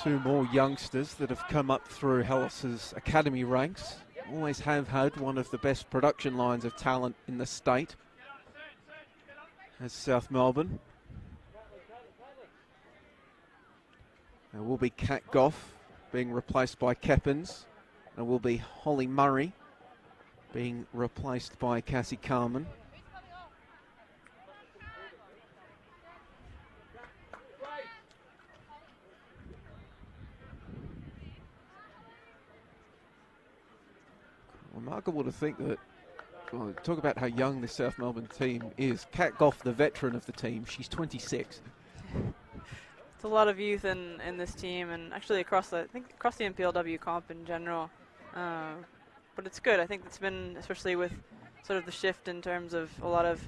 Two more youngsters that have come up through Hellas's academy ranks. Always have had one of the best production lines of talent in the state as South Melbourne. There will be Kat Goff being replaced by Keppins. It will be Holly Murray being replaced by Cassie Carman. Remarkable to think that, well, talk about how young this South Melbourne team is. Kat Goff, the veteran of the team, she's 26. It's a lot of youth in this team, and actually across the MPLW comp in general. But it's good. I think it's been, especially with sort of the shift in terms of a lot of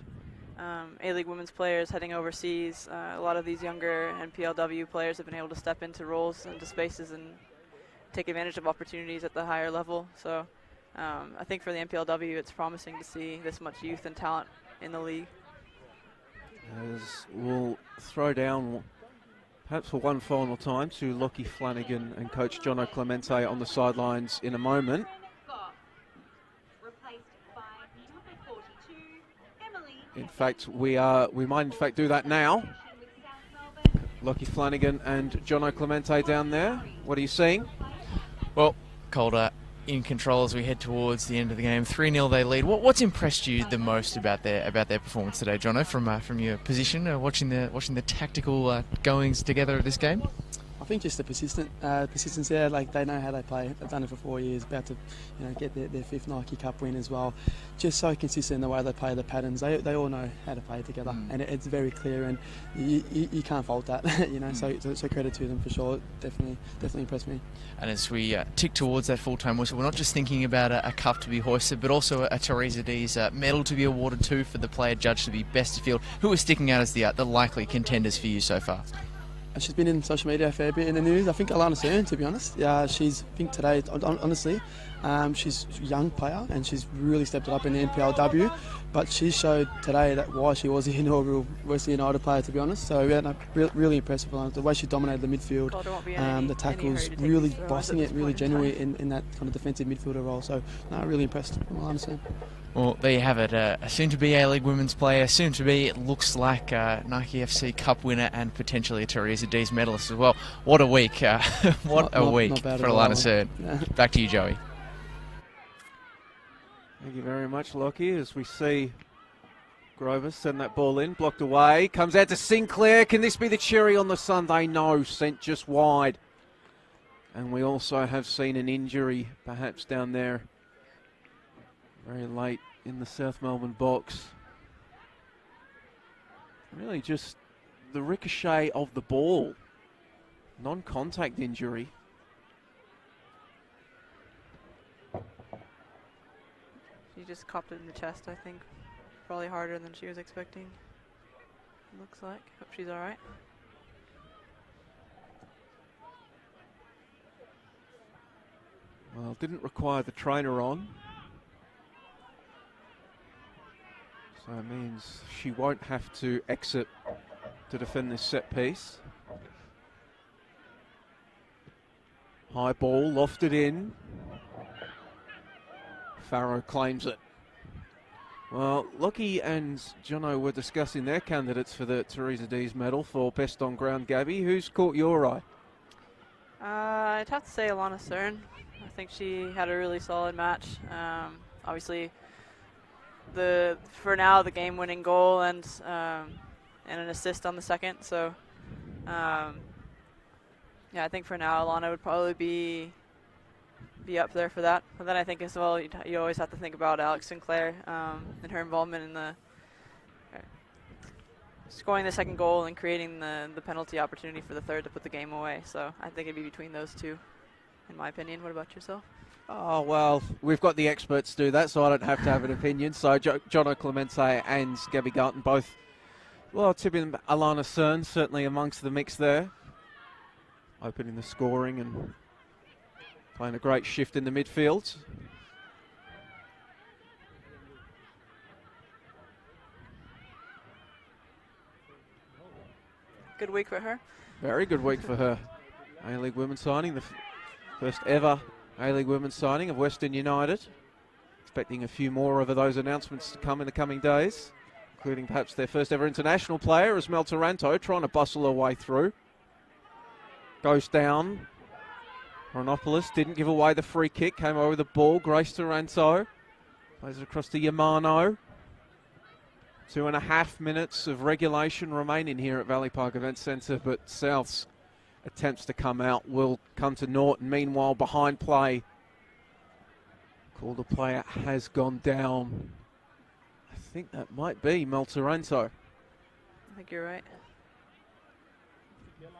A-League women's players heading overseas. A lot of these younger MPLW players have been able to step into roles, into spaces, and take advantage of opportunities at the higher level. So I think for the MPLW, it's promising to see this much youth and talent in the league. As we'll throw down, perhaps for one final time, to Lockie Flanagan and Coach Jono Clemente on the sidelines in a moment. In fact, we might in fact do that now. Lockie Flanagan and Jono Clemente down there. What are you seeing? Well, Calder in control as we head towards the end of the game. 3-0 they lead. What's impressed you the most about their performance today, Jono, from your position, watching the tactical goings together of this game? I think just the persistence there. Like, they know how they play. They've done it for 4 years. About to, get their fifth Nike Cup win as well. Just so consistent in the way they play the patterns. They all know how to play together, and it's very clear. And you can't fault that. So credit to them for sure. Definitely impressed me. And as we tick towards that full-time whistle, we're not just thinking about a cup to be hoisted, but also a Teresa D's medal to be awarded too, for the player judged to be best of field. Who is sticking out as the likely contenders for you so far? She's been in social media a fair bit in the news. I think Alana Cern, to be honest. I think today, honestly, she's a young player and she's really stepped it up in the NPLW. But she showed today that why she was the inaugural Western United player, to be honest. So yeah, really impressive. The way she dominated the midfield, the tackles, really bossing it, really genuinely in that kind of defensive midfielder role. So really impressed with Alana Cern. Well, there you have it. A soon-to-be A-League women's player, soon-to-be, it looks like, Nike FC Cup winner and potentially a Teresa D's medalist as well. What a week. What a week for Alana Cern. Yeah. Back to you, Joey. Thank you very much, Lockie, as we see Grover send that ball in, blocked away, comes out to Sinclair. Can this be the cherry on the sundae? No, sent just wide. And we also have seen an injury perhaps down there very late in the South Melbourne box. Really just the ricochet of the ball. Non-contact injury. She just copped it in the chest, I think. Probably harder than she was expecting. Looks like. Hope she's all right. Well, didn't require the trainer on. So it means she won't have to exit to defend this set piece. High ball, lofted in. Farrow claims it. Well, Lockie and Jono were discussing their candidates for the Teresa D's medal for best on ground. Gabby, who's caught your eye? I'd have to say Alana Cern. I think she had a really solid match. Obviously, for now the game-winning goal and an assist on the second. So, yeah, I think for now Alana would probably be up there for that. But then I think as well you always have to think about Alex Sinclair and her involvement in the scoring the second goal and creating the penalty opportunity for the third to put the game away. So I think it'd be between those two, in my opinion. What about yourself? Oh, well, we've got the experts do that, so I don't have to have an opinion. So Jono Clemente and Gabby Garton both, well, tipping Alana Cern certainly amongst the mix there. Opening the scoring and playing a great shift in the midfield. Good week for her. Very good week for her. A-League women's signing, the first ever A-League women's signing of Western United. Expecting a few more of those announcements to come in the coming days, including perhaps their first ever international player, as Mel Taranto trying to bustle her way through. Goes down. Chronopoulos didn't give away the free kick, came over the ball. Grace Taranto plays it across to Yamano. 2.5 minutes of regulation remaining here at Valley Park Event Centre, but South's attempts to come out will come to naught. And meanwhile, behind play, Calder player has gone down. I think that might be Mel Taranto. I think you're right.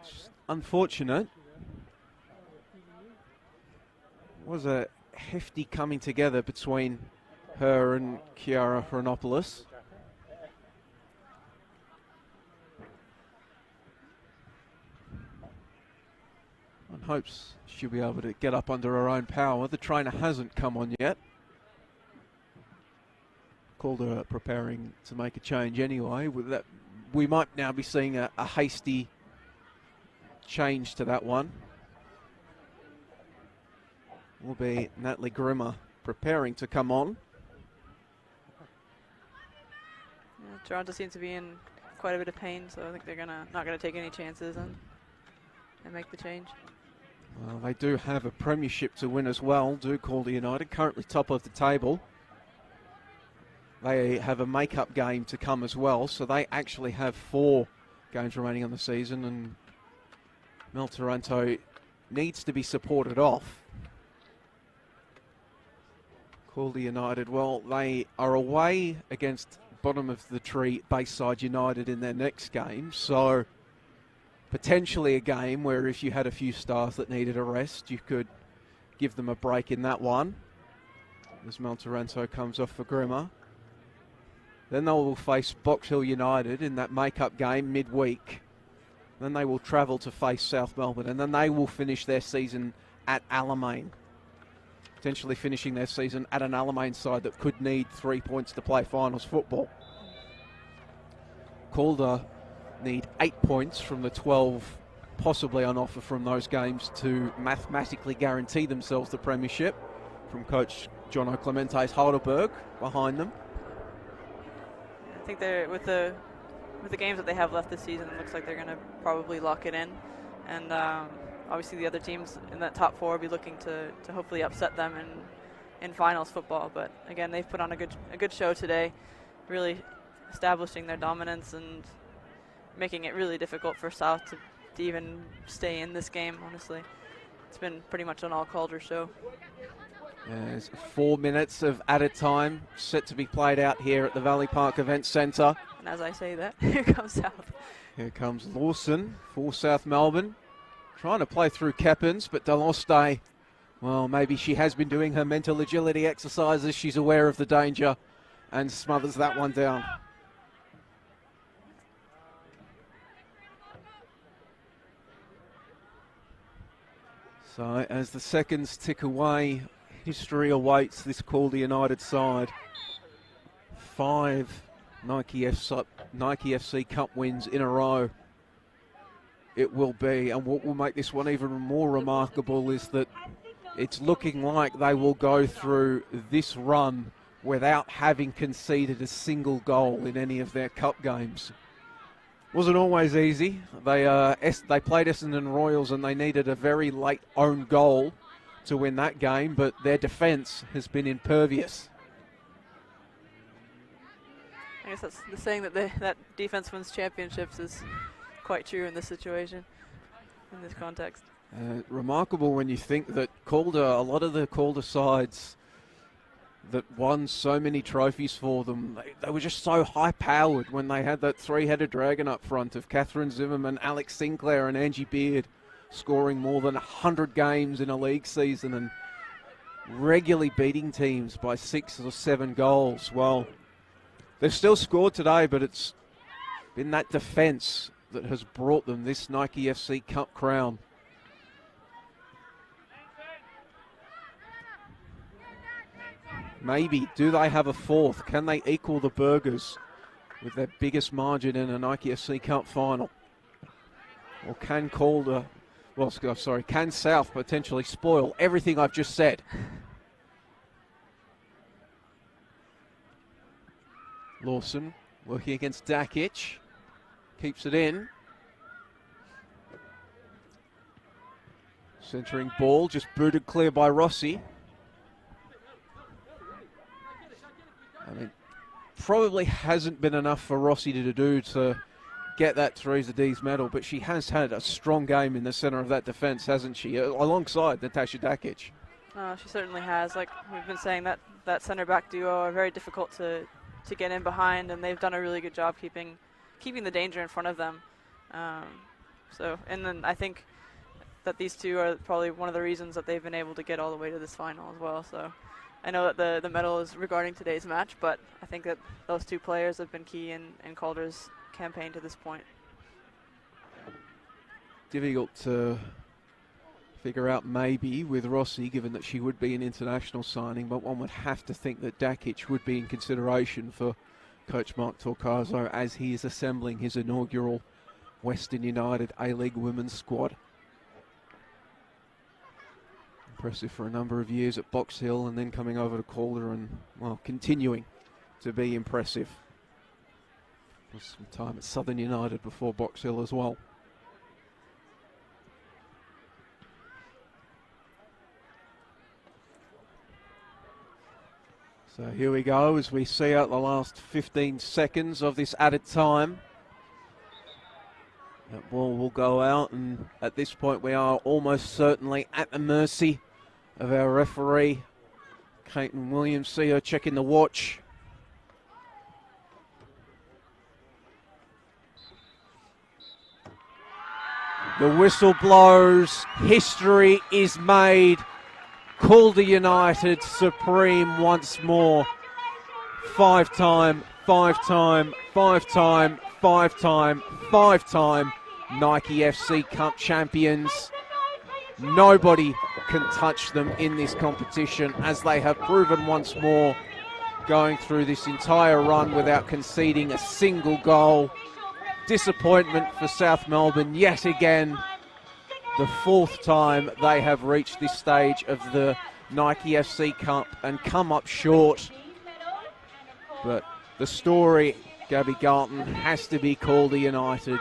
Just unfortunate. Was a hefty coming together between her and Kiara Chronopoulos. One hopes she'll be able to get up under her own power. The trainer hasn't come on yet. Calder preparing to make a change anyway. With that, we might now be seeing a hasty change to that one. Will be Natalie Grimmer preparing to come on. Yeah, Toronto seems to be in quite a bit of pain, so I think they're not gonna take any chances and make the change. Well, they do have a premiership to win as well, do Calder United, currently top of the table. They have a make-up game to come as well, so they actually have 4 games remaining on the season, and Mel Taranto needs to be supported off. Calder United, well, they are away against bottom of the tree Bayside United in their next game, so potentially a game where if you had a few stars that needed a rest, you could give them a break in that one. As Mel Taranto comes off for Grimmer. Then they will face Box Hill United in that make-up game midweek. Then they will travel to face South Melbourne, and then they will finish their season at Alamein. Potentially finishing their season at an Alamein side that could need 3 points to play finals football. Calder need 8 points from the 12 possibly on offer from those games to mathematically guarantee themselves the premiership. From coach John Clemente's Heidelberg behind them. I think they're with the games that they have left this season, it looks like they're going to probably lock it in, and obviously the other teams in that top 4 will be looking to hopefully upset them in finals football. But again, they've put on a good show today, really establishing their dominance and making it really difficult for South to even stay in this game. Honestly, it's been pretty much an all Calder show. There's 4 minutes of added time set to be played out here at the Valley Park Event Centre. And as I say that, here comes South. Here comes Lawson for South Melbourne. Trying to play through Keppins, but Deloste, well, maybe she has been doing her mental agility exercises. She's aware of the danger and smothers that one down. So as the seconds tick away, history awaits this Calder United side. 5 Nike FC Cup wins in a row. It will be, and what will make this one even more remarkable is that it's looking like they will go through this run without having conceded a single goal in any of their cup games. Wasn't always easy. They played Essendon Royals and they needed a very late own goal to win that game, but their defence has been impervious. I guess that's the saying that that defense wins championships is quite true in this situation, in this context. Remarkable when you think that Calder, a lot of the Calder sides that won so many trophies for them, they were just so high-powered when they had that 3-headed dragon up front of Catherine Zimmerman, Alex Sinclair and Angie Beard scoring more than 100 games in a league season and regularly beating teams by 6 or 7 goals. Well, they've still scored today, but it's been that defence that has brought them this Nike FC Cup crown. Maybe, do they have a 4th? Can they equal the Burgers with their biggest margin in a Nike FC Cup final? Or can can South potentially spoil everything I've just said? Lawson working against Dakic, keeps it in. Centering ball, just booted clear by Rossi. I mean, probably hasn't been enough for Rossi to do to get that Theresa D's medal, but she has had a strong game in the centre of that defence, hasn't she? Alongside Natasha Dakic. She certainly has. Like we've been saying, that centre-back duo are very difficult to get in behind, and they've done a really good job keeping the danger in front of them. And then I think that these two are probably one of the reasons that they've been able to get all the way to this final as well. So I know that the medal is regarding today's match, but I think that those two players have been key in Calder's campaign to this point. Difficult to figure out maybe with Rossi, given that she would be an international signing, but one would have to think that Dakic would be in consideration for Coach Mark Torcaso as he is assembling his inaugural Western United A-League women's squad. Impressive for a number of years at Box Hill and then coming over to Calder and, well, continuing to be impressive. Some time at Southern United before Box Hill as well. So here we go as we see out the last 15 seconds of this added time. That ball will go out, and at this point we are almost certainly at the mercy of our referee. Caitlin Williams, see her checking the watch. The whistle blows, history is made. Calder United supreme once more. Five-time Nike FC Cup champions. Nobody can touch them in this competition, as they have proven once more, going through this entire run without conceding a single goal. Disappointment for South Melbourne yet again. The fourth time they have reached this stage of the Nike FC Cup and come up short. But the story, Gabby Galton, has to be Calder United.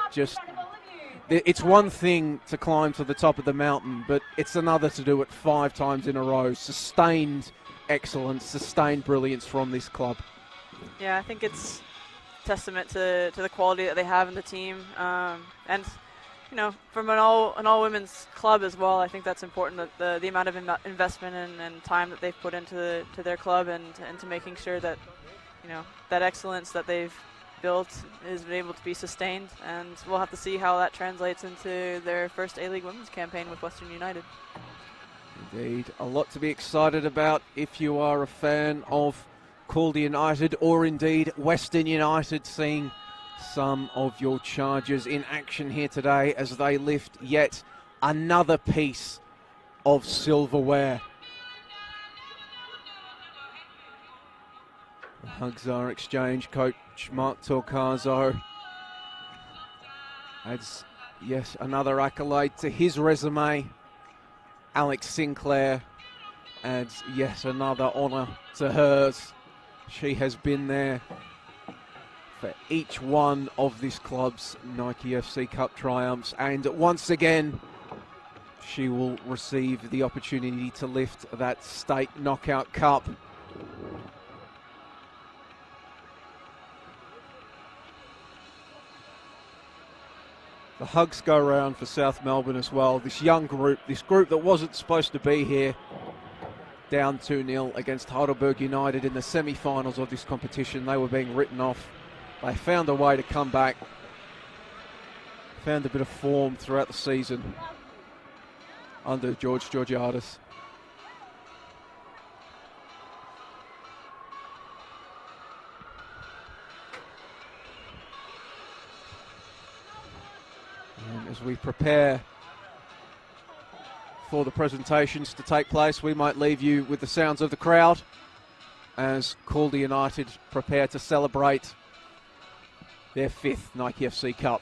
It's one thing to climb to the top of the mountain, but it's another to do it 5 times in a row. Sustained excellence, sustained brilliance from this club. Yeah, I think it's testament to the quality that they have in the team, and you know, from an all women's club as well. I think that's important, that the amount of investment and time that they've put into their club and to making sure that, you know, that excellence that they've built is able to be sustained, and we'll have to see how that translates into their first A-League women's campaign with Western United. Indeed, a lot to be excited about if you are a fan of Calder United, or indeed Western United, seeing some of your Chargers in action here today as they lift yet another piece of silverware. The hugs are exchanged. Coach Mark Torcaso adds yes another accolade to his resume. Alex Sinclair adds yet another honour to hers. She has been there for each one of this club's Nike FC Cup triumphs, and once again she will receive the opportunity to lift that state knockout cup. The hugs go around for South Melbourne as well. This young group, this group that wasn't supposed to be here, down 2-0 against Heidelberg United in the semi-finals of this competition. They were being written off. They found a way to come back, found a bit of form throughout the season under George Georgiadis. And as we prepare for the presentations to take place, we might leave you with the sounds of the crowd as Calder United prepare to celebrate their 5th Nike FC Cup.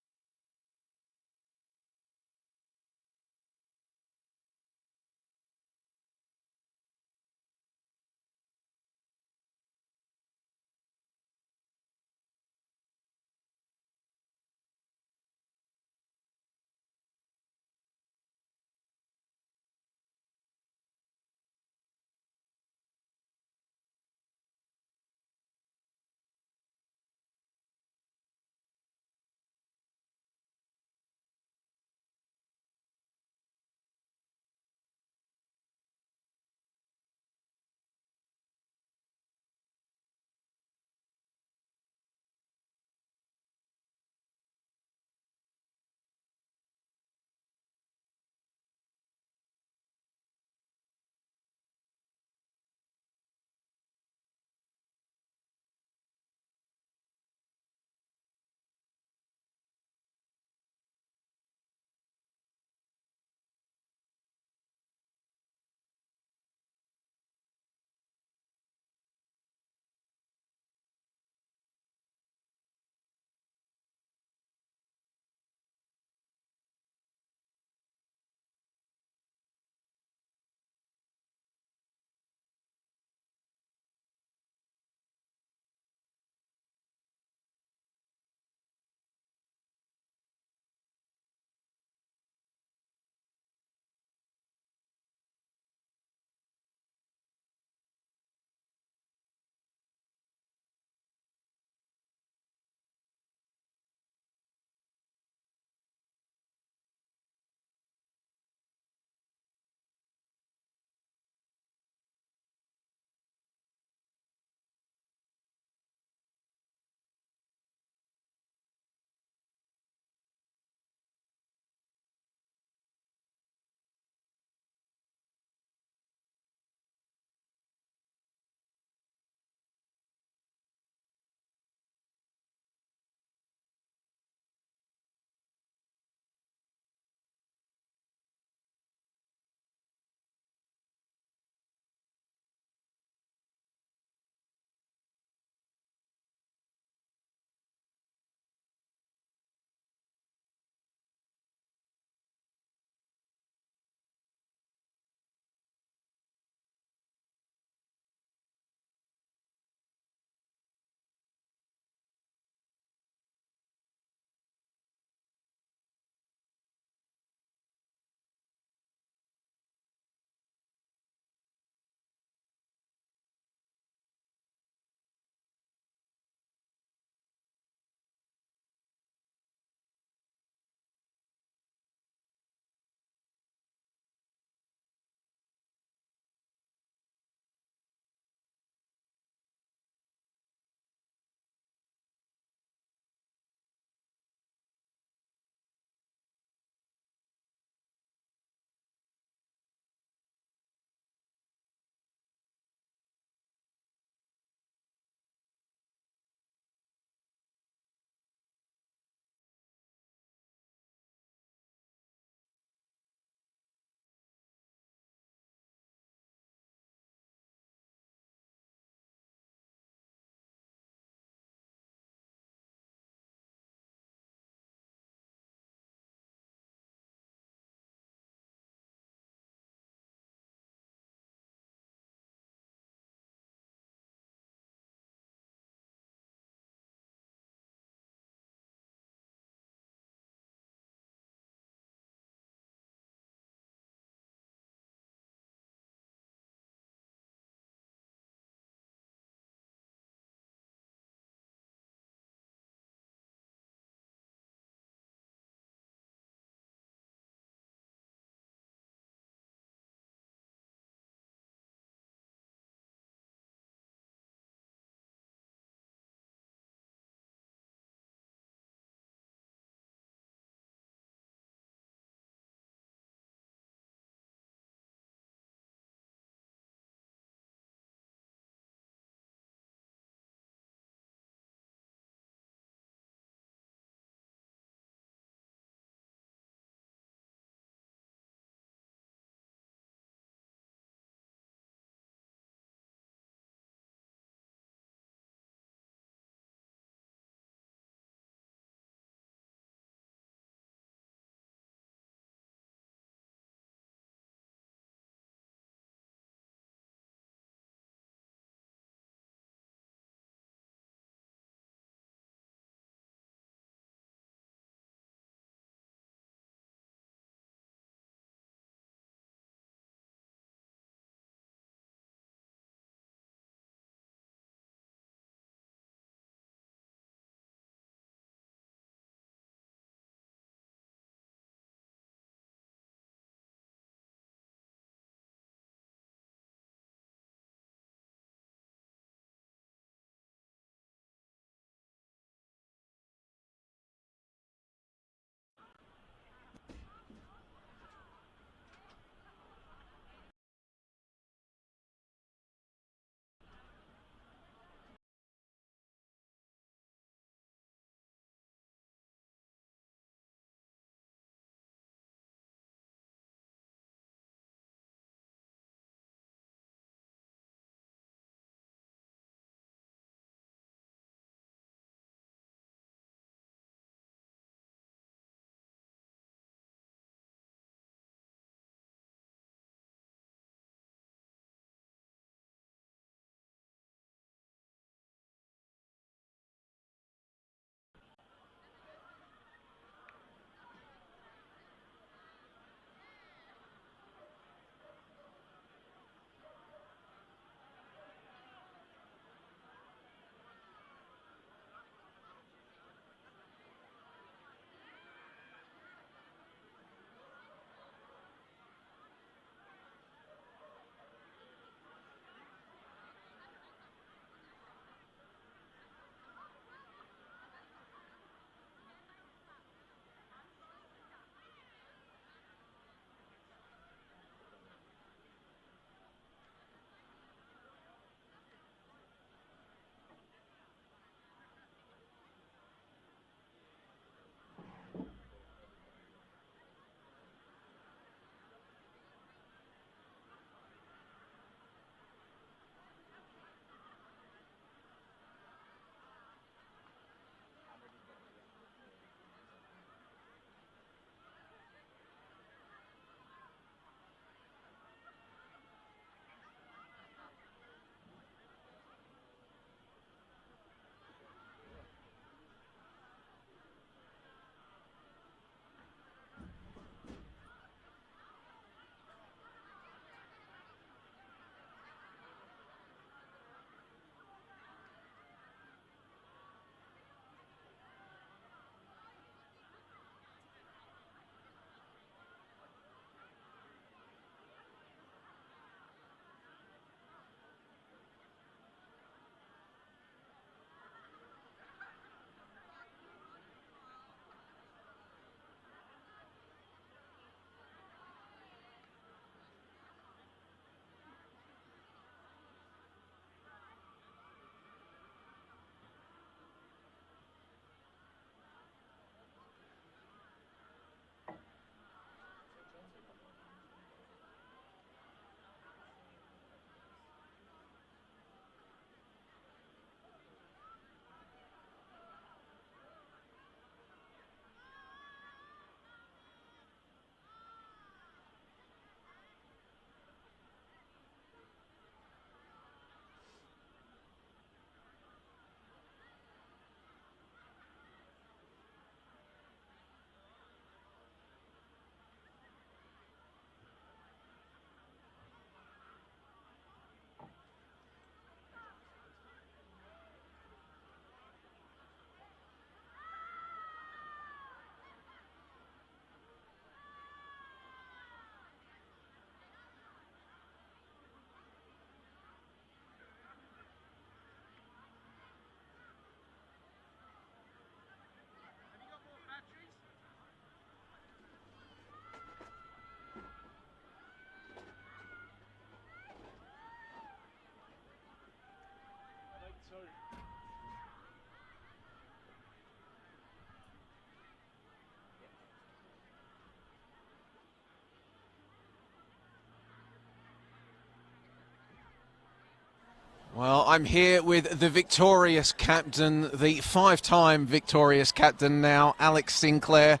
Well, I'm here with the victorious captain, the 5-time victorious captain now, Alex Sinclair.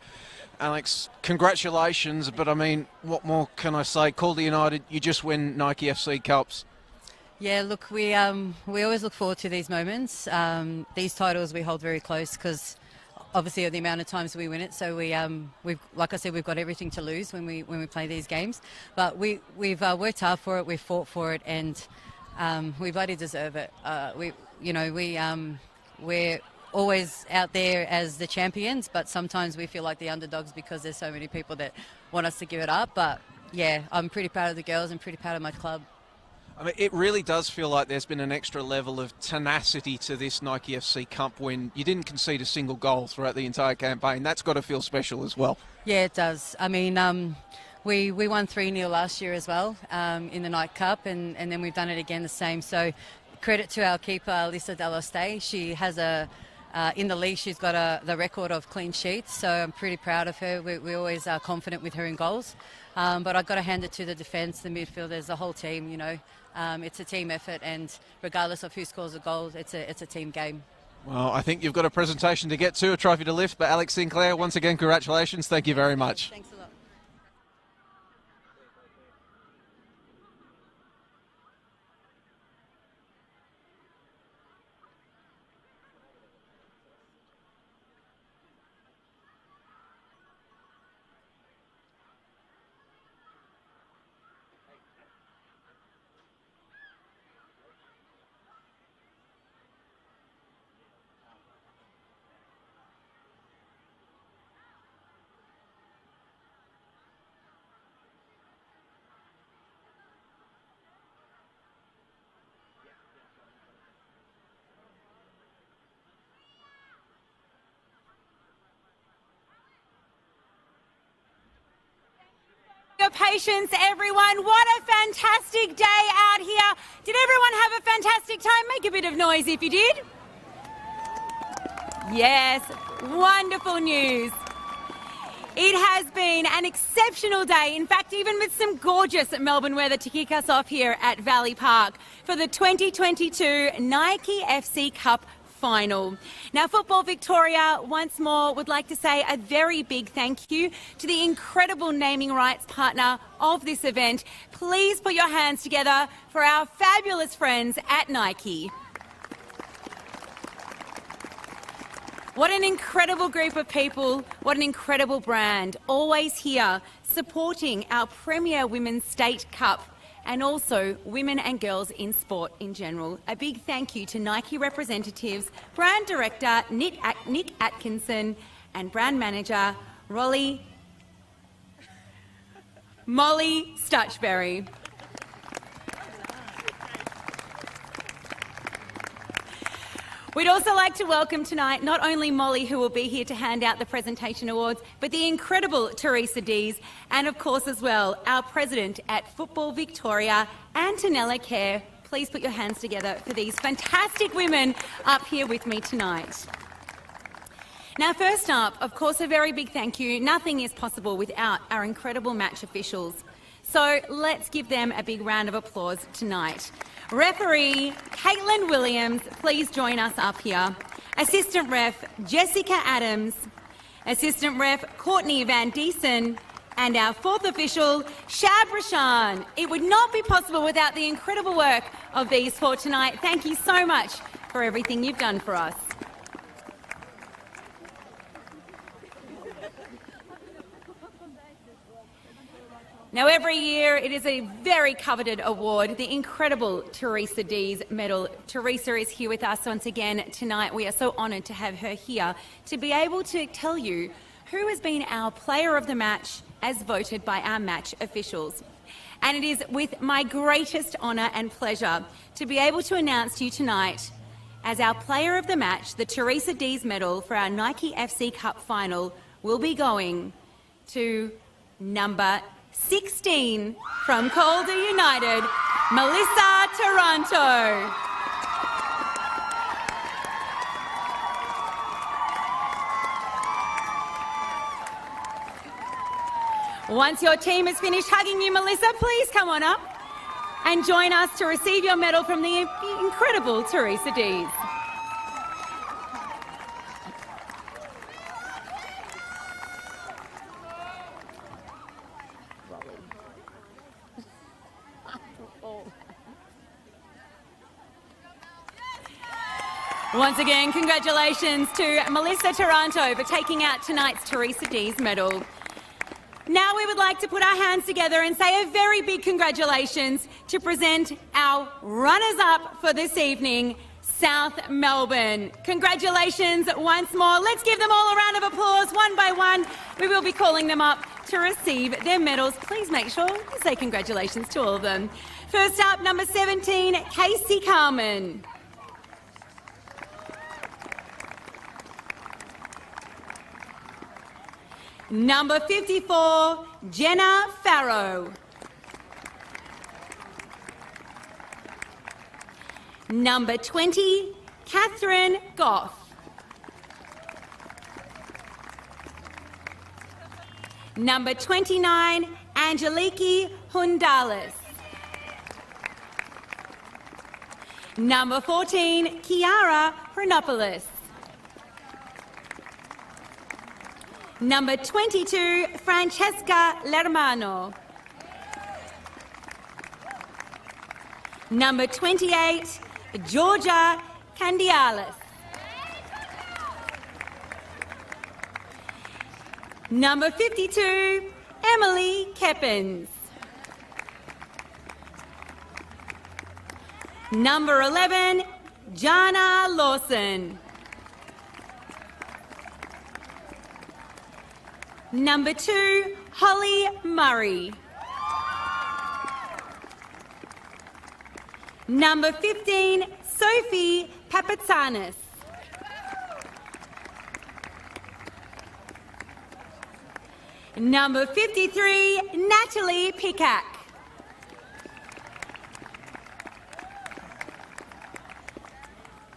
Alex, congratulations, but I mean, what more can I say? Calder United, you just win Nike FC Cups. Yeah, look, we always look forward to these moments. These titles we hold very close because obviously of the amount of times we win it. So we've, like I said, we've got everything to lose when we play these games. But we've worked hard for it, we've fought for it, and we bloody deserve it. We're always out there as the champions, but sometimes we feel like the underdogs because there's so many people that want us to give it up. But yeah, I'm pretty proud of the girls and pretty proud of my club. I mean, it really does feel like there's been an extra level of tenacity to this Nike FC Cup win. You didn't concede a single goal throughout the entire campaign. That's got to feel special as well. Yeah, it does. I mean, we won 3-0 last year as well in the Night Cup, and then we've done it again the same. So credit to our keeper, Alyssa Deloste. She has in the league, she's got the record of clean sheets, so I'm pretty proud of her. We always are confident with her in goals. But I've got to hand it to the defence, the midfielders, the whole team, you know. It's a team effort, and regardless of who scores a goal, it's a team game. Well, I think you've got a presentation to get to, a trophy to lift, but Alex Sinclair, once again, congratulations. Thank you very much. Thanks a lot. Your patience, everyone. What a fantastic day out here. Did everyone have a fantastic time? Make a bit of noise if you did. Yes, wonderful news. It has been an exceptional day, in fact, even with some gorgeous Melbourne weather to kick us off here at Valley Park for the 2022 Nike FC Cup final. Now, Football Victoria once more would like to say a very big thank you to the incredible naming rights partner of this event. Please put your hands together for our fabulous friends at Nike. What an incredible group of people, what an incredible brand, always here supporting our premier Women's State Cup and also women and girls in sport in general. A big thank you to Nike representatives, brand director Nick Atkinson and brand manager Molly Stutchberry. We'd also like to welcome tonight not only Molly, who will be here to hand out the presentation awards, but the incredible Teresa Dees, and of course as well, our president at Football Victoria, Antonella Kerr. Please put your hands together for these fantastic women up here with me tonight. Now, first up, of course, a very big thank you. Nothing is possible without our incredible match officials. So let's give them a big round of applause tonight. Referee Caitlin Williams, please join us up here. Assistant Ref Jessica Adams. Assistant Ref Courtney Van Diesen. And our fourth official, Shab Rashan. It would not be possible without the incredible work of these four tonight. Thank you so much for everything you've done for us. Now, every year it is a very coveted award, the incredible Teresa Dees Medal. Teresa is here with us once again tonight. We are so honoured to have her here to be able to tell you who has been our player of the match as voted by our match officials. And it is with my greatest honour and pleasure to be able to announce to you tonight as our player of the match, the Teresa Dees Medal for our Nike FC Cup final will be going to number 16 from Calder United, Melissa Taranto. Once your team has finished hugging you, Melissa, please come on up and join us to receive your medal from the incredible Teresa Dees. Once again, congratulations to Melissa Taranto for taking out tonight's Teresa Dees medal. Now we would like to put our hands together and say a very big congratulations to present our runners-up for this evening, South Melbourne. Congratulations once more. Let's give them all a round of applause, one by one. We will be calling them up to receive their medals. Please make sure you say congratulations to all of them. First up, number 17, Casey Carmen. Number 54, Jenna Farrow. Number 20, Catherine Goff. Number 29, Angeliki Hundalis. Number 14, Kiara Hronopoulos. Number 22, Francesca Lermano. Number 28, Georgia Candialis. Number 52, Emily Keppins. Number 11, Jana Lawson. Number 2, Holly Murray. Number 15, Sophie Papatsanis. Number 53, Natalie Pickak.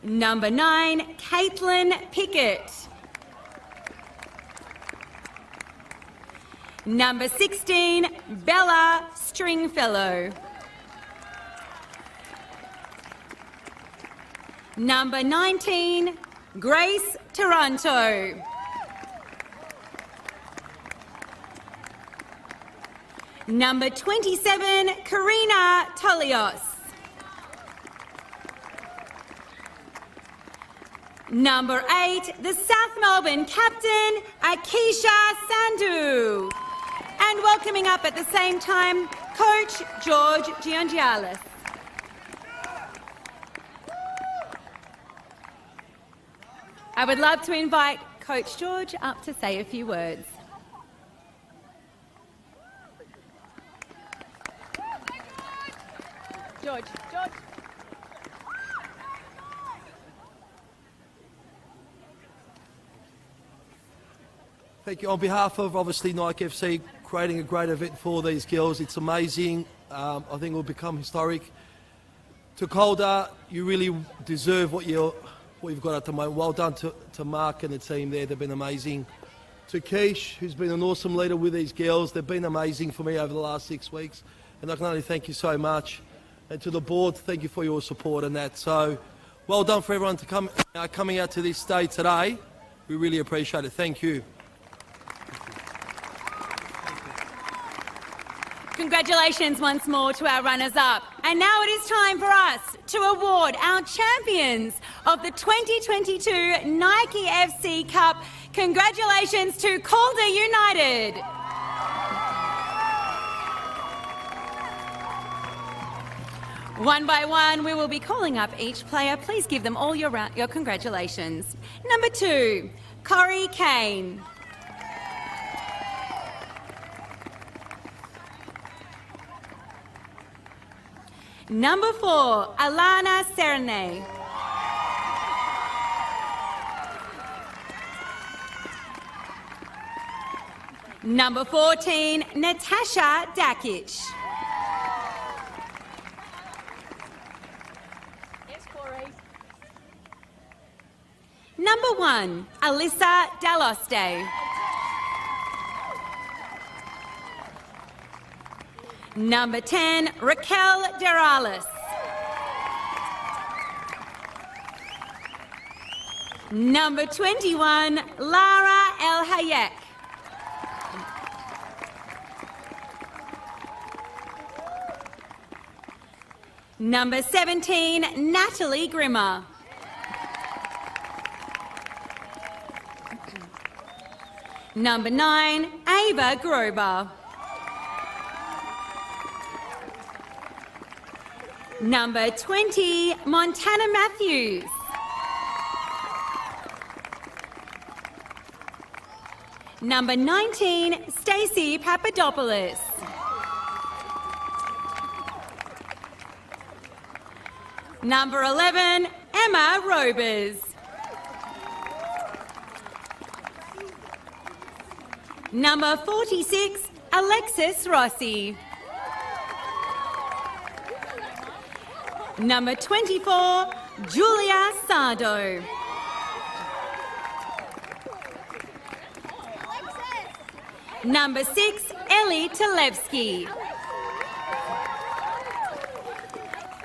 Number 9, Caitlin Pickett. Number 16, Bella Stringfellow. Number 19, Grace Taranto. Number 27, Karina Tolios. Number 8, the South Melbourne captain, Akisha Sandhu. And welcoming up at the same time, Coach George Giangialis. I would love to invite Coach George up to say a few words. George. Thank you. On behalf of, obviously, Nike FC, creating a great event for these girls. It's amazing. I think it will become historic. To Calder, you really deserve what you've got at the moment. Well done to Mark and the team there. They've been amazing. To Keish, who's been an awesome leader with these girls. They've been amazing for me over the last 6 weeks. And I can only thank you so much. And to the board, thank you for your support and that. So, well done for everyone to coming out to this day today. We really appreciate it. Thank you. Congratulations once more to our runners-up. And now it is time for us to award our champions of the 2022 Nike FC Cup. Congratulations to Calder United. One by one, we will be calling up each player. Please give them all your congratulations. Number 2, Corey Kane. Number 4, Alana Serene. Number 14, Natasha Dakic. Yes, Corey. Number 1, Alyssa Daloste. Number 10, Raquel Deralis. Number 21, Lara El Hayek. Number 17, Natalie Grimmer. Number 9, Ava Grober. Number 20, Montana Matthews. Number 19, Stacey Papadopoulos. Number 11, Emma Robers. Number 46, Alexis Rossi. Number 24, Julia Sardo. Number 6, Ellie Talevsky.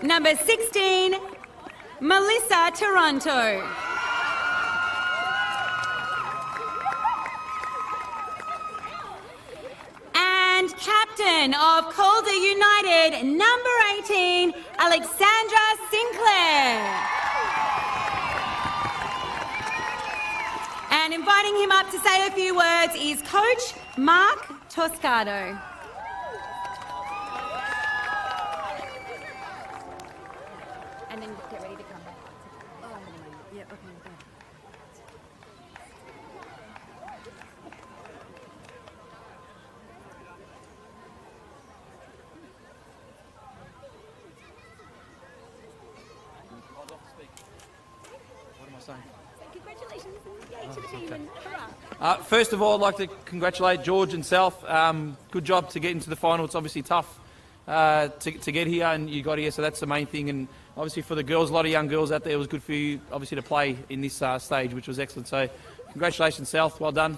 Number 16, Melissa Toronto. And captain of Calder United, number 18, Alexandra Sinclair. And inviting him up to say a few words is Coach Mark Toscado. And then get ready to come back. Yeah, okay, okay. What am I saying? Congratulations to the team and hurrah. First of all, I'd like to congratulate George and South. Good job to get into the final. It's obviously tough to get here, and you got here, so that's the main thing. And obviously for the girls, a lot of young girls out there, it was good for you, obviously, to play in this stage, which was excellent. So congratulations, South. Well done.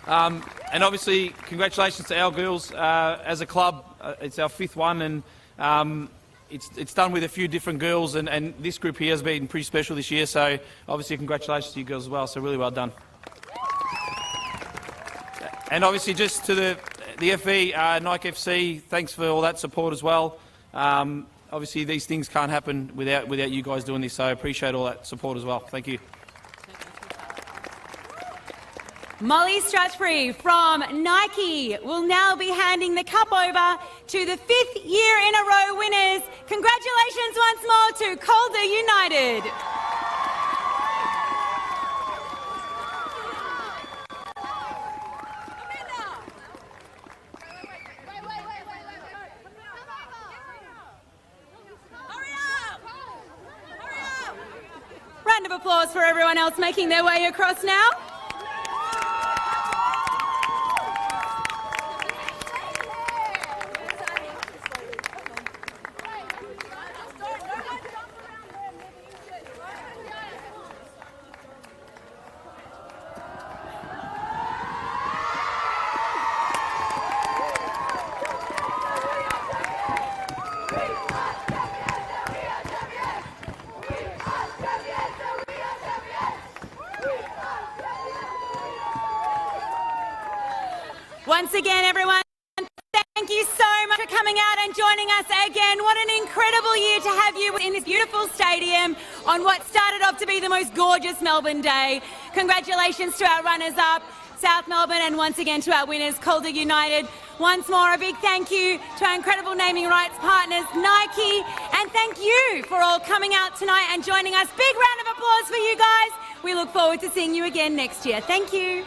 And obviously, congratulations to our girls. As a club, it's our 5th one, and it's done with a few different girls, and this group here has been pretty special this year, so obviously congratulations to you girls as well, so really well done. And obviously just to the FE, Nike FC, thanks for all that support as well. Obviously these things can't happen without you guys doing this, so I appreciate all that support as well. Thank you. Molly Stratchbury from Nike will now be handing the cup over to the 5th year in a row winners. Congratulations once more to Calder United. Round of applause for everyone else making their way across now. Once again, everyone, thank you so much for coming out and joining us again. What an incredible year to have you in this beautiful stadium on what started off to be the most gorgeous Melbourne day. Congratulations to our runners-up, South Melbourne, and once again to our winners, Calder United. Once more, a big thank you to our incredible naming rights partners, Nike, and thank you for all coming out tonight and joining us. Big round of applause for you guys. We look forward to seeing you again next year. Thank you.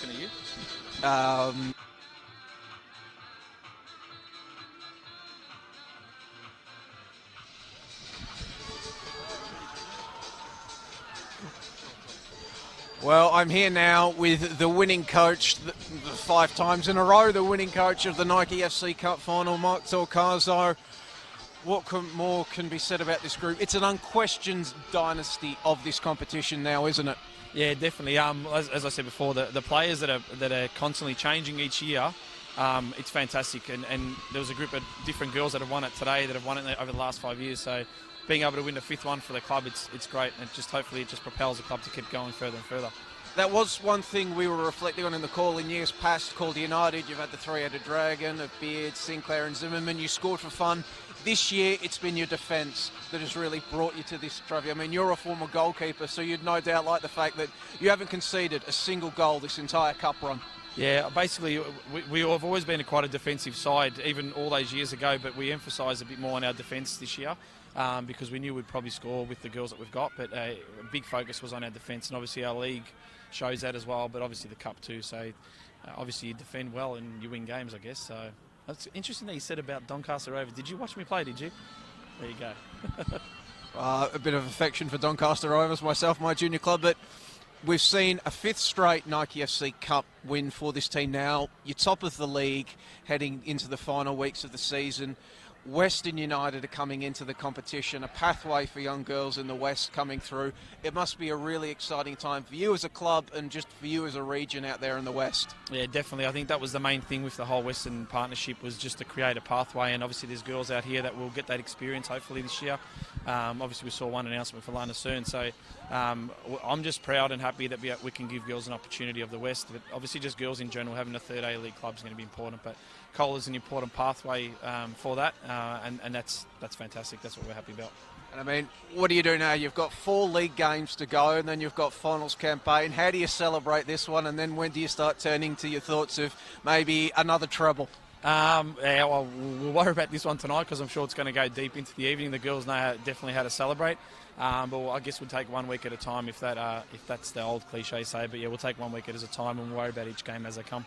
Looking at you. Well, I'm here now with the winning coach, the 5 times in a row, the winning coach of the Nike FC Cup final, Mike Torcaso. What more can be said about this group? It's an unquestioned dynasty of this competition now, isn't it? Yeah, definitely. As I said before, the players that are constantly changing each year, it's fantastic. And there was a group of different girls that have won it today, that have won it over the last 5 years. So being able to win the 5th one for the club, it's great. And hopefully it just propels the club to keep going further and further. That was one thing we were reflecting on in the call in years past. Calder United, you've had the 3-headed dragon of Beard, Sinclair and Zimmerman. You scored for fun. This year, it's been your defence that has really brought you to this trophy. I mean, you're a former goalkeeper, so you'd no doubt like the fact that you haven't conceded a single goal this entire cup run. Yeah, basically, we have always been quite a defensive side, even all those years ago, but we emphasised a bit more on our defence this year because we knew we'd probably score with the girls that we've got, but a big focus was on our defence, and obviously our league shows that as well, but obviously the cup too, so obviously you defend well and you win games, I guess, so... That's interesting that you said about Doncaster Rovers. Did you watch me play, did you? There you go. A bit of affection for Doncaster Rovers, myself, my junior club, but we've seen a 5th straight Nike FC Cup win for this team now. You're top of the league heading into the final weeks of the season. Western United are coming into the competition, a pathway for young girls in the West coming through. It must be a really exciting time for you as a club and just for you as a region out there in the West. Yeah, definitely. I think that was the main thing with the whole Western partnership, was just to create a pathway, and obviously there's girls out here that will get that experience hopefully this year. Obviously we saw one announcement for Lana Cern, so I'm just proud and happy that we can give girls an opportunity of the West, but obviously just girls in general, having a 3rd A-League club is going to be important, but Calder's an important pathway for that, and that's fantastic. That's what we're happy about. And I mean, what do you do now? You've got 4 league games to go, and then you've got finals campaign. How do you celebrate this one, and then when do you start turning to your thoughts of maybe another treble? Yeah, well, we'll worry about this one tonight because I'm sure it's going to go deep into the evening. The girls know definitely how to celebrate, but I guess we'll take 1 week at a time if that's the old cliche say. But yeah, we'll take 1 week at a time and we'll worry about each game as they come.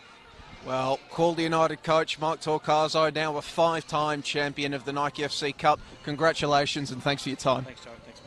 Well, Calder United coach Mike Torcaso, now a 5-time champion of the Nike FC Cup. Congratulations and thanks for your time. Thanks, Joe. Thanks.